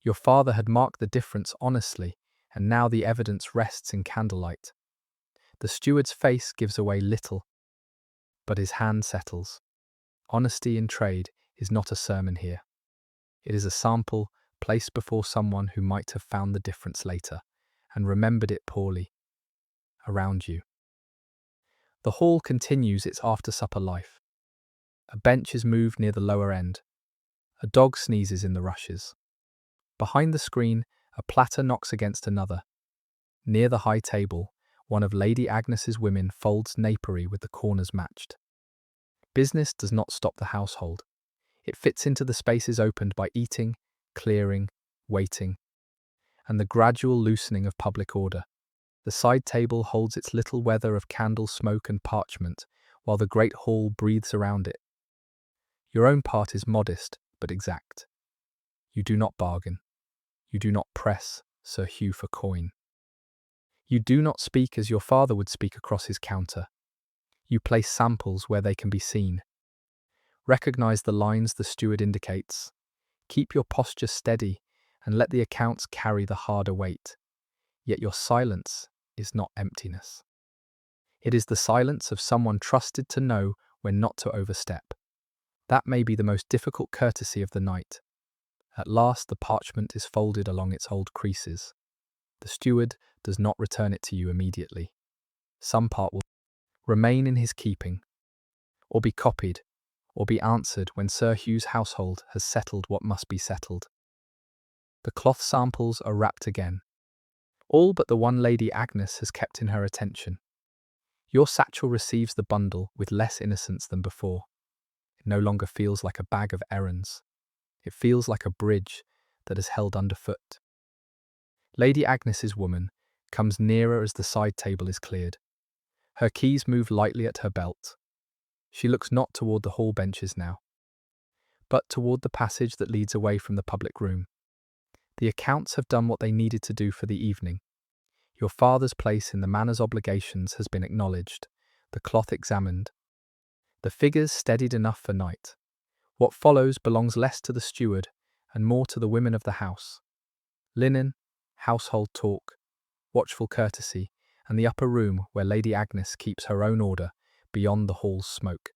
Your father had marked the difference honestly, and now the evidence rests in candlelight. The steward's face gives away little, but his hand settles. Honesty in trade is not a sermon here. It is a sample placed before someone who might have found the difference later and remembered it poorly. Around you. The hall continues its after-supper life. A bench is moved near the lower end. A dog sneezes in the rushes. Behind the screen, a platter knocks against another. Near the high table, one of Lady Agnes's women folds napery with the corners matched. Business does not stop the household. It fits into the spaces opened by eating, clearing, waiting, and the gradual loosening of public order. The side table holds its little weather of candle smoke and parchment, while the great hall breathes around it. Your own part is modest, but exact. You do not bargain. You do not press Sir Hugh for coin. You do not speak as your father would speak across his counter. You place samples where they can be seen. Recognize the lines the steward indicates. Keep your posture steady and let the accounts carry the harder weight. Yet your silence is not emptiness. It is the silence of someone trusted to know when not to overstep. That may be the most difficult courtesy of the night. At last the parchment is folded along its old creases. The steward does not return it to you immediately. Some part will remain in his keeping, or be copied, or be answered when Sir Hugh's household has settled what must be settled. The cloth samples are wrapped again. All but the one Lady Agnes has kept in her attention. Your satchel receives the bundle with less innocence than before. It no longer feels like a bag of errands. It feels like a bridge that is held underfoot. Lady Agnes's woman comes nearer as the side table is cleared. Her keys move lightly at her belt. She looks not toward the hall benches now, but toward the passage that leads away from the public room. The accounts have done what they needed to do for the evening. Your father's place in the manor's obligations has been acknowledged, the cloth examined, the figures steadied enough for night. What follows belongs less to the steward and more to the women of the house. Linen, household talk, watchful courtesy, and the upper room where Lady Agnes keeps her own order beyond the hall's smoke.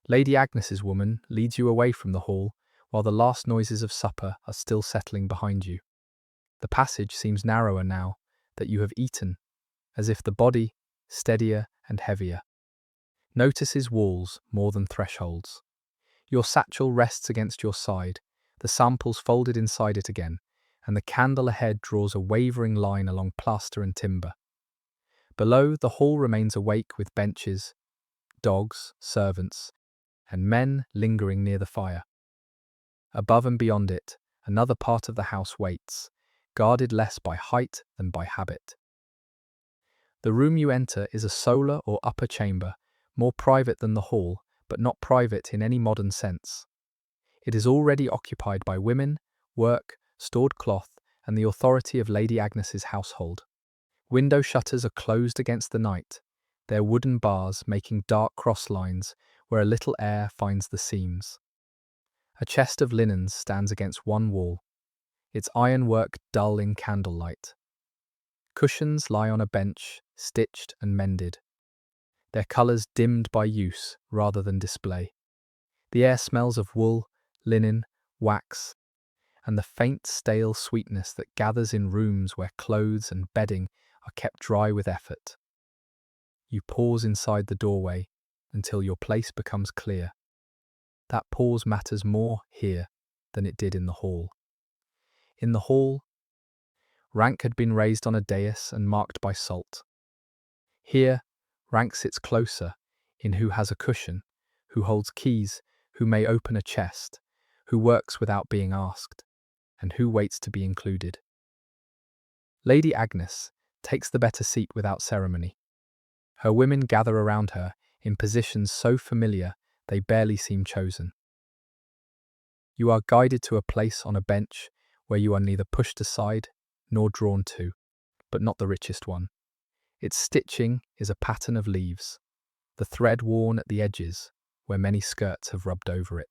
Lady Agnes's woman leads you away from the hall while the last noises of supper are still settling behind you. The passage seems narrower now that you have eaten, as if the body, steadier and heavier, notices walls more than thresholds. Your satchel rests against your side, the samples folded inside it again, and the candle ahead draws a wavering line along plaster and timber. Below, the hall remains awake with benches, dogs, servants, and men lingering near the fire. Above and beyond it, another part of the house waits, guarded less by height than by habit. The room you enter is a solar or upper chamber, more private than the hall, but not private in any modern sense. It is already occupied by women, work, stored cloth, and the authority of Lady Agnes's household. Window shutters are closed against the night, their wooden bars making dark cross lines where a little air finds the seams. A chest of linens stands against one wall, its ironwork dull in candlelight. Cushions lie on a bench, stitched and mended, their colours dimmed by use rather than display. The air smells of wool, linen, wax, and the faint stale sweetness that gathers in rooms where clothes and bedding are kept dry with effort. You pause inside the doorway until your place becomes clear. That pause matters more here than it did in the hall. In the hall, rank had been raised on a dais and marked by salt. Here, rank sits closer, in who has a cushion, who holds keys, who may open a chest, who works without being asked, and who waits to be included. Lady Agnes takes the better seat without ceremony. Her women gather around her in positions so familiar they barely seem chosen. You are guided to a place on a bench where you are neither pushed aside nor drawn to, but not the richest one. Its stitching is a pattern of leaves, the thread worn at the edges where many skirts have rubbed over it.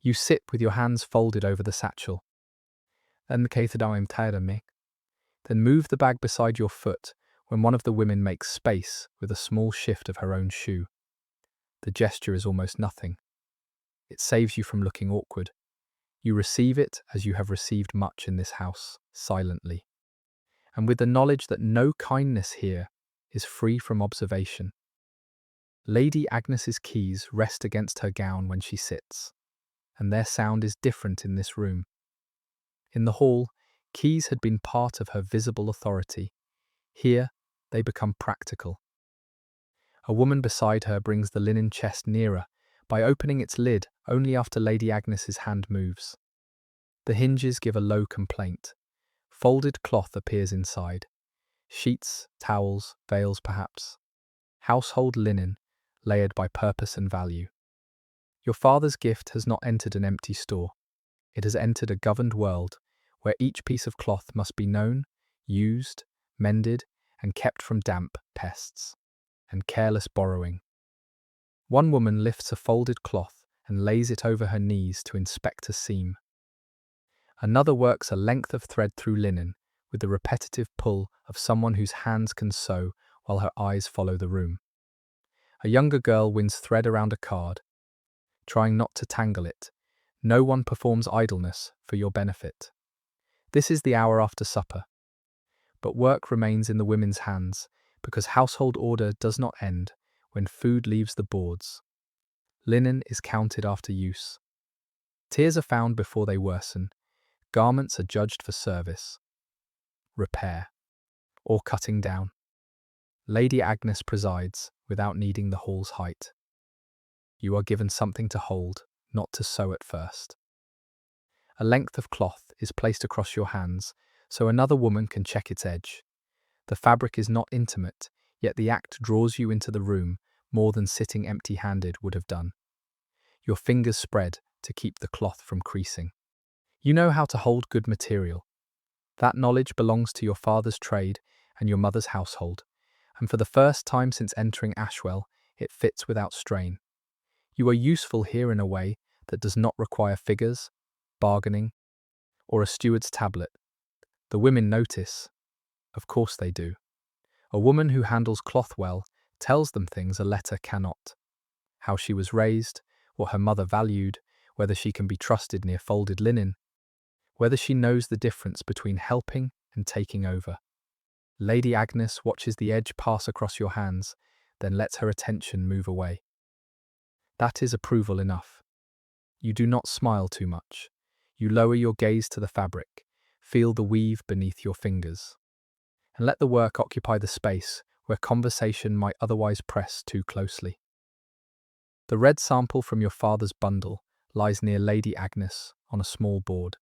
You sit with your hands folded over the satchel. Then move the bag beside your foot when one of the women makes space with a small shift of her own shoe. The gesture is almost nothing. It saves you from looking awkward. You receive it as you have received much in this house, silently, and with the knowledge that no kindness here is free from observation. Lady Agnes's keys rest against her gown when she sits, and their sound is different in this room. In the hall, keys had been part of her visible authority. Here, they become practical. A woman beside her brings the linen chest nearer by opening its lid only after Lady Agnes's hand moves. The hinges give a low complaint. Folded cloth appears inside. Sheets, towels, veils perhaps. Household linen, layered by purpose and value. Your father's gift has not entered an empty store. It has entered a governed world where each piece of cloth must be known, used, mended, and kept from damp, pests, and careless borrowing. One woman lifts a folded cloth and lays it over her knees to inspect a seam. Another works a length of thread through linen with the repetitive pull of someone whose hands can sew while her eyes follow the room. A younger girl winds thread around a card, trying not to tangle it. No one performs idleness for your benefit. This is the hour after supper. But work remains in the women's hands because household order does not end when food leaves the boards. Linen is counted after use. Tears are found before they worsen. Garments are judged for service, repair, or cutting down. Lady Agnes presides without needing the hall's height. You are given something to hold, not to sew at first. A length of cloth is placed across your hands so another woman can check its edge. The fabric is not intimate, yet the act draws you into the room more than sitting empty-handed would have done. Your fingers spread to keep the cloth from creasing. You know how to hold good material. That knowledge belongs to your father's trade and your mother's household, and for the first time since entering Ashwell, it fits without strain. You are useful here in a way that does not require figures, bargaining, or a steward's tablet. The women notice. Of course they do. A woman who handles cloth well tells them things a letter cannot. How she was raised, what her mother valued, whether she can be trusted near folded linen, whether she knows the difference between helping and taking over. Lady Agnes watches the edge pass across your hands, then lets her attention move away. That is approval enough. You do not smile too much. You lower your gaze to the fabric, feel the weave beneath your fingers, and let the work occupy the space where conversation might otherwise press too closely. The red sample from your father's bundle lies near Lady Agnes on a small board.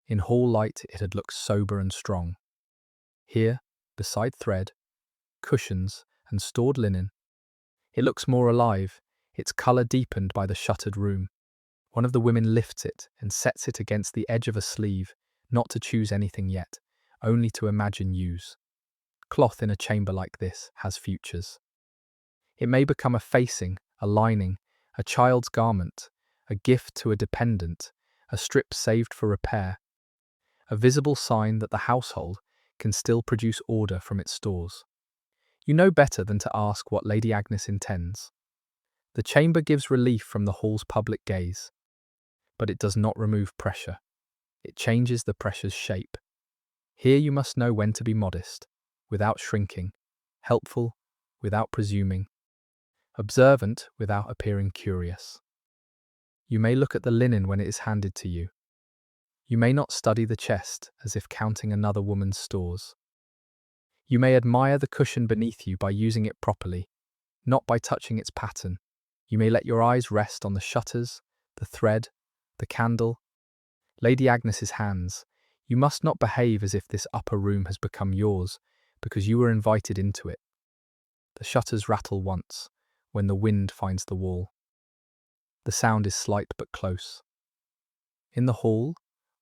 In hall light it had looked sober and strong. Here, beside thread, cushions, and stored linen, it looks more alive, its colour deepened by the shuttered room. One of the women lifts it and sets it against the edge of a sleeve, not to choose anything yet, only to imagine use. Cloth in a chamber like this has futures. It may become a facing, a lining, a child's garment, a gift to a dependent, a strip saved for repair, a visible sign that the household can still produce order from its stores. You know better than to ask what Lady Agnes intends. The chamber gives relief from the hall's public gaze, but it does not remove pressure. It changes the pressure's shape. Here you must know when to be modest, without shrinking, helpful, without presuming, observant without appearing curious. You may look at the linen when it is handed to you. You may not study the chest as if counting another woman's stores. You may admire the cushion beneath you by using it properly, not by touching its pattern. You may let your eyes rest on the shutters, the thread, the candle. Lady Agnes's hands. You must not behave as if this upper room has become yours because you were invited into it. The shutters rattle once, when the wind finds the wall. The sound is slight but close. In the hall,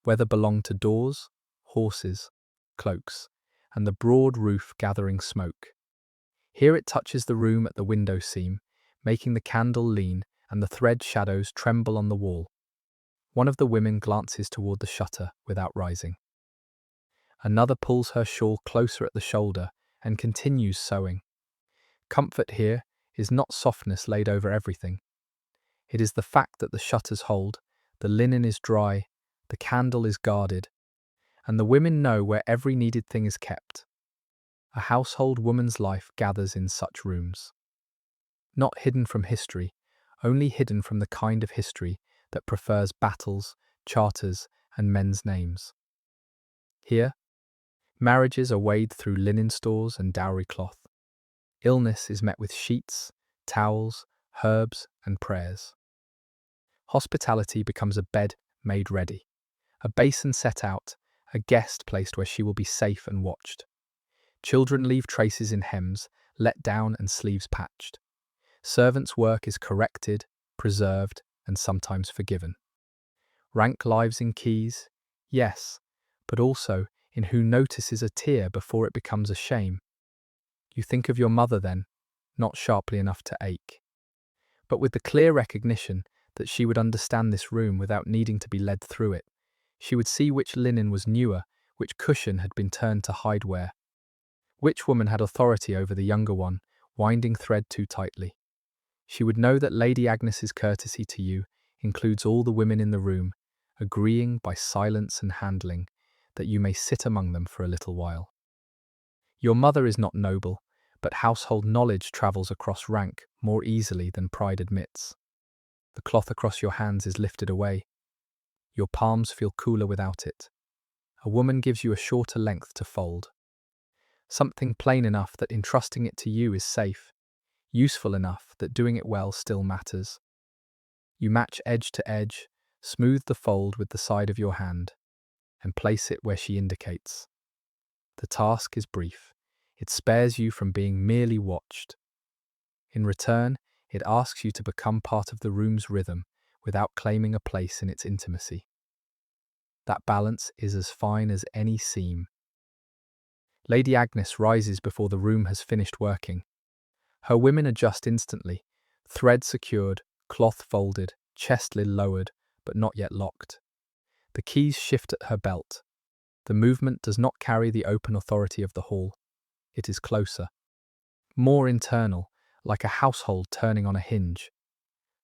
weather belonged to doors, horses, cloaks, and the broad roof gathering smoke. Here it touches the room at the window seam, making the candle lean and the thread shadows tremble on the wall. One of the women glances toward the shutter without rising. Another pulls her shawl closer at the shoulder and continues sewing. Comfort here is not softness laid over everything. It is the fact that the shutters hold, the linen is dry, the candle is guarded, and the women know where every needed thing is kept. A household woman's life gathers in such rooms. Not hidden from history, only hidden from the kind of history that prefers battles, charters, and men's names. Here, marriages are weighed through linen stores and dowry cloth. Illness is met with sheets, towels, herbs, and prayers. Hospitality becomes a bed made ready, a basin set out, a guest placed where she will be safe and watched. Children leave traces in hems, let down and sleeves patched. Servants' work is corrected, preserved, and sometimes forgiven. Rank lives in keys, yes, but also in who notices a tear before it becomes a shame. You think of your mother then, not sharply enough to ache, but with the clear recognition that she would understand this room without needing to be led through it. She would see which linen was newer, which cushion had been turned to hide wear, which woman had authority over the younger one, winding thread too tightly. She would know that Lady Agnes's courtesy to you includes all the women in the room, agreeing by silence and handling that you may sit among them for a little while. Your mother is not noble, but household knowledge travels across rank more easily than pride admits. The cloth across your hands is lifted away. Your palms feel cooler without it. A woman gives you a shorter length to fold. Something plain enough that entrusting it to you is safe, useful enough that doing it well still matters. You match edge to edge, smooth the fold with the side of your hand, and place it where she indicates. The task is brief. It spares you from being merely watched. In return, it asks you to become part of the room's rhythm without claiming a place in its intimacy. That balance is as fine as any seam. Lady Agnes rises before the room has finished working. Her women adjust instantly, thread secured, cloth folded, chest lid lowered, but not yet locked. The keys shift at her belt. The movement does not carry the open authority of the hall. It is closer, more internal, like a household turning on a hinge.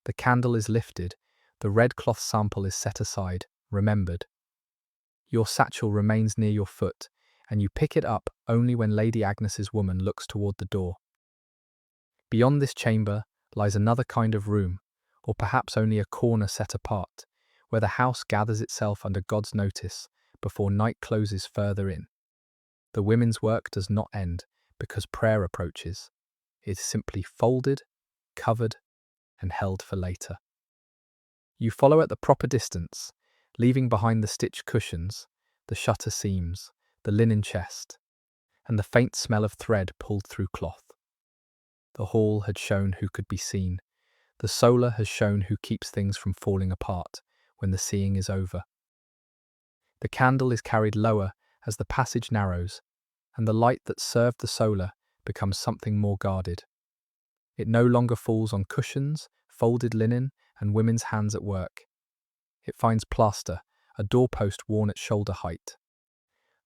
The candle is lifted, the red cloth sample is set aside, remembered. Your satchel remains near your foot, and you pick it up only when Lady Agnes's woman looks toward the door. Beyond this chamber lies another kind of room, or perhaps only a corner set apart, where the house gathers itself under God's notice before night closes further in. The women's work does not end because prayer approaches. It is simply folded, covered, and held for later. You follow at the proper distance, leaving behind the stitched cushions, the shutter seams, the linen chest, and the faint smell of thread pulled through cloth. The hall had shown who could be seen. The solar has shown who keeps things from falling apart when the seeing is over. The candle is carried lower as the passage narrows, and the light that served the solar becomes something more guarded. It no longer falls on cushions, folded linen, and women's hands at work. It finds plaster, a doorpost worn at shoulder height,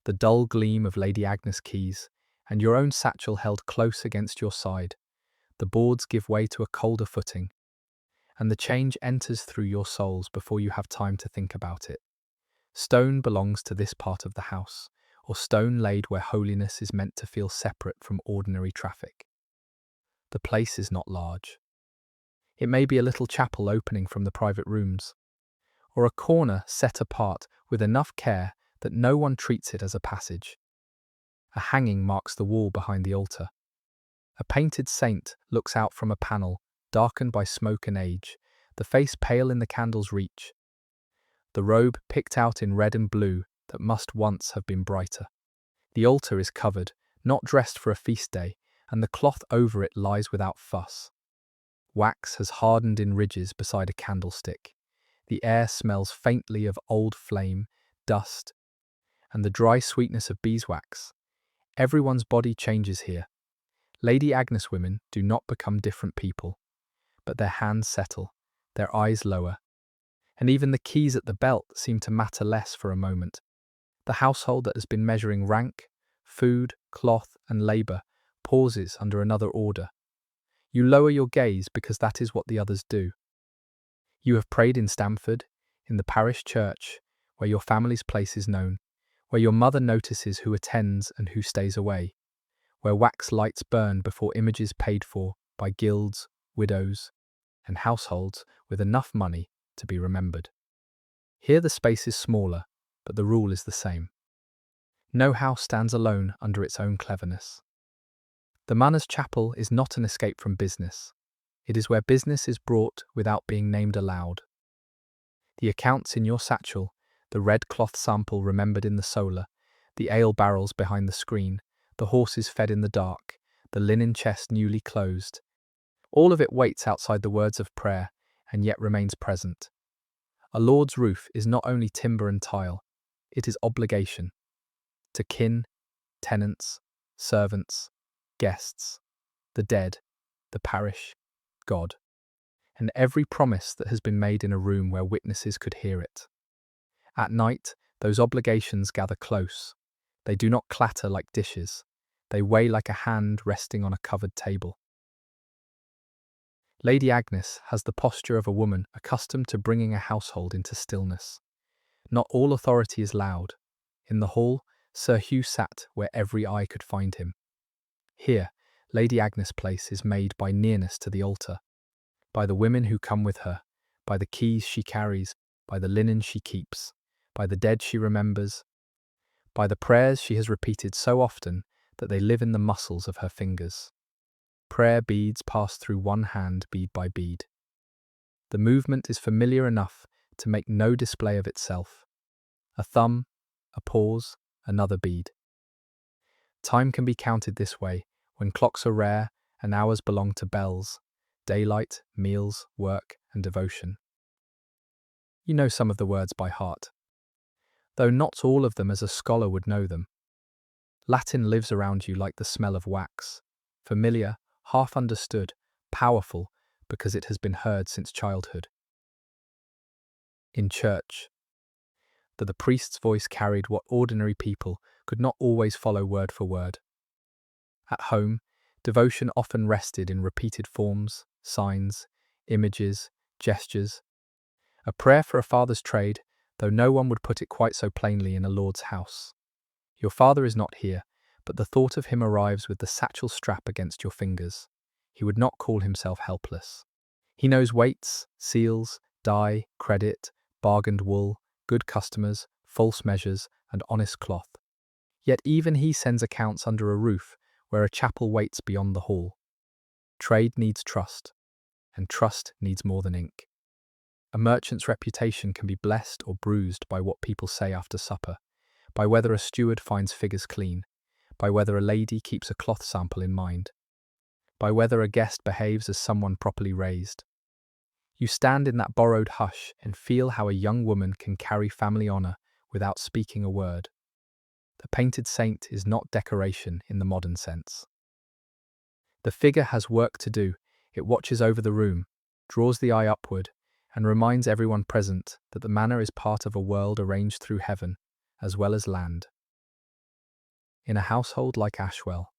the dull gleam of Lady Agnes' keys, and your own satchel held close against your side. The boards give way to a colder footing, and the change enters through your souls before you have time to think about it. Stone belongs to this part of the house, or stone laid where holiness is meant to feel separate from ordinary traffic. The place is not large. It may be a little chapel opening from the private rooms, or a corner set apart with enough care that no one treats it as a passage. A hanging marks the wall behind the altar. A painted saint looks out from a panel, darkened by smoke and age, the face pale in the candle's reach. The robe picked out in red and blue that must once have been brighter. The altar is covered, not dressed for a feast day, and the cloth over it lies without fuss. Wax has hardened in ridges beside a candlestick. The air smells faintly of old flame, dust, and the dry sweetness of beeswax. Everyone's body changes here. Lady Agnes women do not become different people, but their hands settle, their eyes lower, and even the keys at the belt seem to matter less for a moment. The household that has been measuring rank, food, cloth, and labour pauses under another order. You lower your gaze because that is what the others do. You have prayed in Stamford, in the parish church, where your family's place is known, where your mother notices who attends and who stays away, where wax lights burn before images paid for by guilds, widows, and households with enough money to be remembered. Here the space is smaller, but the rule is the same. No house stands alone under its own cleverness. The Manor's chapel is not an escape from business. It is where business is brought without being named aloud. The accounts in your satchel, the red cloth sample remembered in the solar, the ale barrels behind the screen, the horses fed in the dark, the linen chest newly closed. All of it waits outside the words of prayer and yet remains present. A lord's roof is not only timber and tile, it is obligation. To kin, tenants, servants, guests, the dead, the parish, God, and every promise that has been made in a room where witnesses could hear it. At night, those obligations gather close. They do not clatter like dishes. They weigh like a hand resting on a covered table. Lady Agnes has the posture of a woman accustomed to bringing a household into stillness. Not all authority is loud. In the hall, Sir Hugh sat where every eye could find him. Here, Lady Agnes' place is made by nearness to the altar, by the women who come with her, by the keys she carries, by the linen she keeps, by the dead she remembers, by the prayers she has repeated so often that they live in the muscles of her fingers. Prayer beads pass through one hand bead by bead. The movement is familiar enough to make no display of itself. A thumb, a pause, another bead. Time can be counted this way, when clocks are rare and hours belong to bells, daylight, meals, work, and devotion. You know some of the words by heart, though not all of them as a scholar would know them. Latin lives around you like the smell of wax, familiar, half understood, powerful, because it has been heard since childhood. In church, that the priest's voice carried what ordinary people could not always follow word for word. At home, devotion often rested in repeated forms, signs, images, gestures. A prayer for a father's trade, though no one would put it quite so plainly in a lord's house. Your father is not here, but the thought of him arrives with the satchel strap against your fingers. He would not call himself helpless. He knows weights, seals, dye, credit, bargained wool, good customers, false measures, and honest cloth. Yet even he sends accounts under a roof where a chapel waits beyond the hall. Trade needs trust, and trust needs more than ink. A merchant's reputation can be blessed or bruised by what people say after supper, by whether a steward finds figures clean, by whether a lady keeps a cloth sample in mind, by whether a guest behaves as someone properly raised. You stand in that borrowed hush and feel how a young woman can carry family honor without speaking a word. The painted saint is not decoration in the modern sense. The figure has work to do. It watches over the room, draws the eye upward, and reminds everyone present that the manor is part of a world arranged through heaven as well as land. In a household like Ashwell,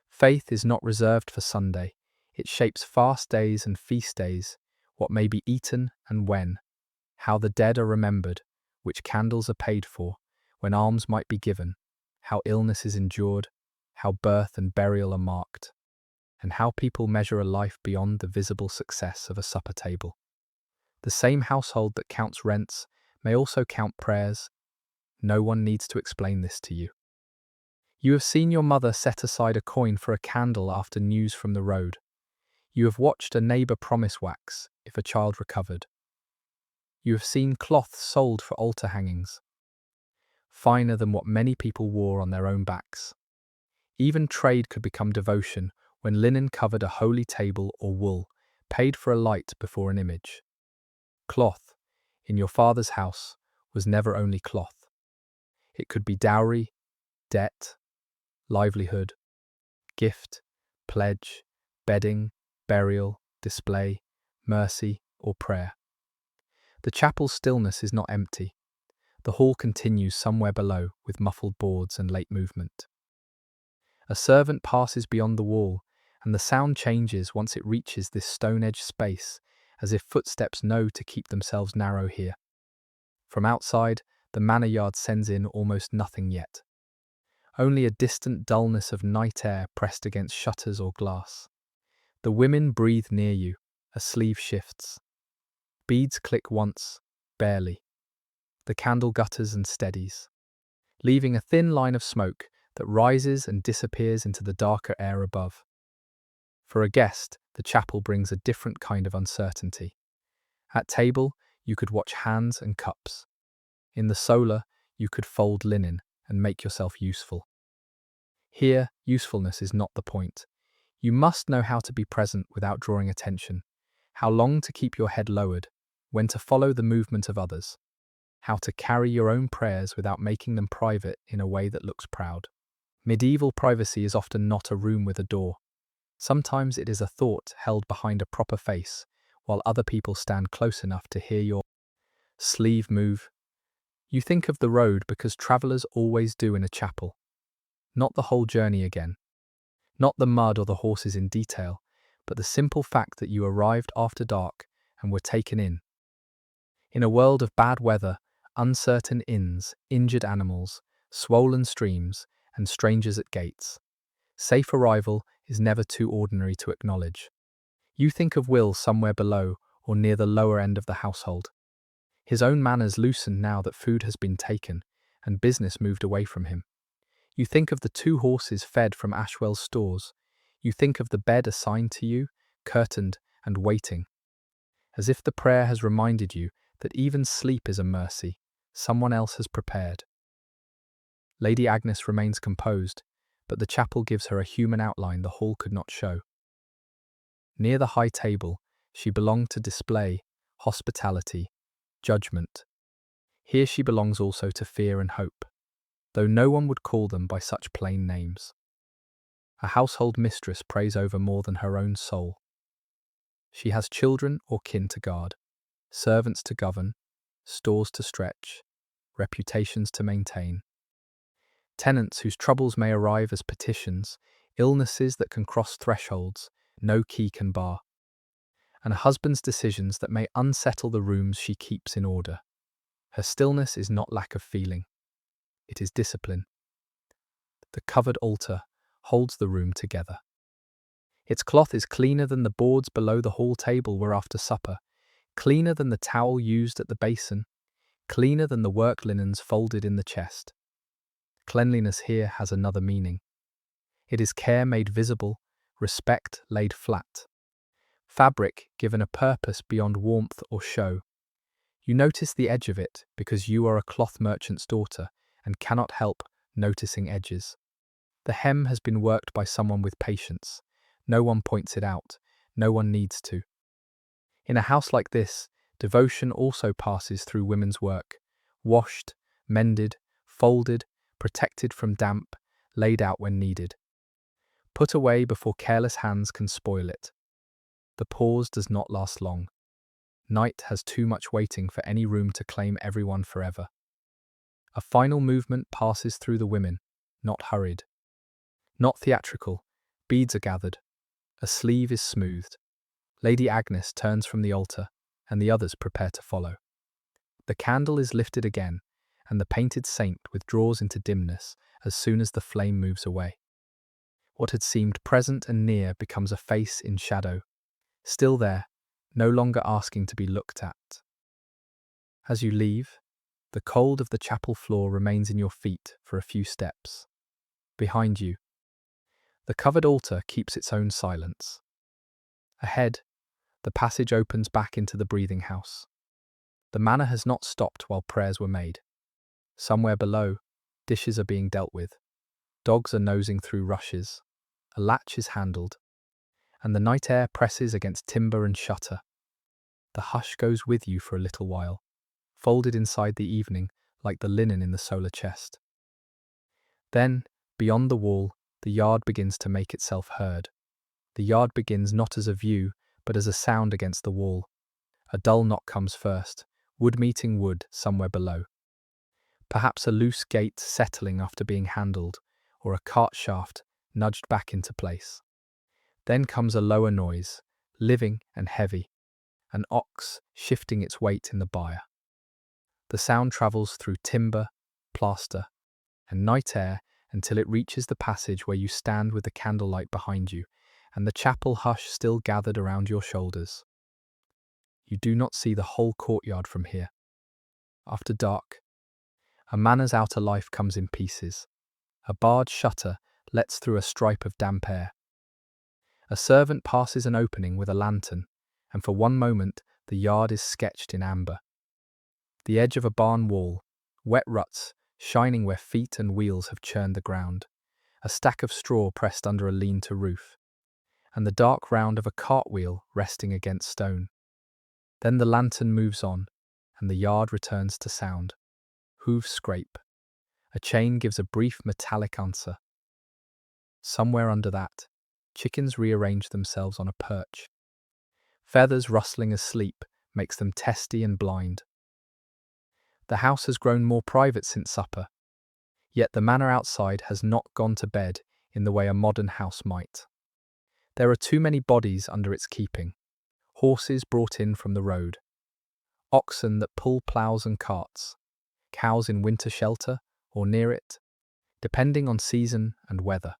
faith is not reserved for Sunday. It shapes fast days and feast days, what may be eaten and when, how the dead are remembered, which candles are paid for, when alms might be given, how illness is endured, how birth and burial are marked, and how people measure a life beyond the visible success of a supper table. The same household that counts rents may also count prayers. No one needs to explain this to you. You have seen your mother set aside a coin for a candle after news from the road. You have watched a neighbour promise wax if a child recovered. You have seen cloth sold for altar hangings, finer than what many people wore on their own backs. Even trade could become devotion when linen covered a holy table or wool paid for a light before an image. Cloth, in your father's house, was never only cloth. It could be dowry, debt, livelihood, gift, pledge, bedding, burial, display, mercy, or prayer. The chapel's stillness is not empty. The hall continues somewhere below with muffled boards and late movement. A servant passes beyond the wall, and the sound changes once it reaches this stone-edged space, as if footsteps know to keep themselves narrow here. From outside, the manor yard sends in almost nothing yet. Only a distant dullness of night air pressed against shutters or glass. The women breathe near you, a sleeve shifts. Beads click once, barely. The candle gutters and steadies, leaving a thin line of smoke that rises and disappears into the darker air above. For a guest, the chapel brings a different kind of uncertainty. At table, you could watch hands and cups. In the solar, you could fold linen and make yourself useful. Here, usefulness is not the point. You must know how to be present without drawing attention, how long to keep your head lowered, when to follow the movement of others, how to carry your own prayers without making them private in a way that looks proud. Medieval privacy is often not a room with a door. Sometimes it is a thought held behind a proper face, while other people stand close enough to hear your sleeve move. You think of the road because travellers always do in a chapel. Not the whole journey again. Not the mud or the horses in detail, but the simple fact that you arrived after dark and were taken in. In a world of bad weather, uncertain inns, injured animals, swollen streams, and strangers at gates, safe arrival is never too ordinary to acknowledge. You think of Will somewhere below or near the lower end of the household. His own manners loosened now that food has been taken and business moved away from him. You think of the 2 horses fed from Ashwell's stores. You think of the bed assigned to you, curtained and waiting. As if the prayer has reminded you that even sleep is a mercy someone else has prepared. Lady Agnes remains composed, but the chapel gives her a human outline the hall could not show. Near the high table, she belonged to display, hospitality, judgment. Here she belongs also to fear and hope, though no one would call them by such plain names. A household mistress prays over more than her own soul. She has children or kin to guard, servants to govern, stores to stretch, reputations to maintain. Tenants whose troubles may arrive as petitions, illnesses that can cross thresholds, no key can bar. And a husband's decisions that may unsettle the rooms she keeps in order. Her stillness is not lack of feeling. It is discipline. The covered altar holds the room together. Its cloth is cleaner than the boards below the hall table where after supper, cleaner than the towel used at the basin, cleaner than the work linens folded in the chest. Cleanliness here has another meaning. It is care made visible, respect laid flat. fabric given a purpose beyond warmth or show. You notice the edge of it because you are a cloth merchant's daughter and cannot help noticing edges. The hem has been worked by someone with patience. No one points it out. No one needs to. In a house like this, devotion also passes through women's work. Washed, mended, folded, protected from damp, laid out when needed. Put away before careless hands can spoil it. The pause does not last long. Night has too much waiting for any room to claim everyone forever. A final movement passes through the women, not hurried. Not theatrical. Beads are gathered. A sleeve is smoothed. Lady Agnes turns from the altar, and the others prepare to follow. The candle is lifted again, and the painted saint withdraws into dimness as soon as the flame moves away. What had seemed present and near becomes a face in shadow, still there, no longer asking to be looked at. As you leave, the cold of the chapel floor remains in your feet for a few steps. Behind you, the covered altar keeps its own silence. Ahead, the passage opens back into the breathing house. The manor has not stopped while prayers were made. Somewhere below, dishes are being dealt with. Dogs are nosing through rushes. A latch is handled, and the night air presses against timber and shutter. The hush goes with you for a little while, folded inside the evening like the linen in the solar chest. Then, beyond the wall, the yard begins to make itself heard. The yard begins not as a view, but as a sound against the wall. A dull knock comes first, wood meeting wood somewhere below. Perhaps a loose gate settling after being handled, or a cart shaft nudged back into place. Then comes a lower noise, living and heavy, an ox shifting its weight in the byre. The sound travels through timber, plaster, and night air until it reaches the passage where you stand with the candlelight behind you, and the chapel hush still gathered around your shoulders. You do not see the whole courtyard from here. After dark, a manor's outer life comes in pieces. A barred shutter lets through a stripe of damp air. A servant passes an opening with a lantern, and for one moment the yard is sketched in amber. The edge of a barn wall, wet ruts shining where feet and wheels have churned the ground, a stack of straw pressed under a lean-to roof, and the dark round of a cartwheel resting against stone. Then the lantern moves on, and the yard returns to sound. Hooves scrape. A chain gives a brief metallic answer. Somewhere under that, chickens rearrange themselves on a perch. Feathers rustling asleep makes them testy and blind. The house has grown more private since supper, yet the manor outside has not gone to bed in the way a modern house might. There are too many bodies under its keeping, horses brought in from the road, oxen that pull ploughs and carts, cows in winter shelter or near it, depending on season and weather,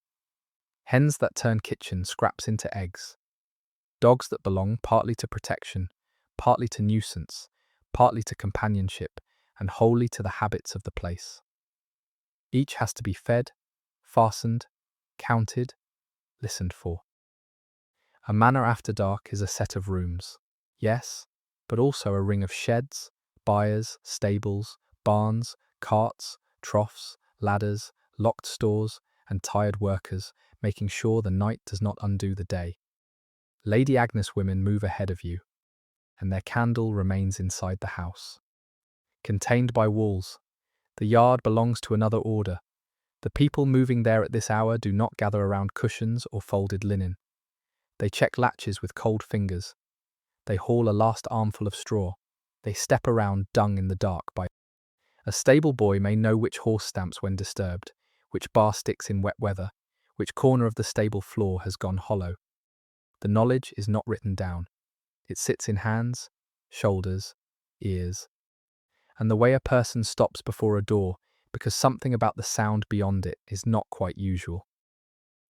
hens that turn kitchen scraps into eggs, dogs that belong partly to protection, partly to nuisance, partly to companionship, and wholly to the habits of the place. Each has to be fed, fastened, counted, listened for. A manor after dark is a set of rooms, yes, but also a ring of sheds, byres, stables, barns, carts, troughs, ladders, locked stores, and tired workers, making sure the night does not undo the day. Lady Agnes women move ahead of you, and their candle remains inside the house. Contained by walls, the yard belongs to another order. The people moving there at this hour do not gather around cushions or folded linen. They check latches with cold fingers. They haul a last armful of straw. They step around dung in the dark by. A stable boy may know which horse stamps when disturbed, which bar sticks in wet weather, which corner of the stable floor has gone hollow. The knowledge is not written down. It sits in hands, shoulders, ears, and the way a person stops before a door because something about the sound beyond it is not quite usual.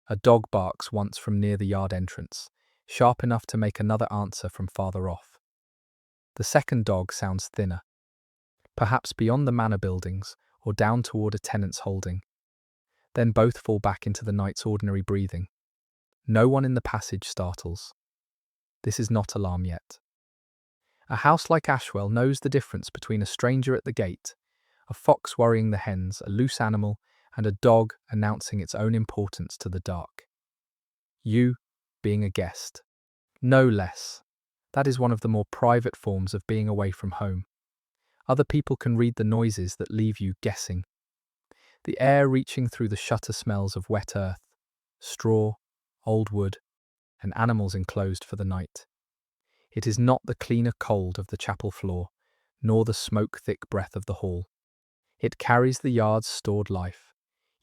A dog barks once from near the yard entrance, sharp enough to make another answer from farther off. The second dog sounds thinner, perhaps beyond the manor buildings or down toward a tenant's holding. Then both fall back into the night's ordinary breathing. No one in the passage startles. This is not alarm yet. A house like Ashwell knows the difference between a stranger at the gate, a fox worrying the hens, a loose animal, and a dog announcing its own importance to the dark. You, being a guest. No less. That is one of the more private forms of being away from home. Other people can read the noises that leave you guessing. The air reaching through the shutter smells of wet earth, straw, old wood, and animals enclosed for the night. It is not the cleaner cold of the chapel floor, nor the smoke-thick breath of the hall. It carries the yard's stored life.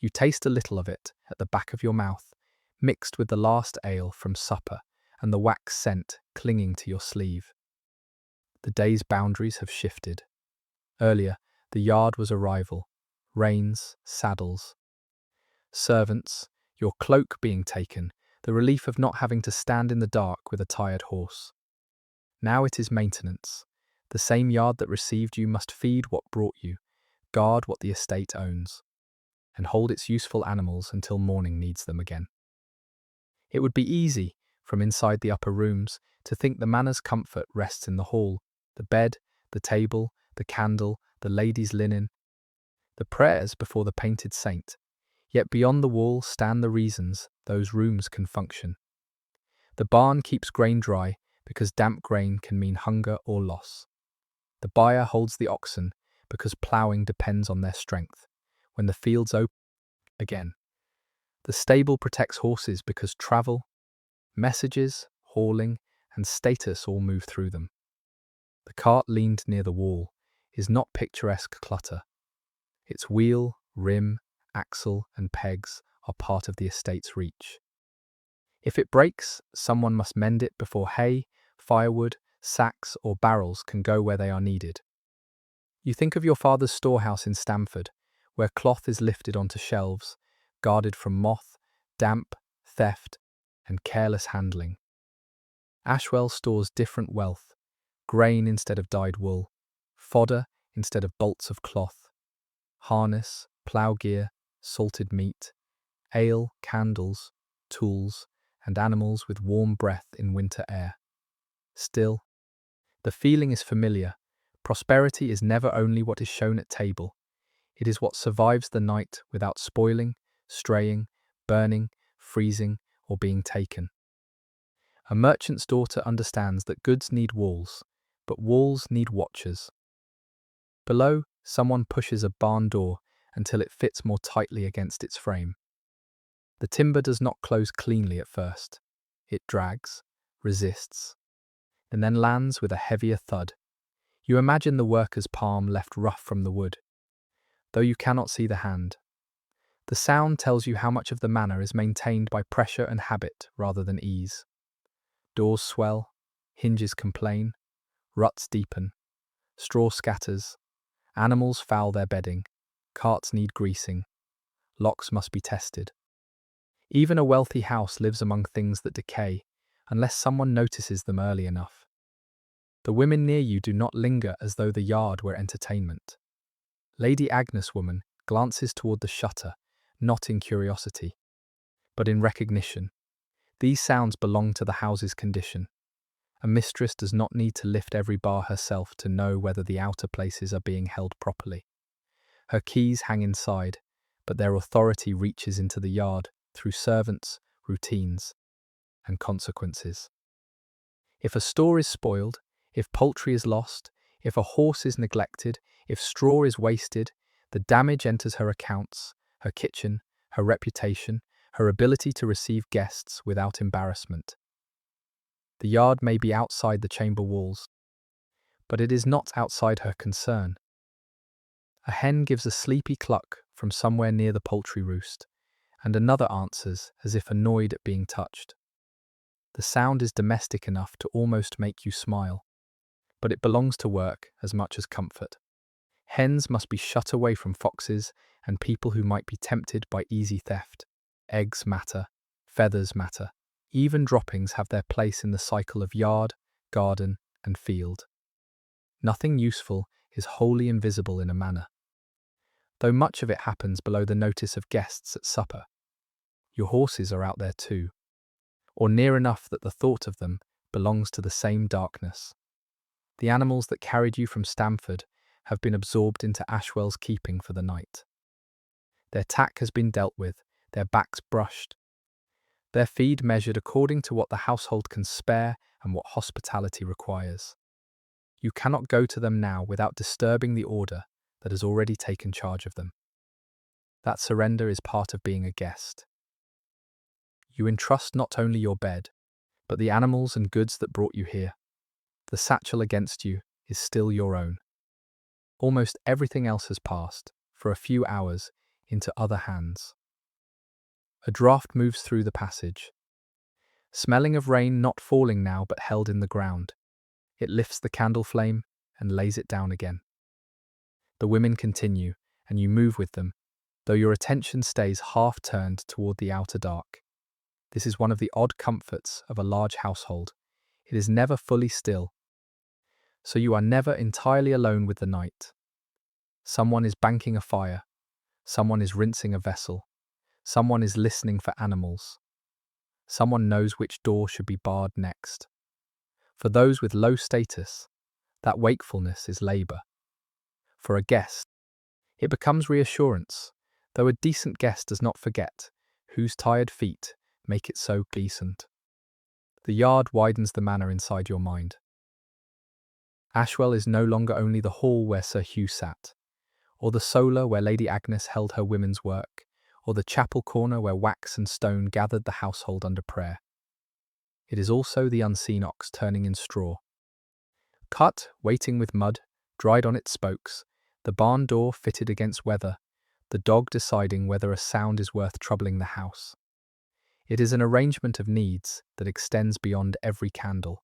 You taste a little of it at the back of your mouth, mixed with the last ale from supper and the wax scent clinging to your sleeve. The day's boundaries have shifted. Earlier, the yard was a rival. Reins, saddles, servants, your cloak being taken, the relief of not having to stand in the dark with a tired horse. Now it is maintenance. The same yard that received you must feed what brought you, guard what the estate owns, and hold its useful animals until morning needs them again. It would be easy, from inside the upper rooms, to think the manor's comfort rests in the hall, the bed, the table, the candle, the lady's linen, the prayers before the painted saint. Yet beyond the wall stand the reasons those rooms can function. The barn keeps grain dry because damp grain can mean hunger or loss. The byre holds the oxen because ploughing depends on their strength. When the fields open again. The stable protects horses because travel, messages, hauling, and status all move through them. The cart leaned near the wall is not picturesque clutter. Its wheel, rim, axle, and pegs are part of the estate's reach. If it breaks, someone must mend it before hay, firewood, sacks, or barrels can go where they are needed. You think of your father's storehouse in Stamford, where cloth is lifted onto shelves, guarded from moth, damp, theft, and careless handling. Ashwell stores different wealth, grain instead of dyed wool, fodder instead of bolts of cloth, harness, plough gear, salted meat, ale, candles, tools, and animals with warm breath in winter air. Still, the feeling is familiar. Prosperity is never only what is shown at table. It is what survives the night without spoiling, straying, burning, freezing, or being taken. A merchant's daughter understands that goods need walls, but walls need watchers. Below, someone pushes a barn door until it fits more tightly against its frame. The timber does not close cleanly at first. It drags, resists, and then lands with a heavier thud. You imagine the worker's palm left rough from the wood, though you cannot see the hand. The sound tells you how much of the manor is maintained by pressure and habit rather than ease. Doors swell, hinges complain, ruts deepen, straw scatters, animals foul their bedding, carts need greasing, locks must be tested. Even a wealthy house lives among things that decay, unless someone notices them early enough. The women near you do not linger as though the yard were entertainment. Lady Agnes woman glances toward the shutter, not in curiosity, but in recognition. These sounds belong to the house's condition. A mistress does not need to lift every bar herself to know whether the outer places are being held properly. Her keys hang inside, but their authority reaches into the yard through servants, routines, and consequences. If a store is spoiled, if poultry is lost, if a horse is neglected, if straw is wasted, the damage enters her accounts, her kitchen, her reputation, her ability to receive guests without embarrassment. The yard may be outside the chamber walls, but it is not outside her concern. A hen gives a sleepy cluck from somewhere near the poultry roost, and another answers as if annoyed at being touched. The sound is domestic enough to almost make you smile, but it belongs to work as much as comfort. Hens must be shut away from foxes and people who might be tempted by easy theft. Eggs matter, feathers matter. Even droppings have their place in the cycle of yard, garden, and field. Nothing useful is wholly invisible in a manor, though much of it happens below the notice of guests at supper. Your horses are out there too, or near enough that the thought of them belongs to the same darkness. The animals that carried you from Stamford have been absorbed into Ashwell's keeping for the night. Their tack has been dealt with, their backs brushed, their feed measured according to what the household can spare and what hospitality requires. You cannot go to them now without disturbing the order that has already taken charge of them. That surrender is part of being a guest. You entrust not only your bed, but the animals and goods that brought you here. The satchel against you is still your own. Almost everything else has passed, for a few hours, into other hands. A draught moves through the passage, smelling of rain not falling now but held in the ground. It lifts the candle flame and lays it down again. The women continue, and you move with them, though your attention stays half turned toward the outer dark. This is one of the odd comforts of a large household. It is never fully still, so you are never entirely alone with the night. Someone is banking a fire, someone is rinsing a vessel, someone is listening for animals. Someone knows which door should be barred next. For those with low status, that wakefulness is labour. For a guest, it becomes reassurance, though a decent guest does not forget whose tired feet make it so decent. The yard widens the manor inside your mind. Ashwell is no longer only the hall where Sir Hugh sat, or the solar where Lady Agnes held her women's work, or the chapel corner where wax and stone gathered the household under prayer. It is also the unseen ox turning in straw. Cut, waiting with mud, dried on its spokes, the barn door fitted against weather, the dog deciding whether a sound is worth troubling the house. It is an arrangement of needs that extends beyond every candle.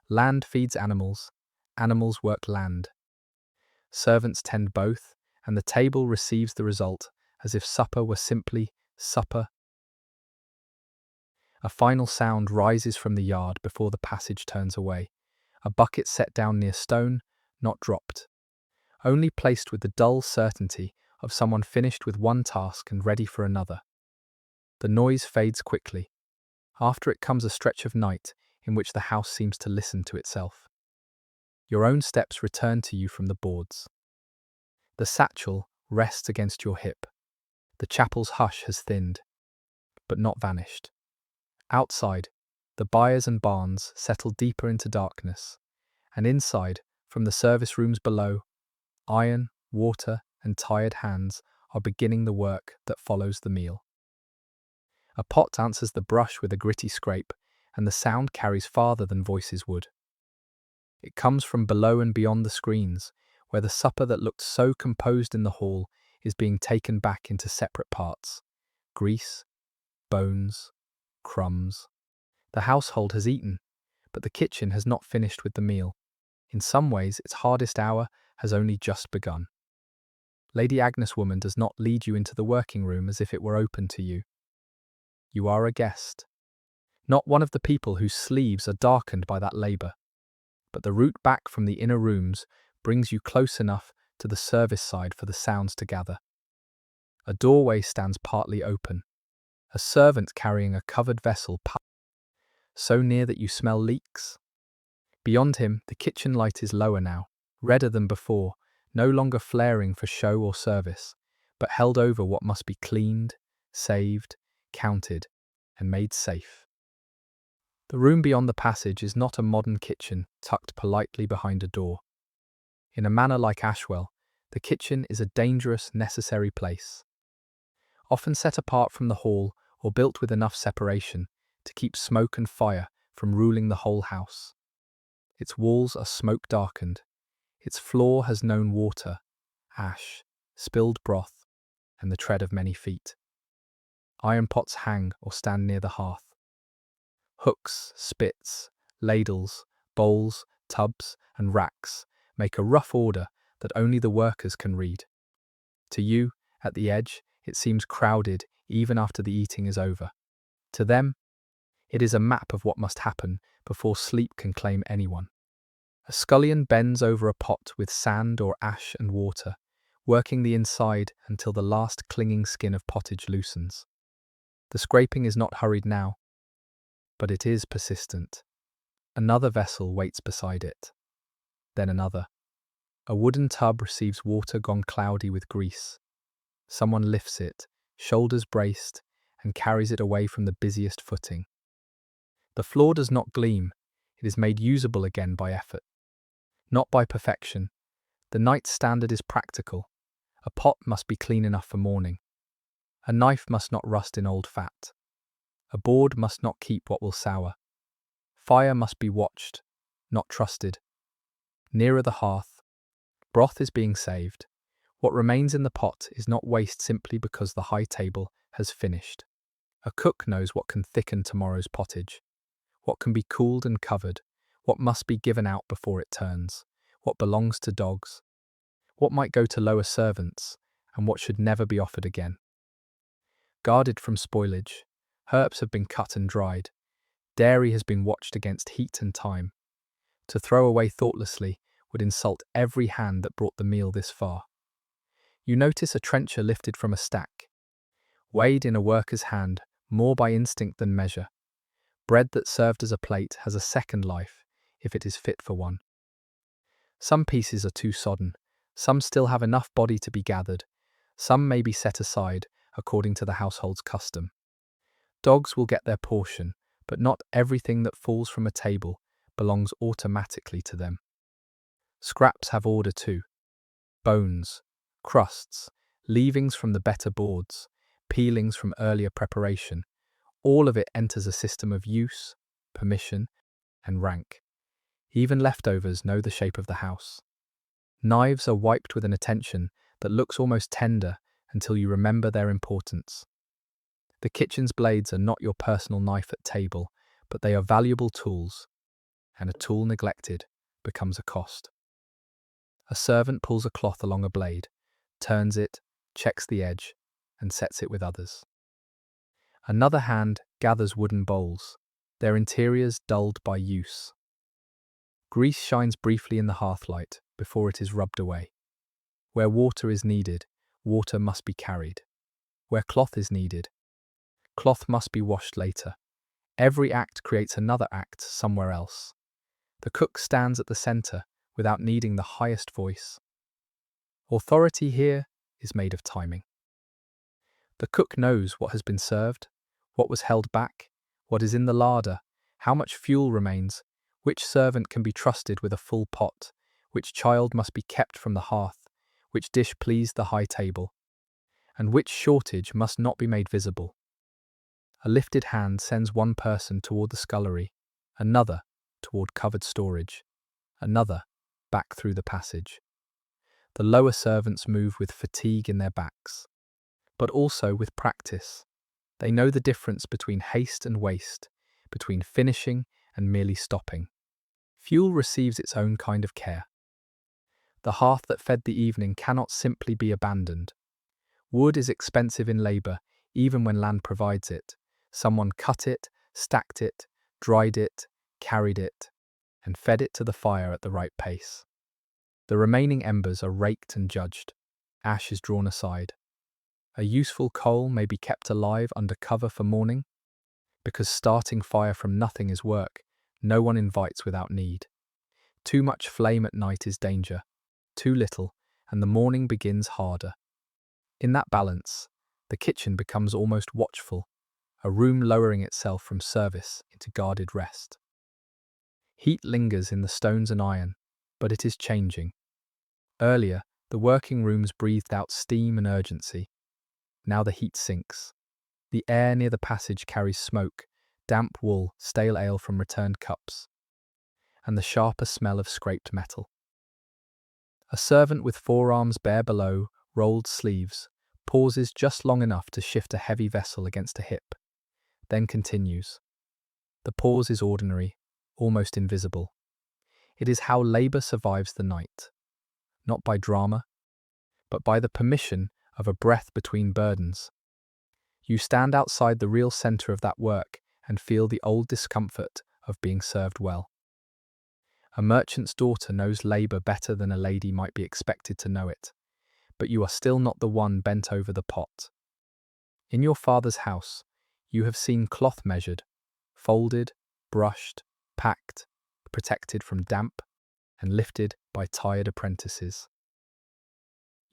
Land feeds animals, animals work land. Servants tend both, and the table receives the result as if supper were simply supper. A final sound rises from the yard before the passage turns away. A bucket set down near stone, not dropped. Only placed with the dull certainty of someone finished with one task and ready for another. The noise fades quickly. After it comes a stretch of night in which the house seems to listen to itself. Your own steps return to you from the boards. The satchel rests against your hip. The chapel's hush has thinned, but not vanished. Outside, the byres and barns settle deeper into darkness, and inside, from the service rooms below, iron, water, and tired hands are beginning the work that follows the meal. A pot answers the brush with a gritty scrape, and the sound carries farther than voices would. It comes from below and beyond the screens, where the supper that looked so composed in the hall is being taken back into separate parts. Grease, bones, crumbs. The household has eaten, but the kitchen has not finished with the meal. In some ways, its hardest hour has only just begun. Lady Agnes woman does not lead you into the working room as if it were open to you. You are a guest. Not one of the people whose sleeves are darkened by that labour, but the route back from the inner rooms brings you close enough to the service side for the sounds to gather. A doorway stands partly open. A servant carrying a covered vessel so near that you smell leaks. Beyond him, the kitchen light is lower now, redder than before, no longer flaring for show or service, but held over what must be cleaned, saved, counted, and made safe. The room beyond the passage is not a modern kitchen tucked politely behind a door. In a manor like Ashwell, the kitchen is a dangerous, necessary place. Often set apart from the hall or built with enough separation to keep smoke and fire from ruling the whole house. Its walls are smoke-darkened. Its floor has known water, ash, spilled broth, and the tread of many feet. Iron pots hang or stand near the hearth. Hooks, spits, ladles, bowls, tubs, and racks make a rough order that only the workers can read. To you, at the edge, it seems crowded even after the eating is over. To them, it is a map of what must happen before sleep can claim anyone. A scullion bends over a pot with sand or ash and water, working the inside until the last clinging skin of pottage loosens. The scraping is not hurried now, but it is persistent. Another vessel waits beside it. Then another. A wooden tub receives water gone cloudy with grease. Someone lifts it, shoulders braced, and carries it away from the busiest footing. The floor does not gleam, it is made usable again by effort. Not by perfection. The night's standard is practical. A pot must be clean enough for morning. A knife must not rust in old fat. A board must not keep what will sour. Fire must be watched, not trusted. Nearer the hearth, broth is being saved. What remains in the pot is not waste simply because the high table has finished. A cook knows what can thicken tomorrow's pottage, what can be cooled and covered, what must be given out before it turns, what belongs to dogs, what might go to lower servants, and what should never be offered again. Guarded from spoilage, herbs have been cut and dried, dairy has been watched against heat and time. To throw away thoughtlessly would insult every hand that brought the meal this far. You notice a trencher lifted from a stack, weighed in a worker's hand, more by instinct than measure. Bread that served as a plate has a second life, if it is fit for one. Some pieces are too sodden, some still have enough body to be gathered, some may be set aside according to the household's custom. Dogs will get their portion, but not everything that falls from a table belongs automatically to them. Scraps have order too. Bones, crusts, leavings from the better boards, peelings from earlier preparation, all of it enters a system of use, permission, and rank. Even leftovers know the shape of the house. Knives are wiped with an attention that looks almost tender until you remember their importance. The kitchen's blades are not your personal knife at table, but they are valuable tools, and a tool neglected becomes a cost. A servant pulls a cloth along a blade, turns it, checks the edge, and sets it with others. Another hand gathers wooden bowls, their interiors dulled by use. Grease shines briefly in the hearthlight before it is rubbed away. Where water is needed, water must be carried. Where cloth is needed, cloth must be washed later. Every act creates another act somewhere else. The cook stands at the center without needing the highest voice. Authority here is made of timing. The cook knows what has been served, what was held back, what is in the larder, how much fuel remains, which servant can be trusted with a full pot, which child must be kept from the hearth, which dish pleased the high table, and which shortage must not be made visible. A lifted hand sends one person toward the scullery, another toward covered storage, another back through the passage. The lower servants move with fatigue in their backs, but also with practice. They know the difference between haste and waste, between finishing and merely stopping. Fuel receives its own kind of care. The hearth that fed the evening cannot simply be abandoned. Wood is expensive in labour, even when land provides it. Someone cut it, stacked it, dried it, carried it, and fed it to the fire at the right pace. The remaining embers are raked and judged. Ash is drawn aside. A useful coal may be kept alive under cover for morning. Because starting fire from nothing is work, no one invites without need. Too much flame at night is danger. Too little, and the morning begins harder. In that balance, the kitchen becomes almost watchful, a room lowering itself from service into guarded rest. Heat lingers in the stones and iron, but it is changing. Earlier, the working rooms breathed out steam and urgency. Now the heat sinks. The air near the passage carries smoke, damp wool, stale ale from returned cups, and the sharper smell of scraped metal. A servant with forearms bare below, rolled sleeves, pauses just long enough to shift a heavy vessel against a hip, then continues. The pause is ordinary, almost invisible. It is how labour survives the night, not by drama, but by the permission of a breath between burdens. You stand outside the real centre of that work and feel the old discomfort of being served well. A merchant's daughter knows labour better than a lady might be expected to know it, but you are still not the one bent over the pot. In your father's house, you have seen cloth measured, folded, brushed, packed, protected from damp and lifted by tired apprentices.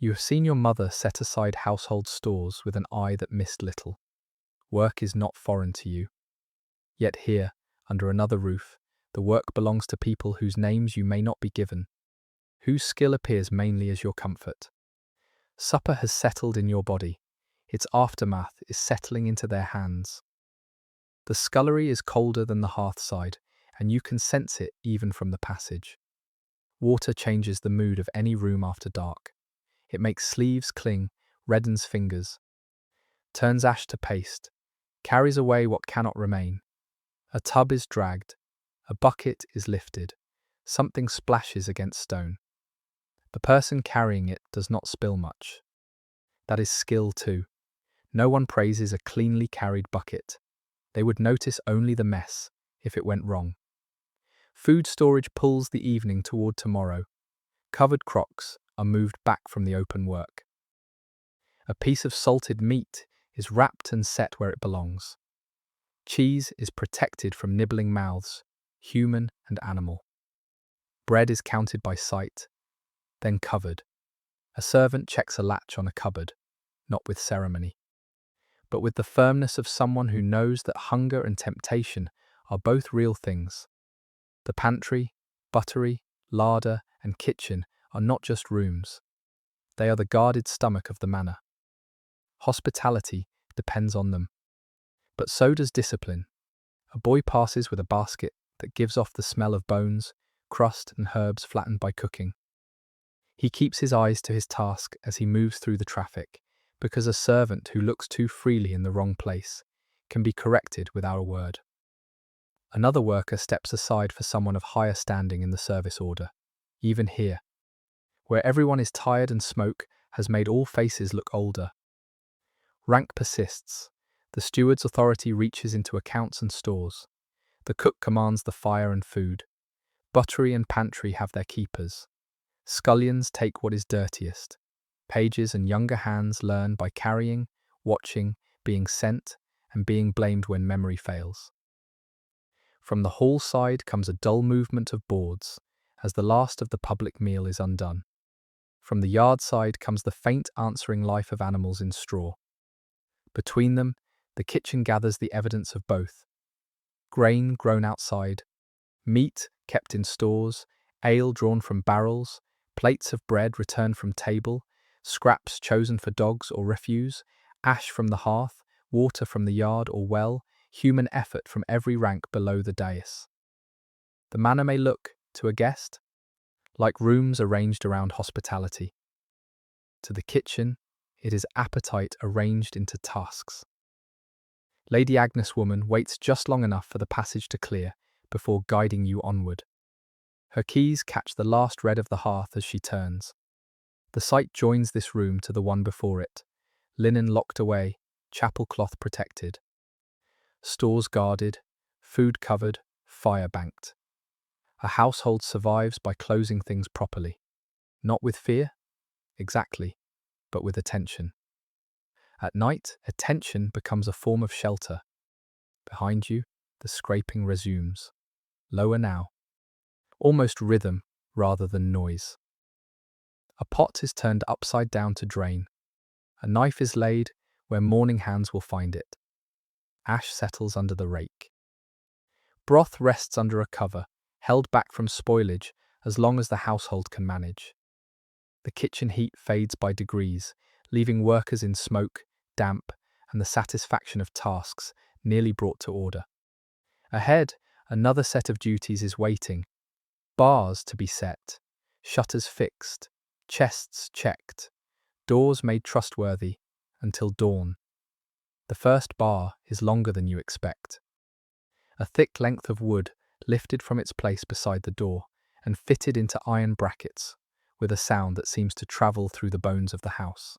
You have seen your mother set aside household stores with an eye that missed little. Work is not foreign to you. Yet here, under another roof, the work belongs to people whose names you may not be given, whose skill appears mainly as your comfort. Supper has settled in your body. Its aftermath is settling into their hands. The scullery is colder than the hearthside, and you can sense it even from the passage. Water changes the mood of any room after dark. It makes sleeves cling, reddens fingers, turns ash to paste, carries away what cannot remain. A tub is dragged, a bucket is lifted, something splashes against stone. The person carrying it does not spill much. That is skill too. No one praises a cleanly carried bucket. They would notice only the mess if it went wrong. Food storage pulls the evening toward tomorrow. Covered crocks are moved back from the open work. A piece of salted meat is wrapped and set where it belongs. Cheese is protected from nibbling mouths, human and animal. Bread is counted by sight, then covered. A servant checks a latch on a cupboard, not with ceremony, but with the firmness of someone who knows that hunger and temptation are both real things. The pantry, buttery, larder, and kitchen are not just rooms. They are the guarded stomach of the manor. Hospitality depends on them. But so does discipline. A boy passes with a basket that gives off the smell of bones, crust, and herbs flattened by cooking. He keeps his eyes to his task as he moves through the traffic, because a servant who looks too freely in the wrong place can be corrected without a word. Another worker steps aside for someone of higher standing in the service order, even here, where everyone is tired and smoke has made all faces look older. Rank persists. The steward's authority reaches into accounts and stores. The cook commands the fire and food. Buttery and pantry have their keepers. Scullions take what is dirtiest. Pages and younger hands learn by carrying, watching, being sent, and being blamed when memory fails. From the hall side comes a dull movement of boards, as the last of the public meal is undone. From the yard side comes the faint answering life of animals in straw. Between them, the kitchen gathers the evidence of both. Grain grown outside, meat kept in stores, ale drawn from barrels, plates of bread returned from table, scraps chosen for dogs or refuse, ash from the hearth, water from the yard or well, human effort from every rank below the dais. The manor may look, to a guest, like rooms arranged around hospitality. To the kitchen, it is appetite arranged into tasks. Lady Agnes Woman waits just long enough for the passage to clear before guiding you onward. Her keys catch the last red of the hearth as she turns. The sight joins this room to the one before it, linen locked away, chapel cloth protected. Stores guarded, food covered, fire banked. A household survives by closing things properly. Not with fear? Exactly, but with attention. At night, attention becomes a form of shelter. Behind you, the scraping resumes. Lower now. Almost rhythm rather than noise. A pot is turned upside down to drain. A knife is laid where mourning hands will find it. Ash settles under the rake. Broth rests under a cover, held back from spoilage as long as the household can manage. The kitchen heat fades by degrees, leaving workers in smoke, damp, and the satisfaction of tasks nearly brought to order. Ahead, another set of duties is waiting. Bars to be set, shutters fixed, chests checked, doors made trustworthy until dawn. The first bar is longer than you expect. A thick length of wood lifted from its place beside the door and fitted into iron brackets, with a sound that seems to travel through the bones of the house.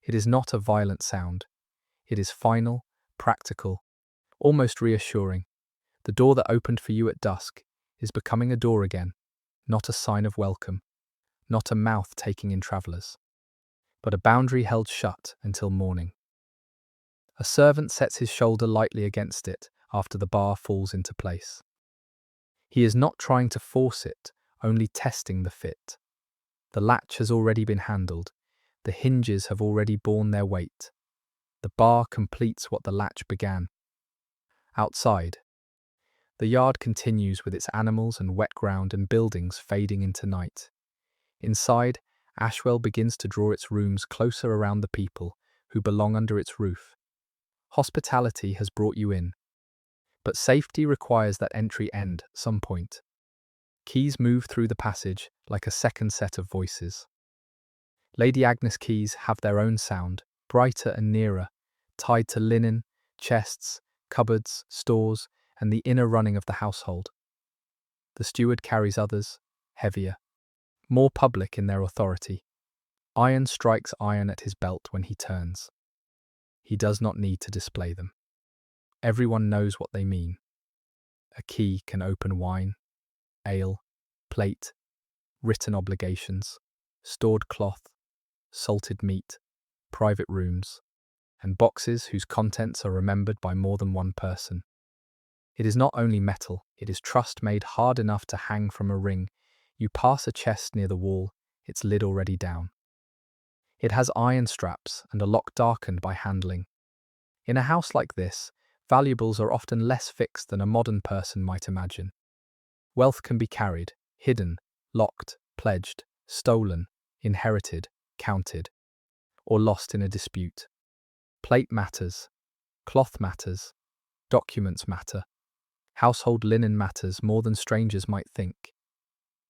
It is not a violent sound. It is final, practical, almost reassuring. The door that opened for you at dusk is becoming a door again, not a sign of welcome, not a mouth taking in travellers, but a boundary held shut until morning. A servant sets his shoulder lightly against it after the bar falls into place. He is not trying to force it, only testing the fit. The latch has already been handled. The hinges have already borne their weight. The bar completes what the latch began. Outside, the yard continues with its animals and wet ground and buildings fading into night. Inside, Ashwell begins to draw its rooms closer around the people who belong under its roof. Hospitality has brought you in, but safety requires that entry end at some point. Keys move through the passage like a second set of voices. Lady Agnes' keys have their own sound, brighter and nearer, tied to linen, chests, cupboards, stores, and the inner running of the household. The steward carries others, heavier, more public in their authority. Iron strikes iron at his belt when he turns. He does not need to display them. Everyone knows what they mean. A key can open wine, ale, plate, written obligations, stored cloth, salted meat, private rooms, and boxes whose contents are remembered by more than one person. It is not only metal, it is trust made hard enough to hang from a ring. You pass a chest near the wall, its lid already down. It has iron straps and a lock darkened by handling. In a house like this, valuables are often less fixed than a modern person might imagine. Wealth can be carried, hidden, locked, pledged, stolen, inherited, counted, or lost in a dispute. Plate matters, cloth matters, documents matter, household linen matters more than strangers might think.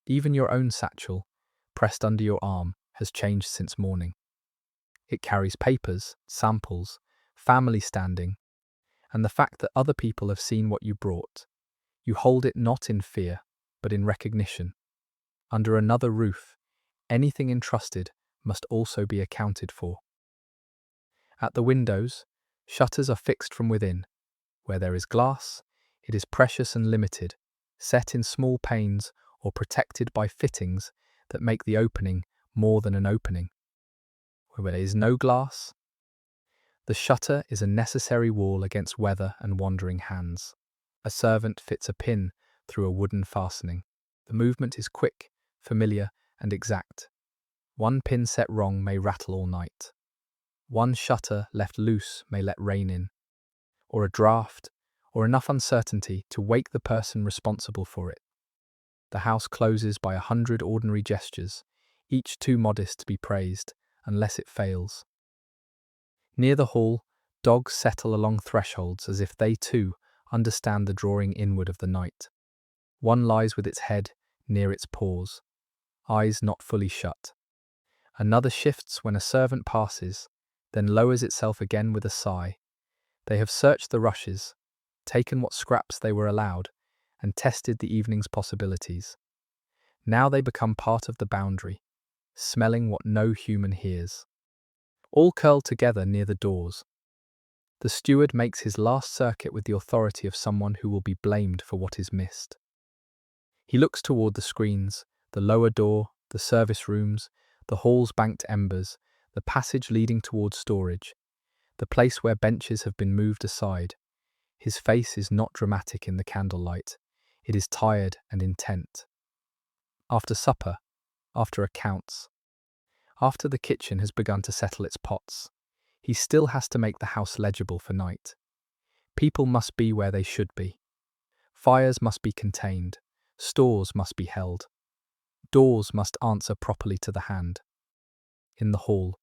Even your own satchel, pressed under your arm, has changed since morning. It carries papers, samples, family standing, and the fact that other people have seen what you brought. You hold it not in fear, but in recognition. Under another roof, anything entrusted must also be accounted for. At the windows, shutters are fixed from within. Where there is glass, it is precious and limited, set in small panes or protected by fittings that make the opening more than an opening. Where there is no glass, the shutter is a necessary wall against weather and wandering hands. A servant fits a pin through a wooden fastening. The movement is quick, familiar, and exact. One pin set wrong may rattle all night. One shutter left loose may let rain in, or a draught, or enough uncertainty to wake the person responsible for it. The house closes by 100 ordinary gestures, each too modest to be praised, unless it fails. Near the hall, dogs settle along thresholds as if they too understand the drawing inward of the night. One lies with its head near its paws, eyes not fully shut. Another shifts when a servant passes, then lowers itself again with a sigh. They have searched the rushes, taken what scraps they were allowed, and tested the evening's possibilities. Now they become part of the boundary, smelling what no human hears. All curl together near the doors. The steward makes his last circuit with the authority of someone who will be blamed for what is missed. He looks toward the screens, the lower door, the service rooms, the hall's banked embers, the passage leading toward storage, the place where benches have been moved aside. His face is not dramatic in the candlelight. It is tired and intent. After supper, after accounts, after the kitchen has begun to settle its pots, he still has to make the house legible for night. People must be where they should be. Fires must be contained. Stores must be held. Doors must answer properly to the hand. In the hall,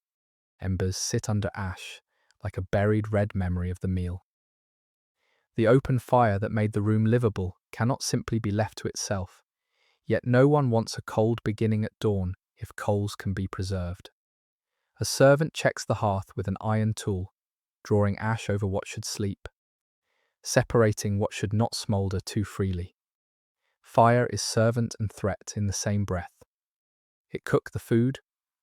embers sit under ash like a buried red memory of the meal. The open fire that made the room livable cannot simply be left to itself, yet no one wants a cold beginning at dawn if coals can be preserved. A servant checks the hearth with an iron tool, drawing ash over what should sleep, separating what should not smoulder too freely. Fire is servant and threat in the same breath. It cooked the food,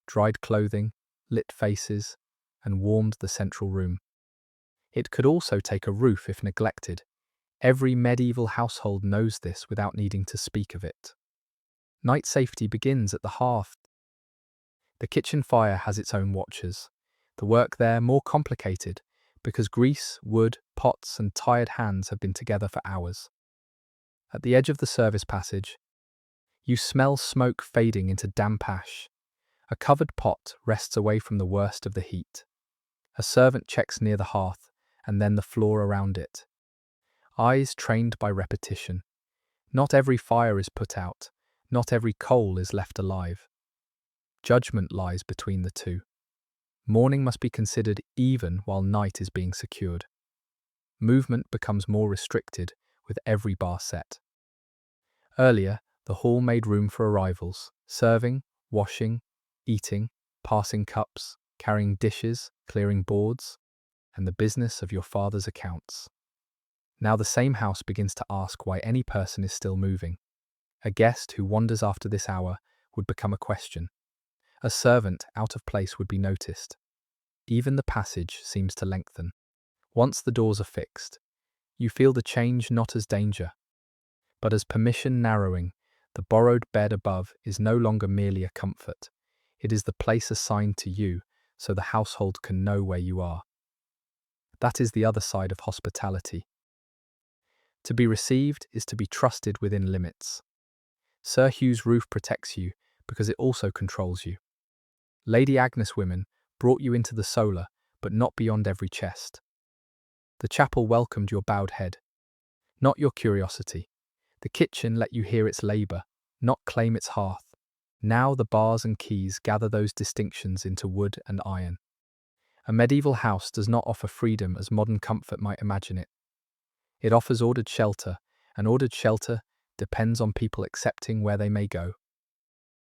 dried clothing, lit faces, and warmed the central room. It could also take a roof if neglected. Every medieval household knows this without needing to speak of it. Night safety begins at the hearth. The kitchen fire has its own watchers. The work there more complicated because grease, wood, pots, and tired hands have been together for hours. At the edge of the service passage, you smell smoke fading into damp ash. A covered pot rests away from the worst of the heat. A servant checks near the hearth and then the floor around it. Eyes trained by repetition. Not every fire is put out. Not every coal is left alive. Judgment lies between the two. Morning must be considered even while night is being secured. Movement becomes more restricted with every bar set. Earlier, the hall made room for arrivals, serving, washing, eating, passing cups, carrying dishes, clearing boards, and the business of your father's accounts. Now the same house begins to ask why any person is still moving. A guest who wanders after this hour would become a question. A servant out of place would be noticed. Even the passage seems to lengthen. Once the doors are fixed, you feel the change not as danger, but as permission narrowing. The borrowed bed above is no longer merely a comfort. It is the place assigned to you, so the household can know where you are. That is the other side of hospitality. To be received is to be trusted within limits. Sir Hugh's roof protects you because it also controls you. Lady Agnes women brought you into the solar, but not beyond every chest. The chapel welcomed your bowed head, not your curiosity. The kitchen let you hear its labour, not claim its hearth. Now the bars and keys gather those distinctions into wood and iron. A medieval house does not offer freedom as modern comfort might imagine it. It offers ordered shelter, and ordered shelter depends on people accepting where they may go.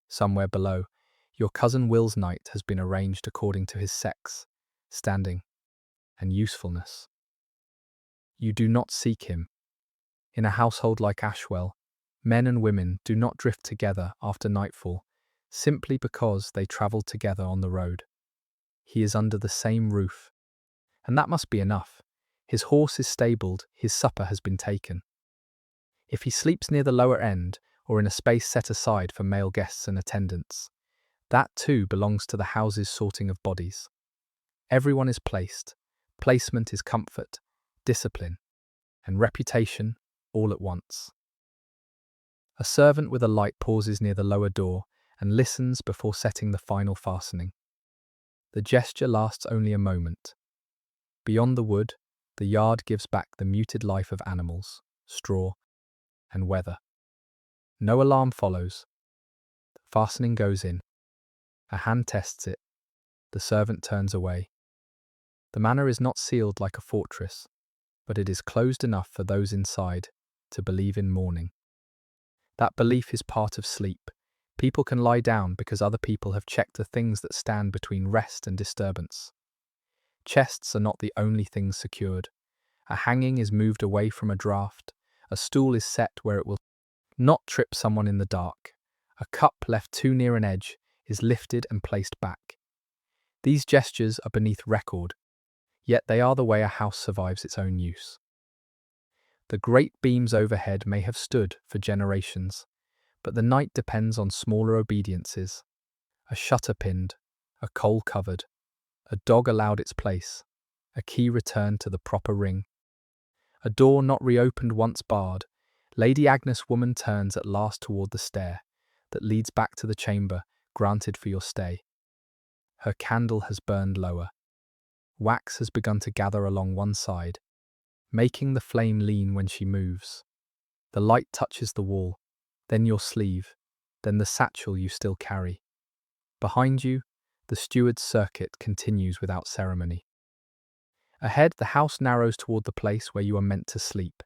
Somewhere below, your cousin Will's night has been arranged according to his sex, standing, and usefulness. You do not seek him. In a household like Ashwell, men and women do not drift together after nightfall, simply because they travel together on the road. He is under the same roof, and that must be enough. His horse is stabled, his supper has been taken. If he sleeps near the lower end, or in a space set aside for male guests and attendants, that too belongs to the house's sorting of bodies. Everyone is placed. Placement is comfort, discipline, and reputation all at once. A servant with a light pauses near the lower door and listens before setting the final fastening. The gesture lasts only a moment. Beyond the wood, the yard gives back the muted life of animals, straw, and weather. No alarm follows. The fastening goes in. A hand tests it. The servant turns away. The manor is not sealed like a fortress, but it is closed enough for those inside to believe in morning. That belief is part of sleep. People can lie down because other people have checked the things that stand between rest and disturbance. Chests are not the only things secured. A hanging is moved away from a draught. A stool is set where it will not trip someone in the dark. A cup left too near an edge is lifted and placed back. These gestures are beneath record, yet they are the way a house survives its own use. The great beams overhead may have stood for generations, but the night depends on smaller obediences. A shutter pinned, a coal covered, a dog allowed its place, a key returned to the proper ring. A door not reopened once barred, Lady Agnes woman turns at last toward the stair that leads back to the chamber granted for your stay. Her candle has burned lower. Wax has begun to gather along one side, making the flame lean when she moves. The light touches the wall, then your sleeve, then the satchel you still carry. Behind you, the steward's circuit continues without ceremony. Ahead, the house narrows toward the place where you are meant to sleep.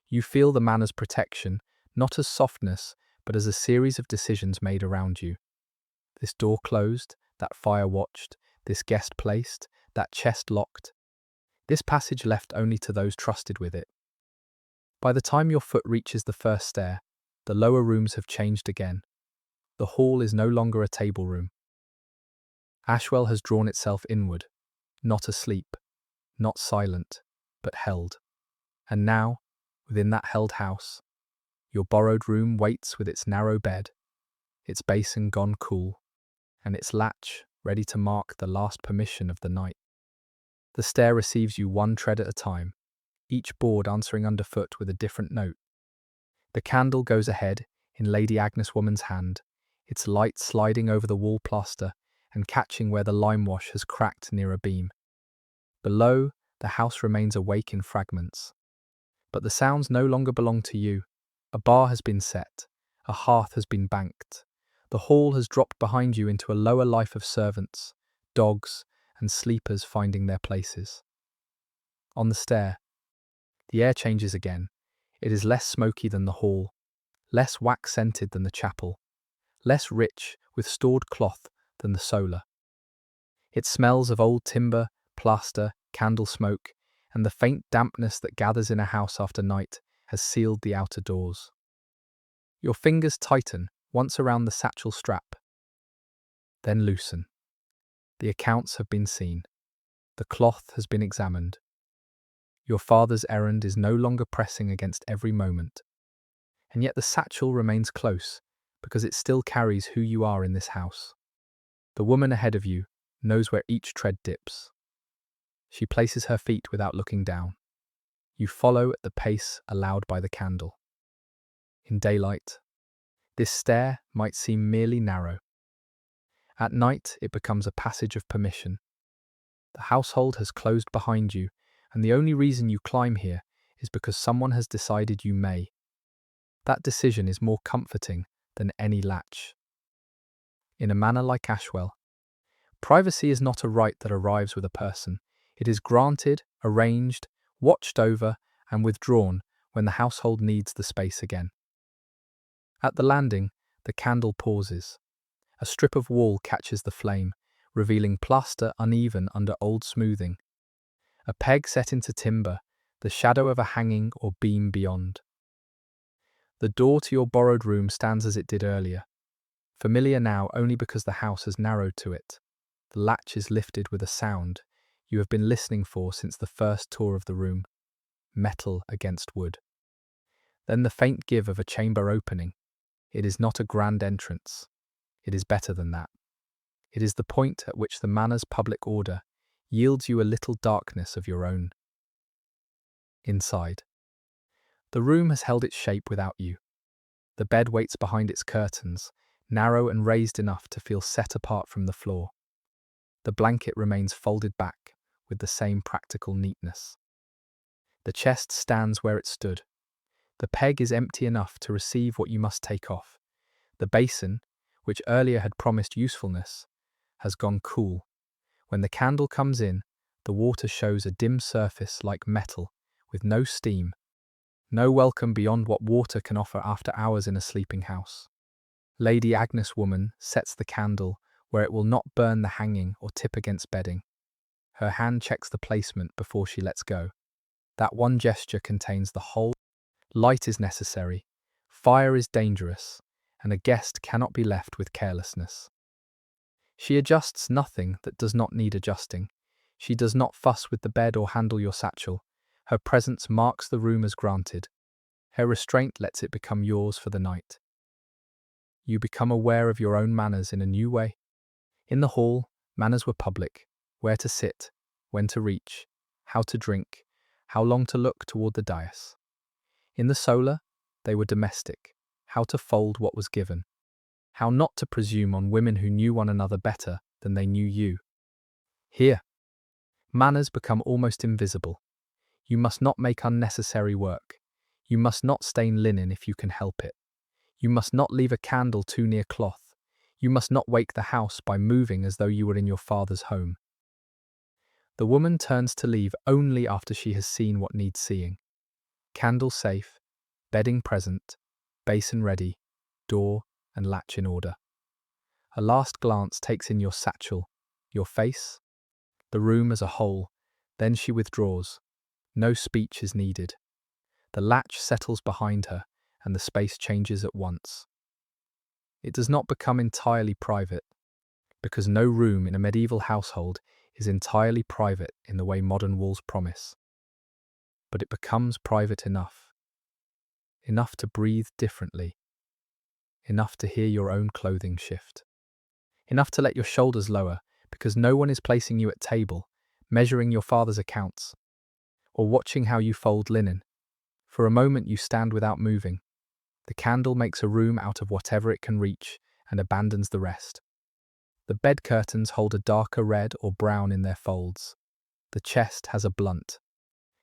You feel the manor's protection, not as softness, but as a series of decisions made around you. This door closed, that fire watched, this guest placed, that chest locked. This passage left only to those trusted with it. By the time your foot reaches the first stair, the lower rooms have changed again. The hall is no longer a table room. Ashwell has drawn itself inward, not asleep, not silent, but held. And now, within that held house, your borrowed room waits with its narrow bed, its basin gone cool, and its latch ready to mark the last permission of the night. The stair receives you one tread at a time, each board answering underfoot with a different note. The candle goes ahead in Lady Agnes Woman's hand, its light sliding over the wall plaster and catching where the lime wash has cracked near a beam. Below, the house remains awake in fragments. But the sounds no longer belong to you. A bar has been set, a hearth has been banked. The hall has dropped behind you into a lower life of servants, dogs, and sleepers finding their places. On the stair, the air changes again. It is less smoky than the hall, less wax-scented than the chapel, less rich with stored cloth than the solar. It smells of old timber, plaster, candle smoke, and the faint dampness that gathers in a house after night has sealed the outer doors. Your fingers tighten once around the satchel strap, then loosen. The accounts have been seen. The cloth has been examined. Your father's errand is no longer pressing against every moment. And yet the satchel remains close because it still carries who you are in this house. The woman ahead of you knows where each tread dips. She places her feet without looking down. You follow at the pace allowed by the candle. In daylight, this stair might seem merely narrow. At night, it becomes a passage of permission. The household has closed behind you, and the only reason you climb here is because someone has decided you may. That decision is more comforting than any latch. In a manor like Ashwell, privacy is not a right that arrives with a person. It is granted, arranged, watched over, and withdrawn when the household needs the space again. At the landing, the candle pauses. A strip of wall catches the flame, revealing plaster uneven under old smoothing. A peg set into timber, the shadow of a hanging or beam beyond. The door to your borrowed room stands as it did earlier, familiar now only because the house has narrowed to it. The latch is lifted with a sound you have been listening for since the first tour of the room. Metal against wood. Then the faint give of a chamber opening. It is not a grand entrance. It is better than that. It is the point at which the manor's public order yields you a little darkness of your own. Inside. The room has held its shape without you. The bed waits behind its curtains, narrow and raised enough to feel set apart from the floor. The blanket remains folded back with the same practical neatness. The chest stands where it stood. The peg is empty enough to receive what you must take off. The basin, which earlier had promised usefulness, has gone cool. When the candle comes in, the water shows a dim surface like metal, with no steam. No welcome beyond what water can offer after hours in a sleeping house. Lady Agnes Woman sets the candle where it will not burn the hanging or tip against bedding. Her hand checks the placement before she lets go. That one gesture contains the whole. Light is necessary, fire is dangerous, and a guest cannot be left with carelessness. She adjusts nothing that does not need adjusting. She does not fuss with the bed or handle your satchel. Her presence marks the room as granted. Her restraint lets it become yours for the night. You become aware of your own manners in a new way. In the hall, manners were public. Where to sit, when to reach, how to drink, how long to look toward the dais. In the solar, they were domestic. How to fold what was given. How not to presume on women who knew one another better than they knew you. Here, manners become almost invisible. You must not make unnecessary work. You must not stain linen if you can help it. You must not leave a candle too near cloth. You must not wake the house by moving as though you were in your father's home. The woman turns to leave only after she has seen what needs seeing. Candle safe, bedding present, basin ready, door and latch in order. A last glance takes in your satchel, your face, the room as a whole, then she withdraws. No speech is needed. The latch settles behind her, and the space changes at once. It does not become entirely private, because no room in a medieval household is entirely private in the way modern walls promise. But it becomes private enough. Enough to breathe differently. Enough to hear your own clothing shift. Enough to let your shoulders lower, because no one is placing you at table, measuring your father's accounts, or watching how you fold linen. For a moment you stand without moving. The candle makes a room out of whatever it can reach and abandons the rest. The bed curtains hold a darker red or brown in their folds. The chest has a blunt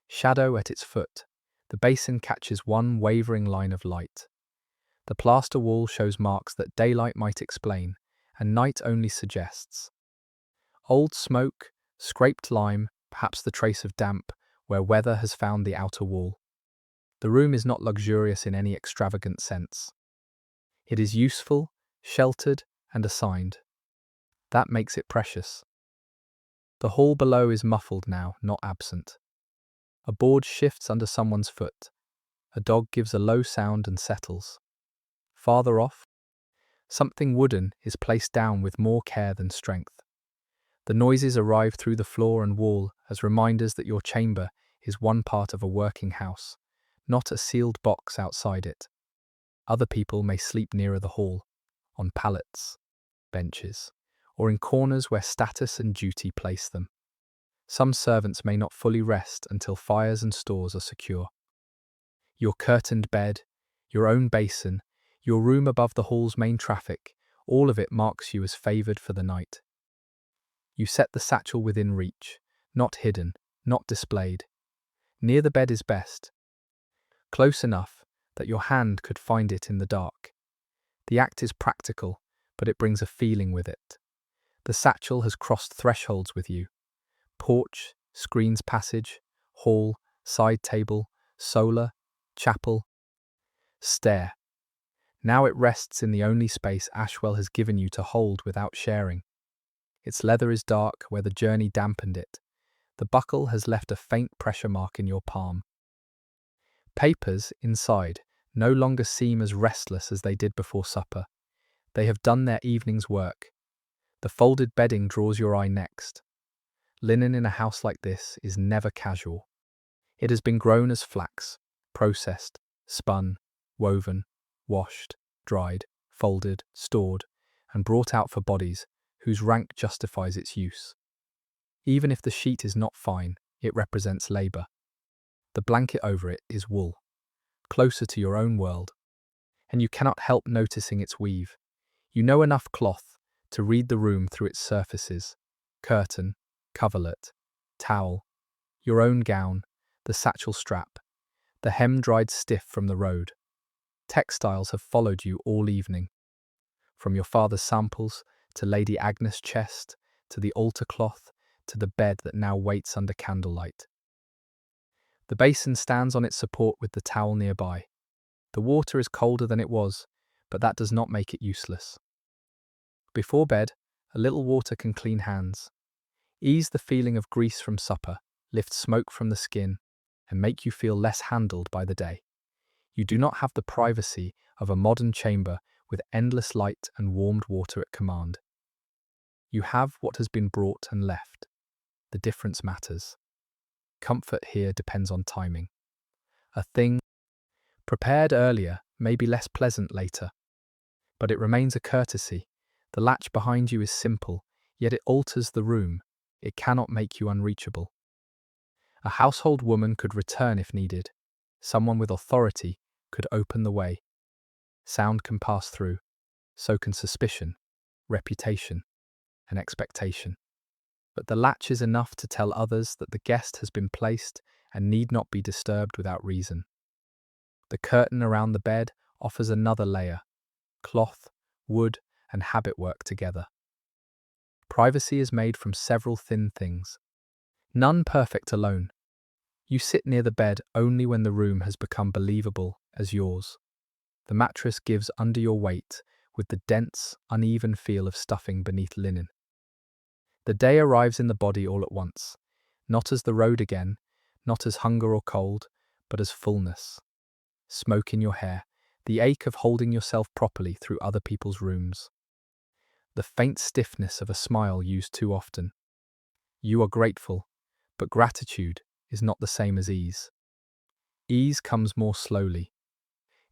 shadow at its foot. The basin catches one wavering line of light. The plaster wall shows marks that daylight might explain, and night only suggests. Old smoke, scraped lime, perhaps the trace of damp, where weather has found the outer wall. The room is not luxurious in any extravagant sense. It is useful, sheltered, and assigned. That makes it precious. The hall below is muffled now, not absent. A board shifts under someone's foot. A dog gives a low sound and settles. Farther off, something wooden is placed down with more care than strength. The noises arrive through the floor and wall as reminders that your chamber is one part of a working house, not a sealed box outside it. Other people may sleep nearer the hall, on pallets, benches, or in corners where status and duty place them. Some servants may not fully rest until fires and stores are secure. Your curtained bed, your own basin, your room above the hall's main traffic, all of it marks you as favoured for the night. You set the satchel within reach, not hidden, not displayed. Near the bed is best. Close enough that your hand could find it in the dark. The act is practical, but it brings a feeling with it. The satchel has crossed thresholds with you. Porch, screens passage, hall, side table, solar, chapel, stair. Now it rests in the only space Ashwell has given you to hold without sharing. Its leather is dark where the journey dampened it. The buckle has left a faint pressure mark in your palm. Papers inside no longer seem as restless as they did before supper. They have done their evening's work. The folded bedding draws your eye next. Linen in a house like this is never casual. It has been grown as flax, processed, spun, woven, washed, dried, folded, stored, and brought out for bodies whose rank justifies its use. Even if the sheet is not fine, it represents labour. The blanket over it is wool, closer to your own world, and you cannot help noticing its weave. You know enough cloth to read the room through its surfaces: curtain, coverlet, towel, your own gown, the satchel strap, the hem dried stiff from the road. Textiles have followed you all evening. From your father's samples, to Lady Agnes' chest, to the altar cloth, to the bed that now waits under candlelight. The basin stands on its support with the towel nearby. The water is colder than it was, but that does not make it useless. Before bed, a little water can clean hands, ease the feeling of grease from supper, lift smoke from the skin, and make you feel less handled by the day. You do not have the privacy of a modern chamber with endless light and warmed water at command. You have what has been brought and left. The difference matters. Comfort here depends on timing. A thing prepared earlier may be less pleasant later, but it remains a courtesy. The latch behind you is simple, yet it alters the room. It cannot make you unreachable. A household woman could return if needed. Someone with authority could open the way. Sound can pass through. So can suspicion, reputation, and expectation. But the latch is enough to tell others that the guest has been placed and need not be disturbed without reason. The curtain around the bed offers another layer. Cloth, wood, and habit work together. Privacy is made from several thin things, none perfect alone. You sit near the bed only when the room has become believable as yours. The mattress gives under your weight with the dense, uneven feel of stuffing beneath linen. The day arrives in the body all at once, not as the road again, not as hunger or cold, but as fullness. Smoke in your hair, the ache of holding yourself properly through other people's rooms. The faint stiffness of a smile used too often. You are grateful, but gratitude is not the same as ease. Ease comes more slowly.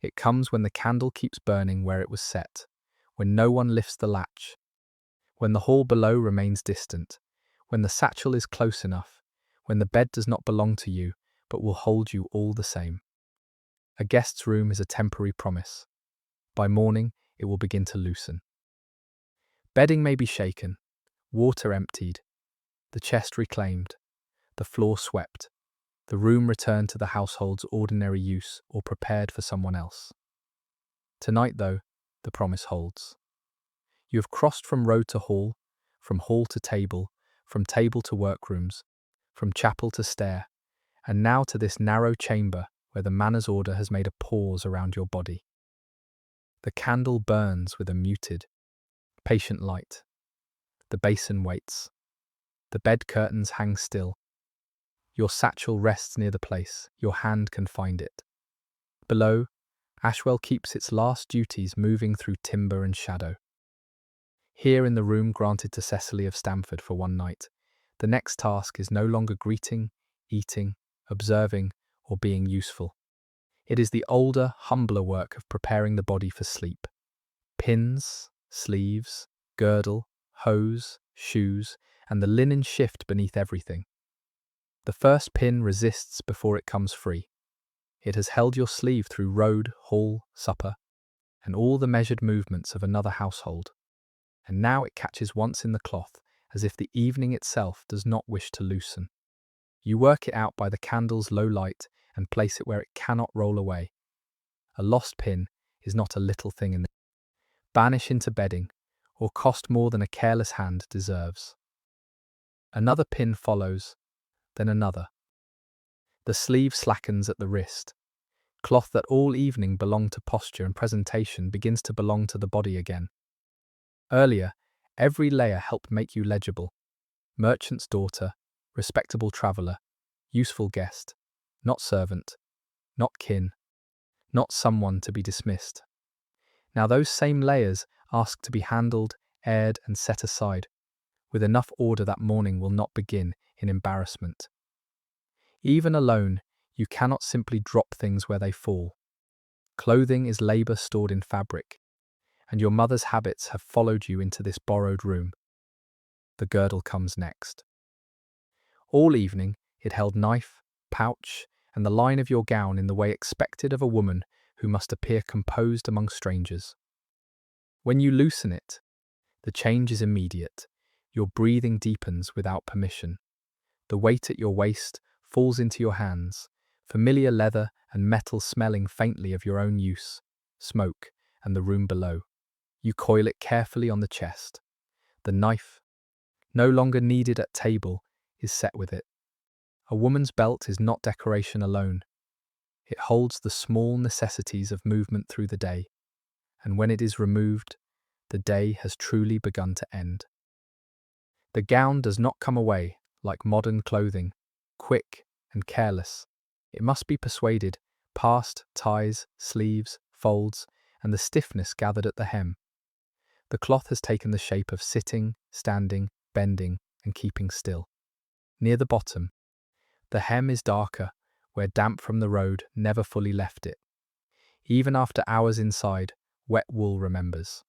It comes when the candle keeps burning where it was set, when no one lifts the latch, when the hall below remains distant, when the satchel is close enough, when the bed does not belong to you, but will hold you all the same. A guest's room is a temporary promise. By morning, it will begin to loosen. Bedding may be shaken, water emptied, the chest reclaimed, the floor swept, the room returned to the household's ordinary use or prepared for someone else. Tonight, though, the promise holds. You have crossed from road to hall, from hall to table, from table to workrooms, from chapel to stair, and now to this narrow chamber where the Manor's order has made a pause around your body. The candle burns with a muted, patient light. The basin waits. The bed curtains hang still. Your satchel rests near the place, your hand can find it. Below, Ashwell keeps its last duties moving through timber and shadow. Here in the room granted to Cecily of Stamford for one night, the next task is no longer greeting, eating, observing, or being useful. It is the older, humbler work of preparing the body for sleep. Pins, sleeves, girdle, hose, shoes, and the linen shift beneath everything. The first pin resists before it comes free. It has held your sleeve through road, hall, supper, and all the measured movements of another household. And now it catches once in the cloth, as if the evening itself does not wish to loosen. You work it out by the candle's low light and place it where it cannot roll away. A lost pin is not a little thing in the banish into bedding, or cost more than a careless hand deserves. Another pin follows, then another. The sleeve slackens at the wrist. Cloth that all evening belonged to posture and presentation begins to belong to the body again. Earlier, every layer helped make you legible. Merchant's daughter, respectable traveller, useful guest, not servant, not kin, not someone to be dismissed. Now those same layers ask to be handled, aired, and set aside, with enough order that morning will not begin in embarrassment. Even alone, you cannot simply drop things where they fall. Clothing is labour stored in fabric, and your mother's habits have followed you into this borrowed room. The girdle comes next. All evening, it held knife, pouch, and the line of your gown in the way expected of a woman who must appear composed among strangers. When you loosen it, the change is immediate. Your breathing deepens without permission. The weight at your waist falls into your hands, familiar leather and metal smelling faintly of your own use, smoke, and the room below. You coil it carefully on the chest. The knife, no longer needed at table, is set with it. A woman's belt is not decoration alone. It holds the small necessities of movement through the day, and when it is removed, the day has truly begun to end. The gown does not come away, like modern clothing, quick and careless. It must be persuaded, past ties, sleeves, folds, and the stiffness gathered at the hem. The cloth has taken the shape of sitting, standing, bending, and keeping still. Near the bottom, the hem is darker, where damp from the road never fully left it. Even after hours inside, wet wool remembers.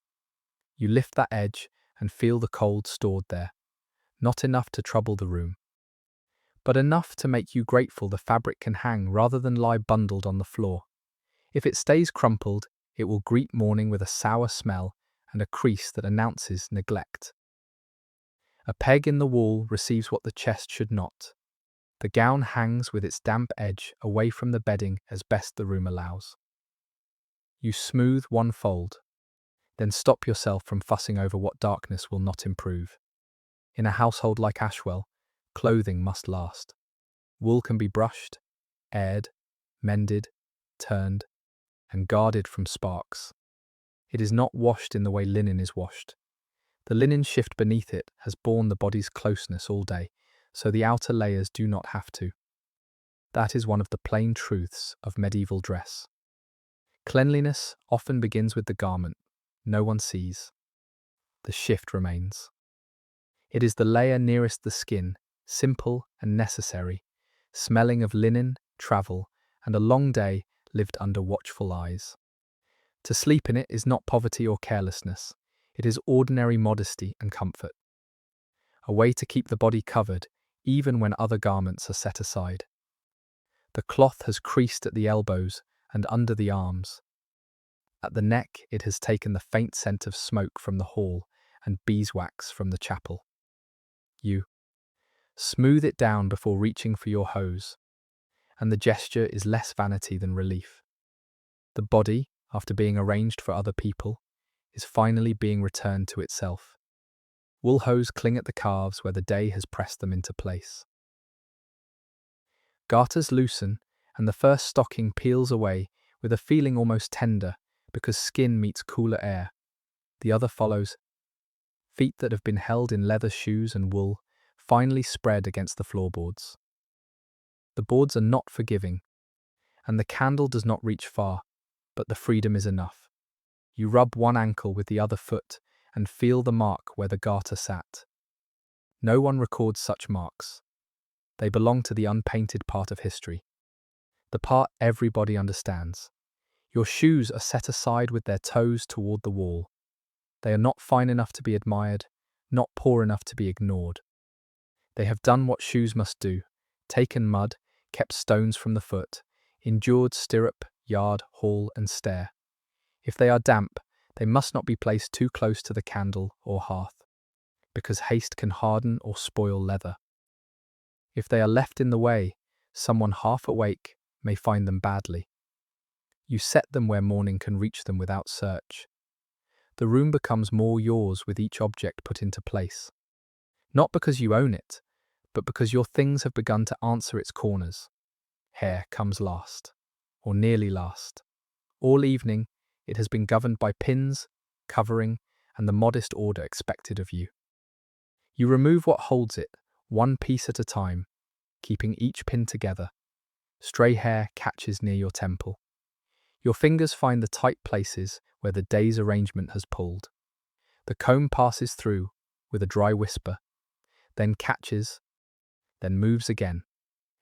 You lift that edge and feel the cold stored there, not enough to trouble the room, but enough to make you grateful the fabric can hang rather than lie bundled on the floor. If it stays crumpled, it will greet morning with a sour smell and a crease that announces neglect. A peg in the wall receives what the chest should not. The gown hangs with its damp edge away from the bedding as best the room allows. You smooth one fold, then stop yourself from fussing over what darkness will not improve. In a household like Ashwell, clothing must last. Wool can be brushed, aired, mended, turned, and guarded from sparks. It is not washed in the way linen is washed. The linen shift beneath it has borne the body's closeness all day, so the outer layers do not have to. That is one of the plain truths of medieval dress. Cleanliness often begins with the garment no one sees. The shift remains. It is the layer nearest the skin, simple and necessary, smelling of linen, travel, and a long day lived under watchful eyes. To sleep in it is not poverty or carelessness. It is ordinary modesty and comfort. A way to keep the body covered, even when other garments are set aside. The cloth has creased at the elbows and under the arms. At the neck, it has taken the faint scent of smoke from the hall and beeswax from the chapel. You smooth it down before reaching for your hose, and the gesture is less vanity than relief. The body, after being arranged for other people, is finally being returned to itself. Wool hose cling at the calves where the day has pressed them into place. Garters loosen, and the first stocking peels away with a feeling almost tender because skin meets cooler air. The other follows. Feet that have been held in leather shoes and wool finally spread against the floorboards. The boards are not forgiving, and the candle does not reach far, but the freedom is enough. You rub one ankle with the other foot and feel the mark where the garter sat. No one records such marks. They belong to the unpainted part of history, the part everybody understands. Your shoes are set aside with their toes toward the wall. They are not fine enough to be admired, not poor enough to be ignored. They have done what shoes must do, taken mud, kept stones from the foot, endured stirrup, yard, hall, and stair. If they are damp, they must not be placed too close to the candle or hearth, because haste can harden or spoil leather. If they are left in the way, someone half awake may find them badly. You set them where morning can reach them without search. The room becomes more yours with each object put into place. Not because you own it, but because your things have begun to answer its corners. Hair comes last, or nearly last. All evening, it has been governed by pins, covering, and the modest order expected of you. You remove what holds it, one piece at a time, keeping each pin together. Stray hair catches near your temple. Your fingers find the tight places where the day's arrangement has pulled. The comb passes through with a dry whisper, then catches, then moves again.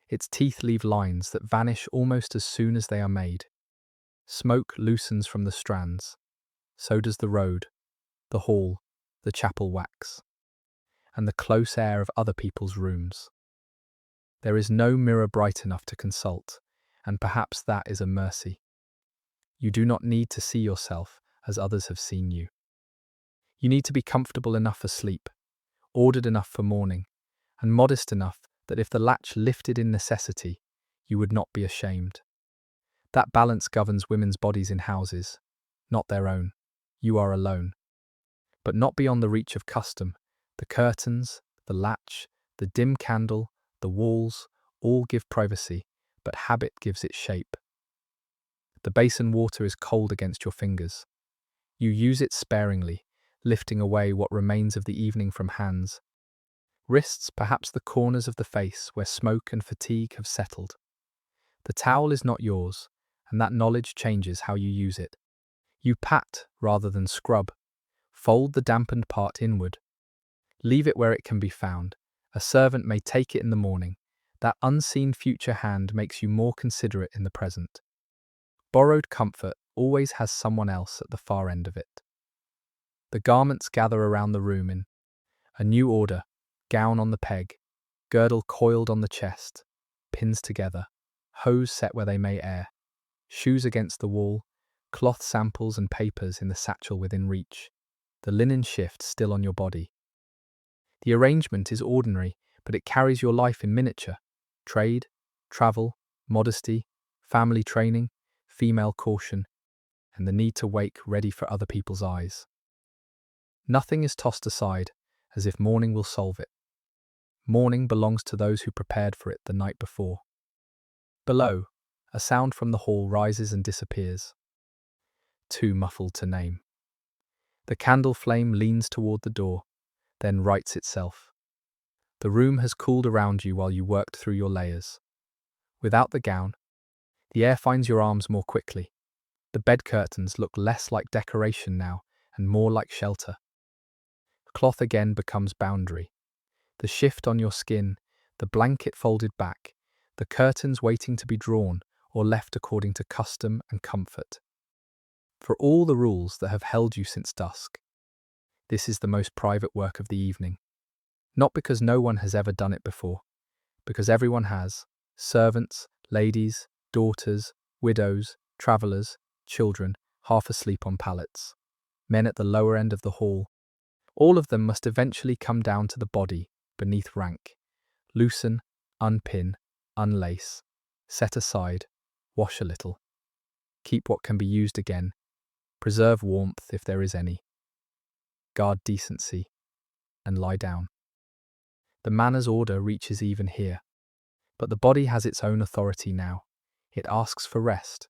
Its teeth leave lines that vanish almost as soon as they are made. Smoke loosens from the strands. So does the road, the hall, the chapel wax, and the close air of other people's rooms. There is no mirror bright enough to consult, and perhaps that is a mercy. You do not need to see yourself as others have seen you. You need to be comfortable enough for sleep, ordered enough for morning, and modest enough that if the latch lifted in necessity, you would not be ashamed. That balance governs women's bodies in houses, not their own. You are alone. But not beyond the reach of custom. The curtains, the latch, the dim candle, the walls, all give privacy, but habit gives it shape. The basin water is cold against your fingers. You use it sparingly, lifting away what remains of the evening from hands. Wrists, perhaps the corners of the face where smoke and fatigue have settled. The towel is not yours, and that knowledge changes how you use it. You pat rather than scrub. Fold the dampened part inward. Leave it where it can be found. A servant may take it in the morning. That unseen future hand makes you more considerate in the present. Borrowed comfort always has someone else at the far end of it. The garments gather around the room in a new order, gown on the peg, girdle coiled on the chest, pins together, hose set where they may air, shoes against the wall, cloth samples and papers in the satchel within reach, the linen shift still on your body. The arrangement is ordinary, but it carries your life in miniature. Trade, travel, modesty, family training, female caution, and the need to wake ready for other people's eyes. Nothing is tossed aside, as if morning will solve it. Morning belongs to those who prepared for it the night before. Below, a sound from the hall rises and disappears. Too muffled to name. The candle flame leans toward the door, then rights itself. The room has cooled around you while you worked through your layers. Without the gown, the air finds your arms more quickly. The bed curtains look less like decoration now and more like shelter. Cloth again becomes boundary. The shift on your skin, the blanket folded back, the curtains waiting to be drawn or left according to custom and comfort. For all the rules that have held you since dusk, this is the most private work of the evening. Not because no one has ever done it before, because everyone has, servants, ladies, daughters, widows, travelers, children, half asleep on pallets, men at the lower end of the hall. All of them must eventually come down to the body, beneath rank. Loosen, unpin, unlace, set aside, wash a little. Keep what can be used again. Preserve warmth if there is any. Guard decency, and lie down. The manor's order reaches even here. But the body has its own authority now. It asks for rest.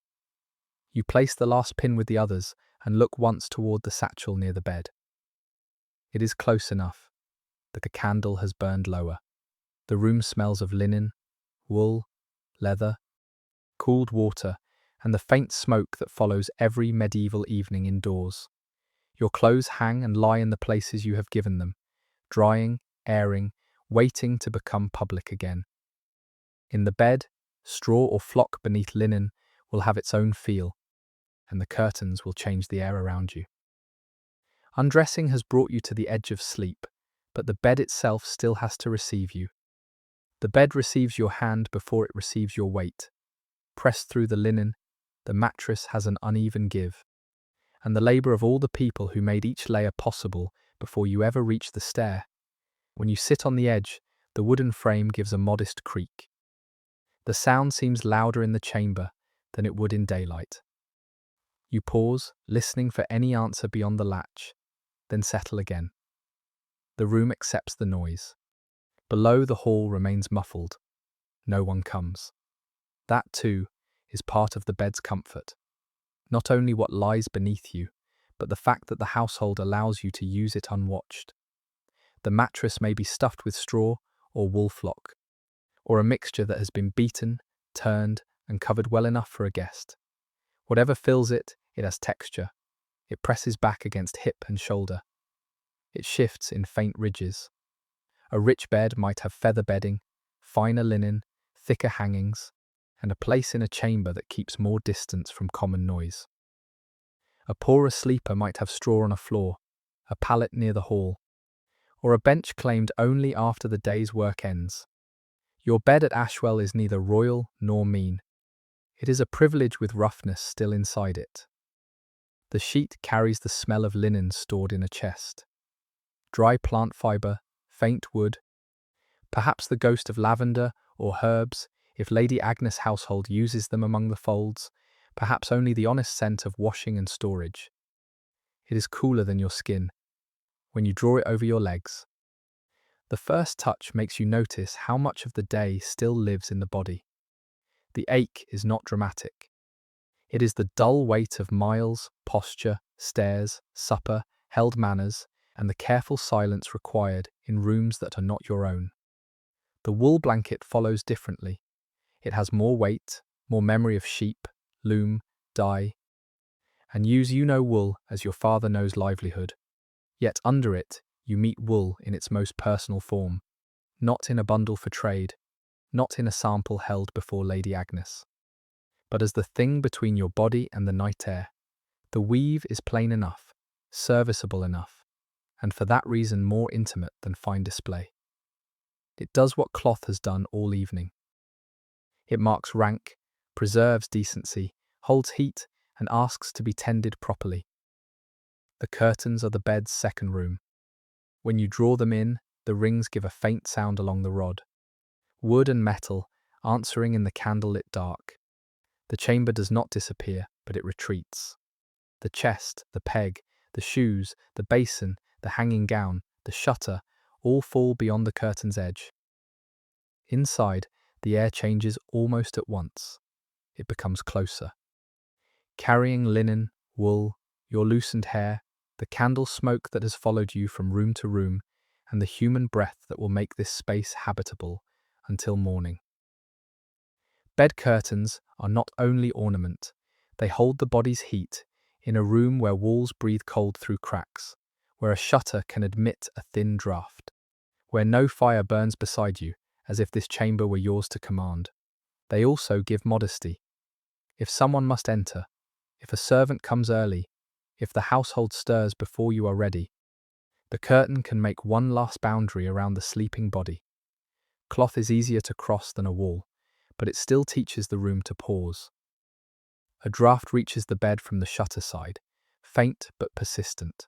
You place the last pin with the others and look once toward the satchel near the bed. It is close enough. The candle has burned lower. The room smells of linen, wool, leather, cooled water, and the faint smoke that follows every medieval evening indoors. Your clothes hang and lie in the places you have given them, drying, airing, waiting to become public again. In the bed, straw or flock beneath linen will have its own feel, and the curtains will change the air around you. Undressing has brought you to the edge of sleep, but the bed itself still has to receive you. The bed receives your hand before it receives your weight. Pressed through the linen, the mattress has an uneven give, and the labour of all the people who made each layer possible before you ever reach the stair. When you sit on the edge, the wooden frame gives a modest creak. The sound seems louder in the chamber than it would in daylight. You pause, listening for any answer beyond the latch, then settle again. The room accepts the noise. Below, the hall remains muffled. No one comes. That, too, is part of the bed's comfort. Not only what lies beneath you, but the fact that the household allows you to use it unwatched. The mattress may be stuffed with straw or wool flock, or a mixture that has been beaten, turned, and covered well enough for a guest. Whatever fills it, it has texture. It presses back against hip and shoulder. It shifts in faint ridges. A rich bed might have feather bedding, finer linen, thicker hangings, and a place in a chamber that keeps more distance from common noise. A poorer sleeper might have straw on a floor, a pallet near the hall, or a bench claimed only after the day's work ends. Your bed at Ashwell is neither royal nor mean. It is a privilege with roughness still inside it. The sheet carries the smell of linen stored in a chest. Dry plant fibre, faint wood, perhaps the ghost of lavender or herbs, if Lady Agnes' household uses them among the folds, perhaps only the honest scent of washing and storage. It is cooler than your skin when you draw it over your legs. The first touch makes you notice how much of the day still lives in the body. The ache is not dramatic. It is the dull weight of miles, posture, stairs, supper, held manners, and the careful silence required in rooms that are not your own. The wool blanket follows differently. It has more weight, more memory of sheep, loom, dye, and use wool as your father knows livelihood. Yet under it, you meet wool in its most personal form, not in a bundle for trade, not in a sample held before Lady Agnes, but as the thing between your body and the night air. The weave is plain enough, serviceable enough, and for that reason more intimate than fine display. It does what cloth has done all evening. It marks rank, preserves decency, holds heat, and asks to be tended properly. The curtains are the bed's second room. When you draw them in, the rings give a faint sound along the rod. Wood and metal, answering in the candlelit dark. The chamber does not disappear, but it retreats. The chest, the peg, the shoes, the basin, the hanging gown, the shutter, all fall beyond the curtain's edge. Inside, the air changes almost at once. It becomes closer. Carrying linen, wool, your loosened hair, the candle smoke that has followed you from room to room, and the human breath that will make this space habitable until morning. Bed curtains are not only ornament, they hold the body's heat in a room where walls breathe cold through cracks, where a shutter can admit a thin draught, where no fire burns beside you, as if this chamber were yours to command. They also give modesty. If someone must enter, if a servant comes early, if the household stirs before you are ready, the curtain can make one last boundary around the sleeping body. Cloth is easier to cross than a wall, but it still teaches the room to pause. A draft reaches the bed from the shutter side, faint but persistent.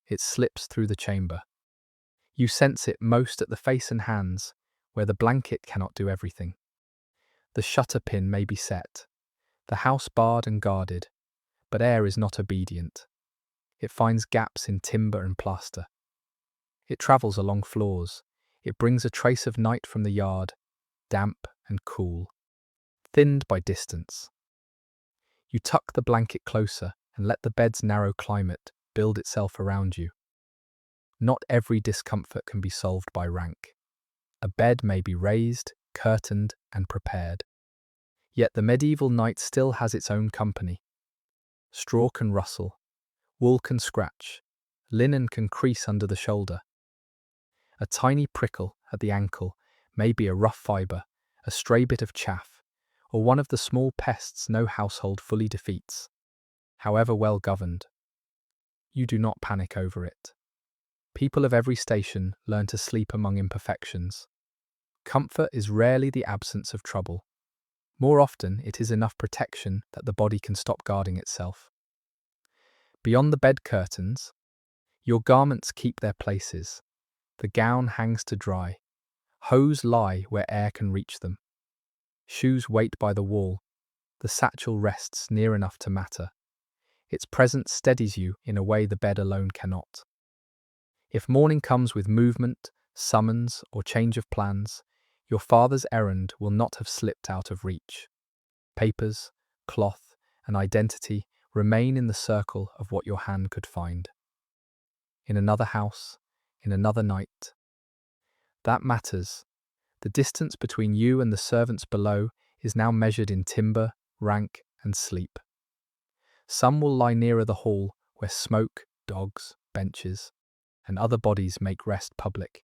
It slips through the chamber. You sense it most at the face and hands, where the blanket cannot do everything. The shutter pin may be set, the house barred and guarded, but air is not obedient. It finds gaps in timber and plaster. It travels along floors. It brings a trace of night from the yard, damp and cool, thinned by distance. You tuck the blanket closer and let the bed's narrow climate build itself around you. Not every discomfort can be solved by rank. A bed may be raised, curtained, and prepared. Yet the medieval night still has its own company. Straw can rustle, wool can scratch, linen can crease under the shoulder. A tiny prickle at the ankle may be a rough fibre, a stray bit of chaff, or one of the small pests no household fully defeats. However well governed, you do not panic over it. People of every station learn to sleep among imperfections. Comfort is rarely the absence of trouble. More often, it is enough protection that the body can stop guarding itself. Beyond the bed curtains, your garments keep their places. The gown hangs to dry. Hose lie where air can reach them. Shoes wait by the wall. The satchel rests near enough to matter. Its presence steadies you in a way the bed alone cannot. If morning comes with movement, summons, or change of plans, your father's errand will not have slipped out of reach. Papers, cloth, and identity remain in the circle of what your hand could find. In another house, in another night. That matters. The distance between you and the servants below is now measured in timber, rank, and sleep. Some will lie nearer the hall where smoke, dogs, benches, and other bodies make rest public.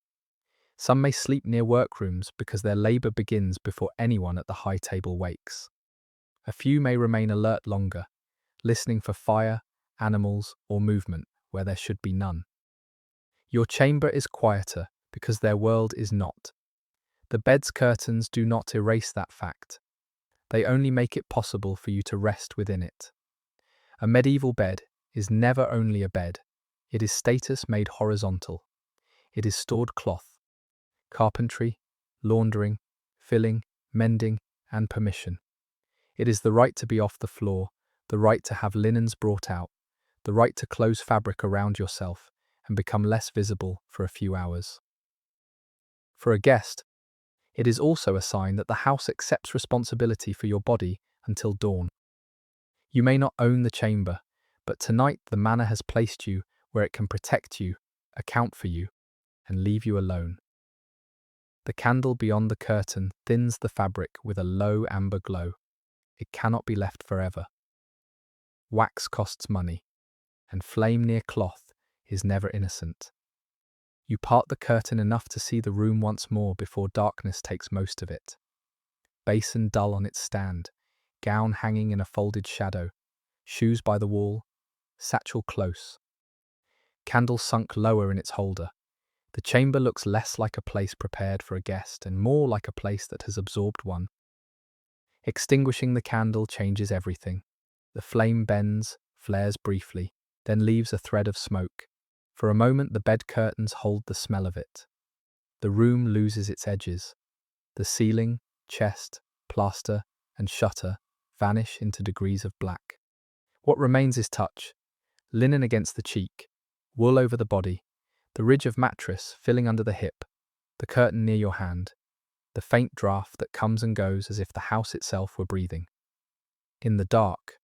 Some may sleep near workrooms because their labour begins before anyone at the high table wakes. A few may remain alert longer, listening for fire, animals, or movement where there should be none. Your chamber is quieter because their world is not. The bed's curtains do not erase that fact. They only make it possible for you to rest within it. A medieval bed is never only a bed. It is status made horizontal. It is stored cloth, carpentry, laundering, filling, mending, and permission. It is the right to be off the floor, the right to have linens brought out, the right to close fabric around yourself and become less visible for a few hours. For a guest, it is also a sign that the house accepts responsibility for your body until dawn. You may not own the chamber, but tonight the manor has placed you where it can protect you, account for you, and leave you alone. The candle beyond the curtain thins the fabric with a low amber glow. It cannot be left forever. Wax costs money, and flame near cloth is never innocent. You part the curtain enough to see the room once more before darkness takes most of it. Basin dull on its stand, gown hanging in a folded shadow, shoes by the wall, satchel close. Candle sunk lower in its holder. The chamber looks less like a place prepared for a guest and more like a place that has absorbed one. Extinguishing the candle changes everything. The flame bends, flares briefly, then leaves a thread of smoke. For a moment the bed curtains hold the smell of it. The room loses its edges. The ceiling, chest, plaster, and shutter vanish into degrees of black. What remains is touch. Linen against the cheek, wool over the body, the ridge of mattress filling under the hip, the curtain near your hand, the faint draft that comes and goes as if the house itself were breathing. In the dark,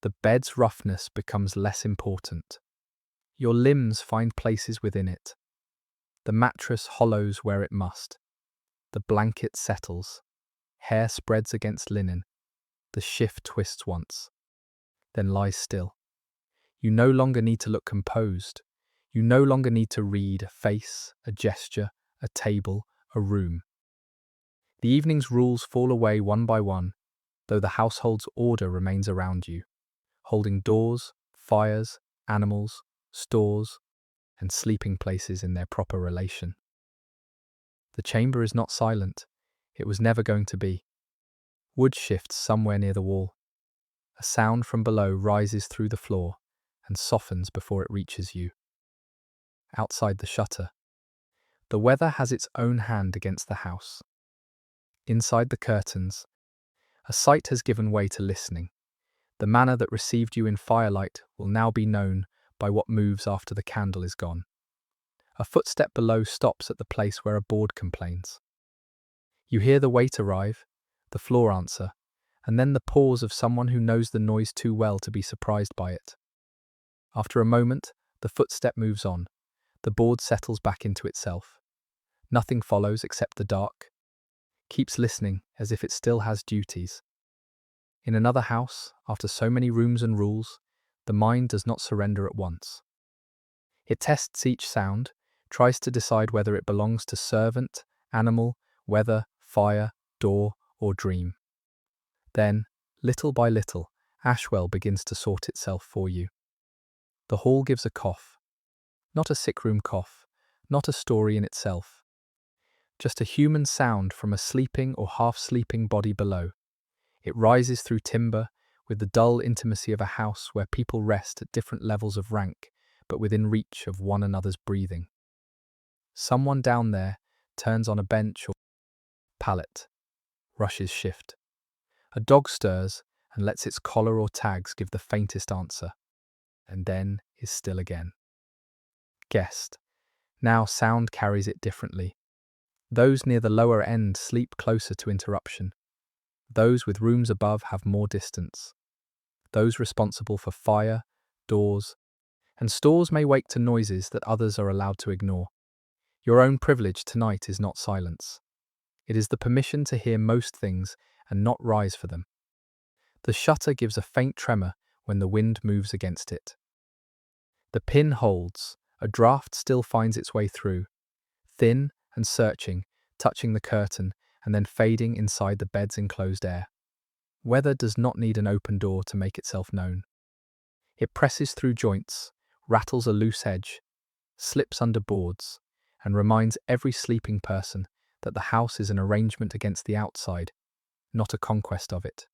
the bed's roughness becomes less important. Your limbs find places within it. The mattress hollows where it must. The blanket settles. Hair spreads against linen. The shift twists once, then lies still. You no longer need to look composed. You no longer need to read a face, a gesture, a table, a room. The evening's rules fall away one by one, though the household's order remains around you, holding doors, fires, animals, stores, and sleeping places in their proper relation. The chamber is not silent. It was never going to be. Wood shifts somewhere near the wall. A sound from below rises through the floor and softens before it reaches you. Outside the shutter, the weather has its own hand against the house. Inside the curtains, a sight has given way to listening. The manor that received you in firelight will now be known by what moves after the candle is gone. A footstep below stops at the place where a board complains. You hear the weight arrive, the floor answer, and then the pause of someone who knows the noise too well to be surprised by it. After a moment, the footstep moves on. The board settles back into itself. Nothing follows except the dark. Keeps listening as if it still has duties. In another house, after so many rooms and rules, the mind does not surrender at once. It tests each sound, tries to decide whether it belongs to servant, animal, weather, fire, door, or dream. Then, little by little, Ashwell begins to sort itself for you. The hall gives a cough. Not a sickroom cough, not a story in itself. Just a human sound from a sleeping or half-sleeping body below. It rises through timber with the dull intimacy of a house where people rest at different levels of rank, but within reach of one another's breathing. Someone down there turns on a bench or pallet. Rushes shift. A dog stirs and lets its collar or tags give the faintest answer, and then is still again. Guessed. Now sound carries it differently. Those near the lower end sleep closer to interruption. Those with rooms above have more distance. Those responsible for fire, doors, and stores may wake to noises that others are allowed to ignore. Your own privilege tonight is not silence. It is the permission to hear most things and not rise for them. The shutter gives a faint tremor when the wind moves against it. The pin holds, a draft still finds its way through, thin and searching, touching the curtain and then fading inside the bed's enclosed air. Weather does not need an open door to make itself known. It presses through joints, rattles a loose edge, slips under boards, and reminds every sleeping person that the house is an arrangement against the outside, not a conquest of it.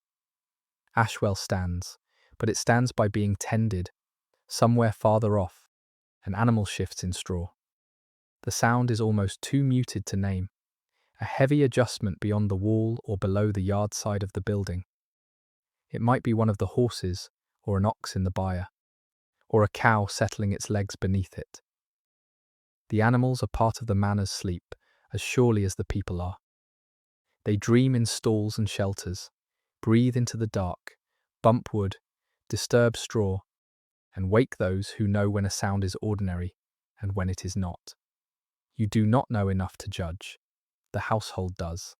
Ashwell stands, but it stands by being tended. Somewhere farther off, an animal shifts in straw. The sound is almost too muted to name, a heavy adjustment beyond the wall or below the yard side of the building. It might be one of the horses, or an ox in the byre, or a cow settling its legs beneath it. The animals are part of the manor's sleep, as surely as the people are. They dream in stalls and shelters, breathe into the dark, bump wood, disturb straw, and wake those who know when a sound is ordinary and when it is not. You do not know enough to judge. The household does.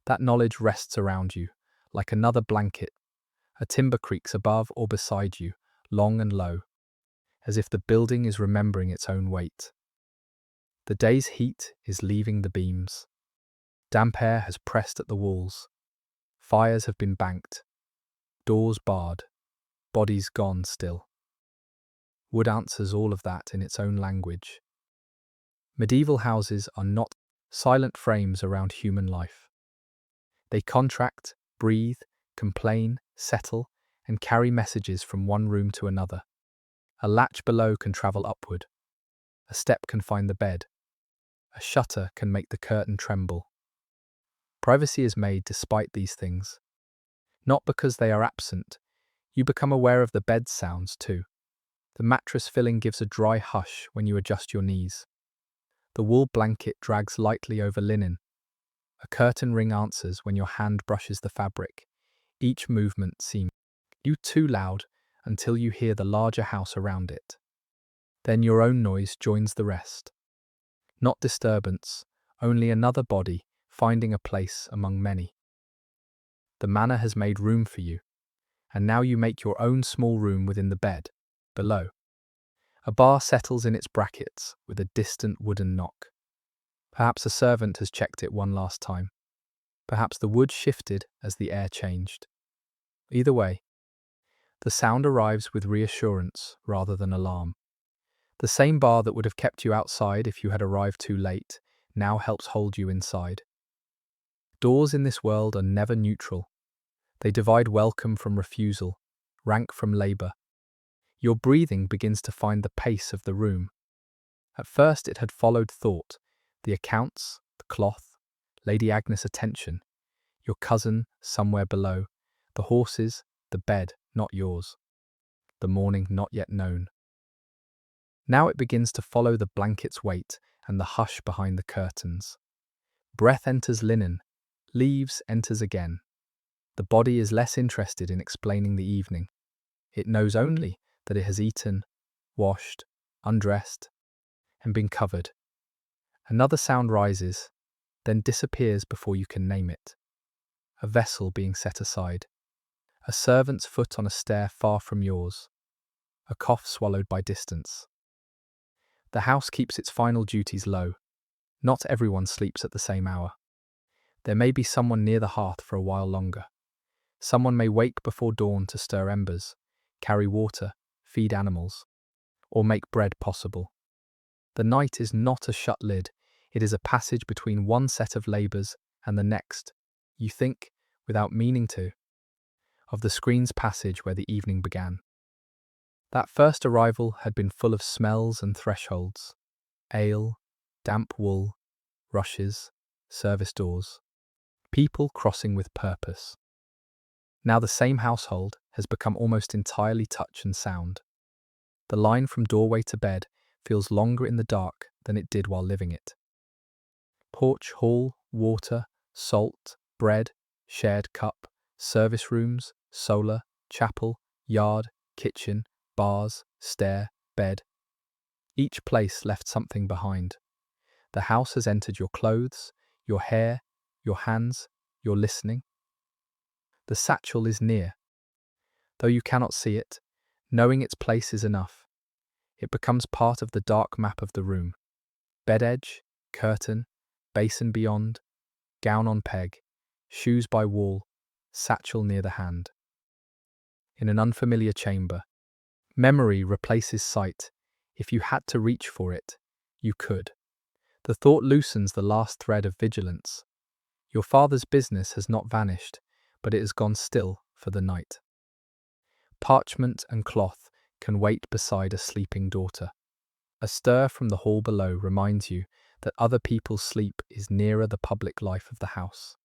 That knowledge rests around you, like another blanket. A timber creaks above or beside you, long and low, as if the building is remembering its own weight. The day's heat is leaving the beams. Damp air has pressed at the walls. Fires have been banked. Doors barred. Bodies gone still. Wood answers all of that in its own language. Medieval houses are not silent frames around human life. They contract, breathe, complain, settle, and carry messages from one room to another. A latch below can travel upward. A step can find the bed. A shutter can make the curtain tremble. Privacy is made despite these things. Not because they are absent. You become aware of the bed's sounds too. The mattress filling gives a dry hush when you adjust your knees. The wool blanket drags lightly over linen. A curtain ring answers when your hand brushes the fabric. Each movement seems you too loud until you hear the larger house around it. Then your own noise joins the rest. Not disturbance, only another body finding a place among many. The manor has made room for you, and now you make your own small room within the bed, below. A bar settles in its brackets with a distant wooden knock. Perhaps a servant has checked it one last time. Perhaps the wood shifted as the air changed. Either way, the sound arrives with reassurance rather than alarm. The same bar that would have kept you outside if you had arrived too late now helps hold you inside. Doors in this world are never neutral. They divide welcome from refusal, rank from labour. Your breathing begins to find the pace of the room. At first it had followed thought, the accounts, the cloth, Lady Agnes' attention, your cousin somewhere below, the horses, the bed, not yours, the morning not yet known. Now it begins to follow the blanket's weight and the hush behind the curtains. Breath enters linen, leaves enters again. The body is less interested in explaining the evening. It knows only that it has eaten, washed, undressed, and been covered. Another sound rises, then disappears before you can name it. A vessel being set aside. A servant's foot on a stair far from yours. A cough swallowed by distance. The house keeps its final duties low. Not everyone sleeps at the same hour. There may be someone near the hearth for a while longer. Someone may wake before dawn to stir embers, carry water, feed animals, or make bread possible. The night is not a shut lid, it is a passage between one set of labours and the next. You think, without meaning to, of the screen's passage where the evening began. That first arrival had been full of smells and thresholds. Ale, damp wool, rushes, service doors. People crossing with purpose. Now the same household has become almost entirely touch and sound. The line from doorway to bed feels longer in the dark than it did while living it. Porch, hall, water, salt, bread, shared cup, service rooms, solar, chapel, yard, kitchen, bars, stair, bed. Each place left something behind. The house has entered your clothes, your hair, your hands, your listening. The satchel is near. Though you cannot see it, knowing its place is enough. It becomes part of the dark map of the room. Bed edge, curtain, basin beyond, gown on peg, shoes by wall, satchel near the hand. In an unfamiliar chamber, memory replaces sight. If you had to reach for it, you could. The thought loosens the last thread of vigilance. Your father's business has not vanished, but it has gone still for the night. Parchment and cloth can wait beside a sleeping daughter. A stir from the hall below reminds you that other people's sleep is nearer the public life of the house.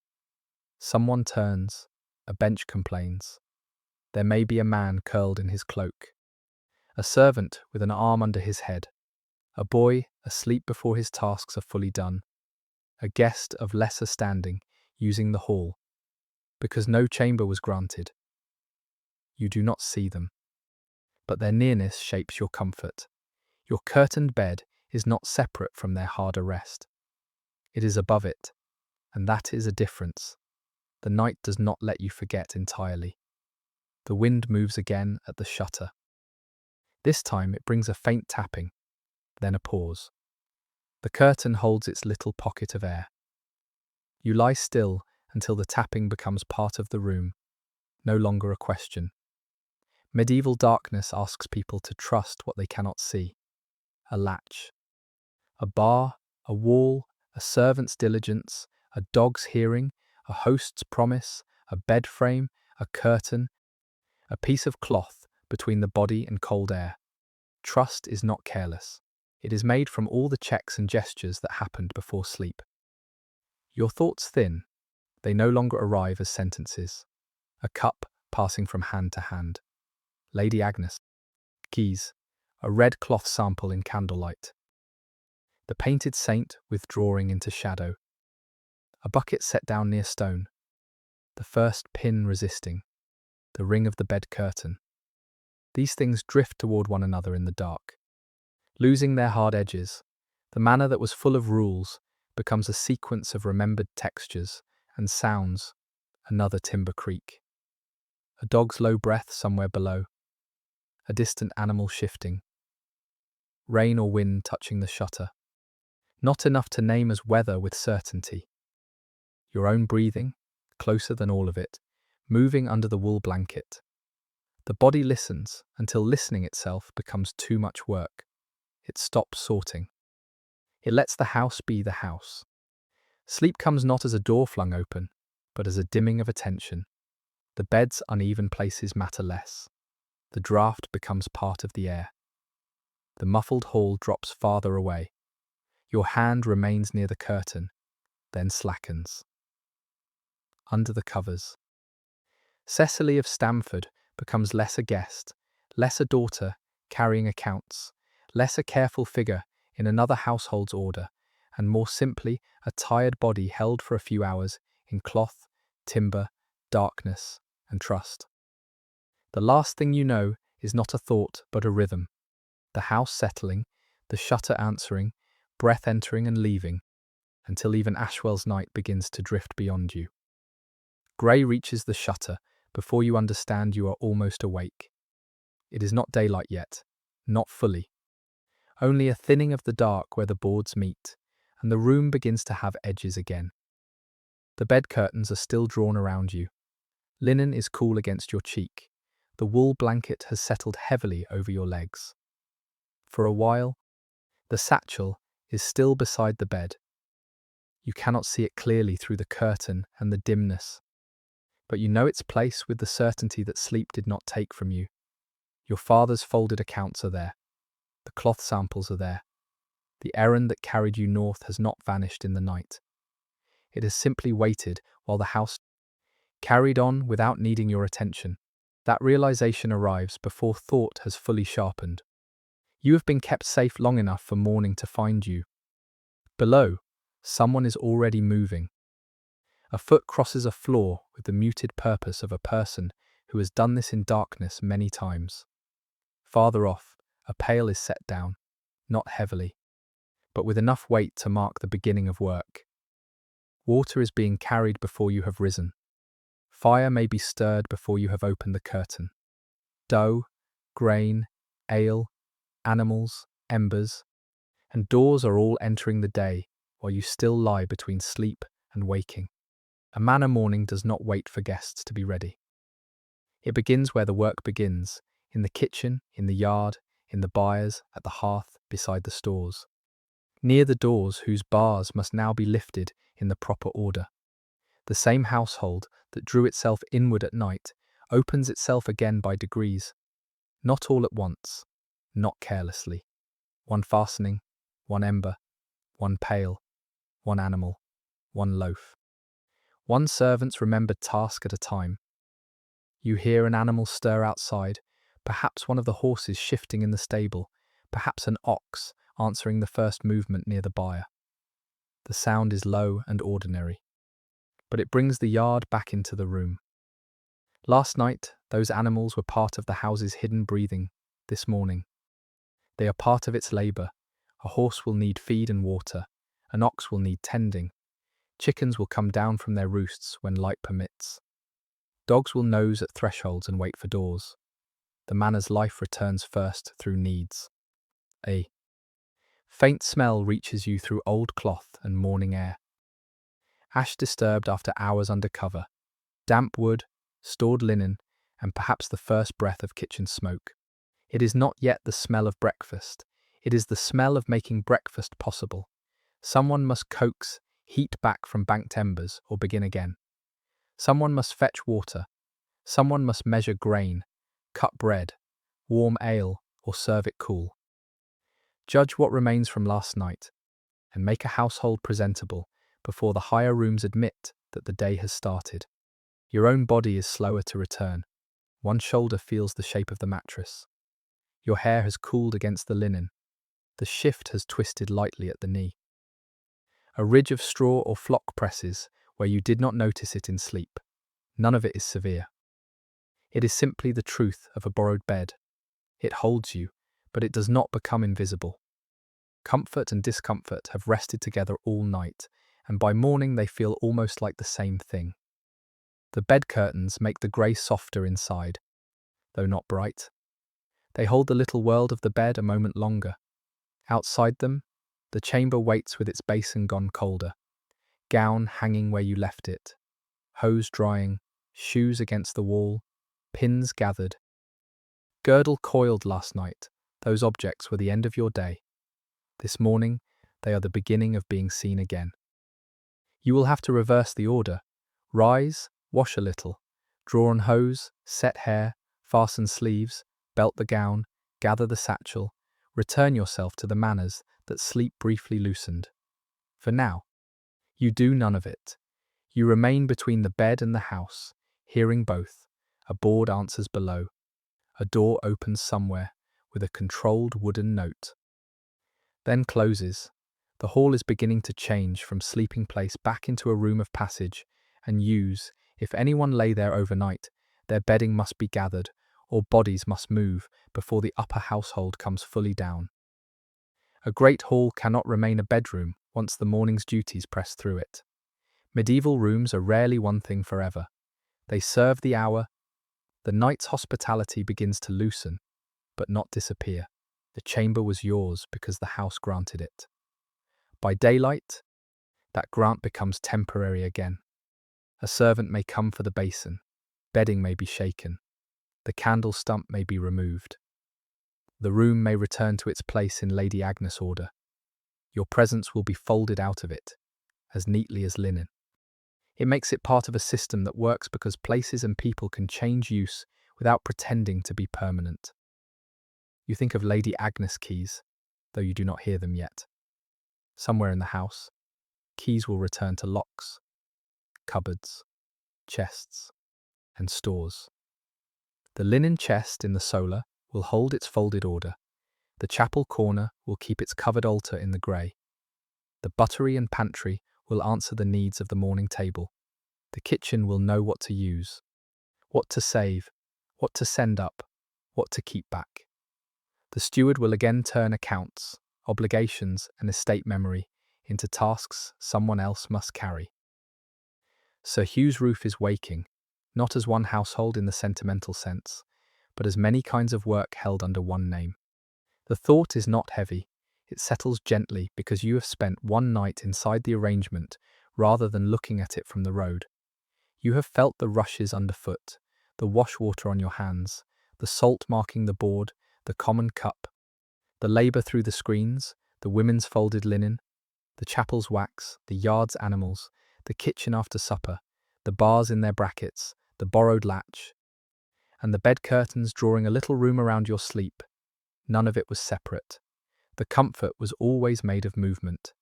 Someone turns, a bench complains. There may be a man curled in his cloak, a servant with an arm under his head, a boy asleep before his tasks are fully done, a guest of lesser standing using the hall, because no chamber was granted. You do not see them, but their nearness shapes your comfort. Your curtained bed is not separate from their harder rest. It is above it, and that is a difference. The night does not let you forget entirely. The wind moves again at the shutter. This time it brings a faint tapping, then a pause. The curtain holds its little pocket of air. You lie still until the tapping becomes part of the room, no longer a question. Medieval darkness asks people to trust what they cannot see. A latch, a bar, a wall, a servant's diligence, a dog's hearing, a host's promise, a bed frame, a curtain, a piece of cloth between the body and cold air. Trust is not careless. It is made from all the checks and gestures that happened before sleep. Your thoughts thin. They no longer arrive as sentences. A cup passing from hand to hand. Lady Agnes. Keys. A red cloth sample in candlelight. The painted saint withdrawing into shadow. A bucket set down near stone. The first pin resisting. The ring of the bed curtain. These things drift toward one another in the dark. Losing their hard edges, the manor that was full of rules becomes a sequence of remembered textures and sounds. Another timber creak. A dog's low breath somewhere below. A distant animal shifting. Rain or wind touching the shutter. Not enough to name as weather with certainty. Your own breathing, closer than all of it, moving under the wool blanket. The body listens until listening itself becomes too much work. It stops sorting. It lets the house be the house. Sleep comes not as a door flung open, but as a dimming of attention. The bed's uneven places matter less. The draught becomes part of the air. The muffled hall drops farther away. Your hand remains near the curtain, then slackens. Under the covers. Cecily of Stamford becomes less a guest, less a daughter carrying accounts, less a careful figure in another household's order, and more simply a tired body held for a few hours in cloth, timber, darkness, and trust. The last thing you know is not a thought but a rhythm. The house settling, the shutter answering, breath entering and leaving, until even Ashwell's night begins to drift beyond you. Grey reaches the shutter before you understand you are almost awake. It is not daylight yet, not fully. Only a thinning of the dark where the boards meet, and the room begins to have edges again. The bed curtains are still drawn around you. Linen is cool against your cheek. The wool blanket has settled heavily over your legs. For a while, the satchel is still beside the bed. You cannot see it clearly through the curtain and the dimness, but you know its place with the certainty that sleep did not take from you. Your father's folded accounts are there. The cloth samples are there. The errand that carried you north has not vanished in the night. It has simply waited while the house carried on without needing your attention. That realization arrives before thought has fully sharpened. You have been kept safe long enough for morning to find you. Below, someone is already moving. A foot crosses a floor with the muted purpose of a person who has done this in darkness many times. Farther off, a pail is set down, not heavily, but with enough weight to mark the beginning of work. Water is being carried before you have risen. Fire may be stirred before you have opened the curtain. Dough, grain, ale, animals, embers, and doors are all entering the day while you still lie between sleep and waking. A manor morning does not wait for guests to be ready. It begins where the work begins, in the kitchen, in the yard, in the byres, at the hearth, beside the stores. Near the doors whose bars must now be lifted in the proper order. The same household that drew itself inward at night opens itself again by degrees, not all at once, not carelessly. One fastening, one ember, one pail, one animal, one loaf. One servant's remembered task at a time. You hear an animal stir outside, perhaps one of the horses shifting in the stable, perhaps an ox answering the first movement near the byre. The sound is low and ordinary, but it brings the yard back into the room. Last night, those animals were part of the house's hidden breathing. This morning, they are part of its labour. A horse will need feed and water. An ox will need tending. Chickens will come down from their roosts when light permits. Dogs will nose at thresholds and wait for doors. The manor's life returns first through needs. A faint smell reaches you through old cloth and morning air. Ash disturbed after hours under cover, damp wood, stored linen, and perhaps the first breath of kitchen smoke. It is not yet the smell of breakfast. It is the smell of making breakfast possible. Someone must coax heat back from banked embers or begin again. Someone must fetch water. Someone must measure grain, cut bread, warm ale, or serve it cool. Judge what remains from last night, and make a household presentable before the higher rooms admit that the day has started. Your own body is slower to return. One shoulder feels the shape of the mattress. Your hair has cooled against the linen. The shift has twisted lightly at the knee. A ridge of straw or flock presses where you did not notice it in sleep. None of it is severe. It is simply the truth of a borrowed bed. It holds you, but it does not become invisible. Comfort and discomfort have rested together all night, and by morning they feel almost like the same thing. The bed curtains make the grey softer inside, though not bright. They hold the little world of the bed a moment longer. Outside them, the chamber waits with its basin gone colder, gown hanging where you left it, hose drying, shoes against the wall, pins gathered. Girdle coiled last night, those objects were the end of your day. This morning, they are the beginning of being seen again. You will have to reverse the order. Rise, wash a little, Draw on hose, set hair, fasten sleeves, belt the gown, gather the satchel, return yourself to the manners that sleep briefly loosened. For now, you do none of it. You remain between the bed and the house, hearing both. A board answers below. A door opens somewhere, with a controlled wooden note. Then closes. The hall is beginning to change from sleeping place back into a room of passage, and if anyone lay there overnight, their bedding must be gathered, or bodies must move before the upper household comes fully down. A great hall cannot remain a bedroom once the morning's duties press through it. Medieval rooms are rarely one thing forever. They serve the hour. The night's hospitality begins to loosen, but not disappear. The chamber was yours because the house granted it. By daylight, that grant becomes temporary again. A servant may come for the basin, bedding may be shaken, the candle stump may be removed. The room may return to its place in Lady Agnes' order. Your presence will be folded out of it, as neatly as linen. It makes it part of a system that works because places and people can change use without pretending to be permanent. You think of Lady Agnes' keys, though you do not hear them yet. Somewhere in the house, keys will return to locks, cupboards, chests, and stores. The linen chest in the solar will hold its folded order. The chapel corner will keep its covered altar in the grey. The buttery and pantry will answer the needs of the morning table. The kitchen will know what to use, what to save, what to send up, what to keep back. The steward will again turn accounts, obligations, and estate memory into tasks someone else must carry. Sir Hugh's roof is waking, not as one household in the sentimental sense, but as many kinds of work held under one name. The thought is not heavy, it settles gently because you have spent one night inside the arrangement rather than looking at it from the road. You have felt the rushes underfoot, the washwater on your hands, the salt marking the board, the common cup, the labour through the screens, the women's folded linen, the chapel's wax, the yard's animals, the kitchen after supper, the bars in their brackets, the borrowed latch, and the bed curtains drawing a little room around your sleep. None of it was separate. The comfort was always made of movement.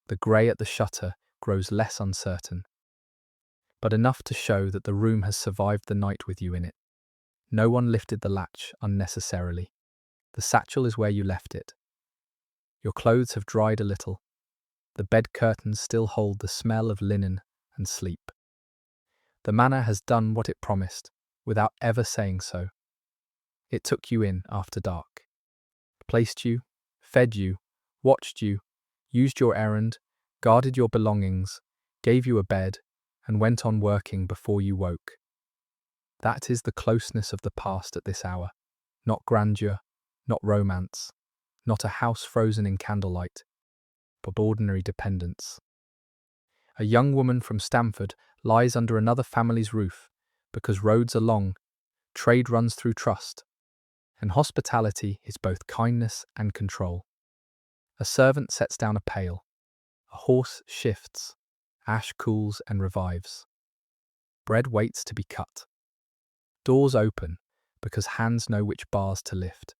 The grey at the shutter grows less uncertain, but enough to show that the room has survived the night with you in it. No one lifted the latch unnecessarily. The satchel is where you left it. Your clothes have dried a little. The bed curtains still hold the smell of linen and sleep. The manor has done what it promised, without ever saying so. It took you in after dark, placed you, fed you, watched you, used your errand, guarded your belongings, gave you a bed, and went on working before you woke. That is the closeness of the past at this hour. Not grandeur, not romance, not a house frozen in candlelight, but ordinary dependence. A young woman from Stamford lies under another family's roof because roads are long, trade runs through trust, and hospitality is both kindness and control. A servant sets down a pail. A horse shifts. Ash cools and revives. Bread waits to be cut. Doors open because hands know which bars to lift.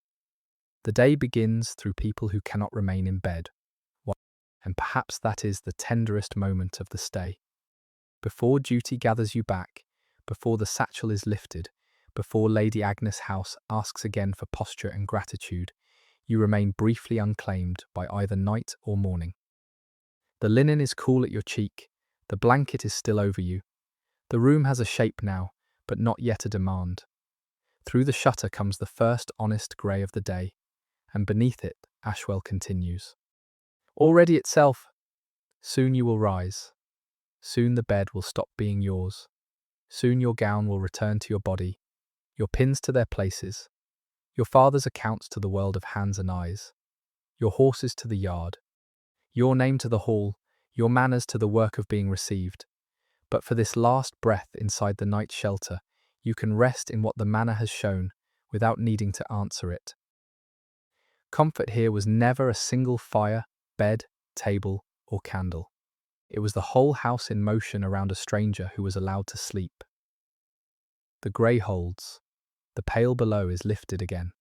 The day begins through people who cannot remain in bed. And perhaps that is the tenderest moment of the stay. Before duty gathers you back, before the satchel is lifted, before Lady Agnes' house asks again for posture and gratitude, you remain briefly unclaimed by either night or morning. The linen is cool at your cheek, the blanket is still over you. The room has a shape now, but not yet a demand. Through the shutter comes the first honest grey of the day, and beneath it, Ashwell continues. Already itself, soon you will rise. Soon the bed will stop being yours. Soon your gown will return to your body, your pins to their places, your father's accounts to the world of hands and eyes, your horses to the yard, your name to the hall, your manners to the work of being received. But for this last breath inside the night shelter, you can rest in what the manor has shown without needing to answer it. Comfort here was never a single fire, bed, table, or candle. It was the whole house in motion around a stranger who was allowed to sleep. The grey holds. The pale below is lifted again.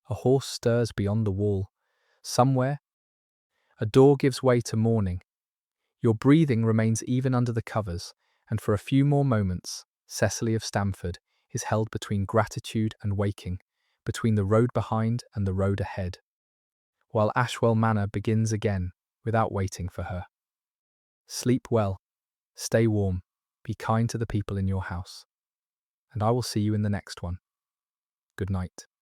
A horse stirs beyond the wall. Somewhere, a door gives way to morning. Your breathing remains even under the covers, and for a few more moments, Cecily of Stamford is held between gratitude and waking, between the road behind and the road ahead, while Ashwell Manor begins again without waiting for her. Sleep well, stay warm, be kind to the people in your house, and I will see you in the next one. Good night.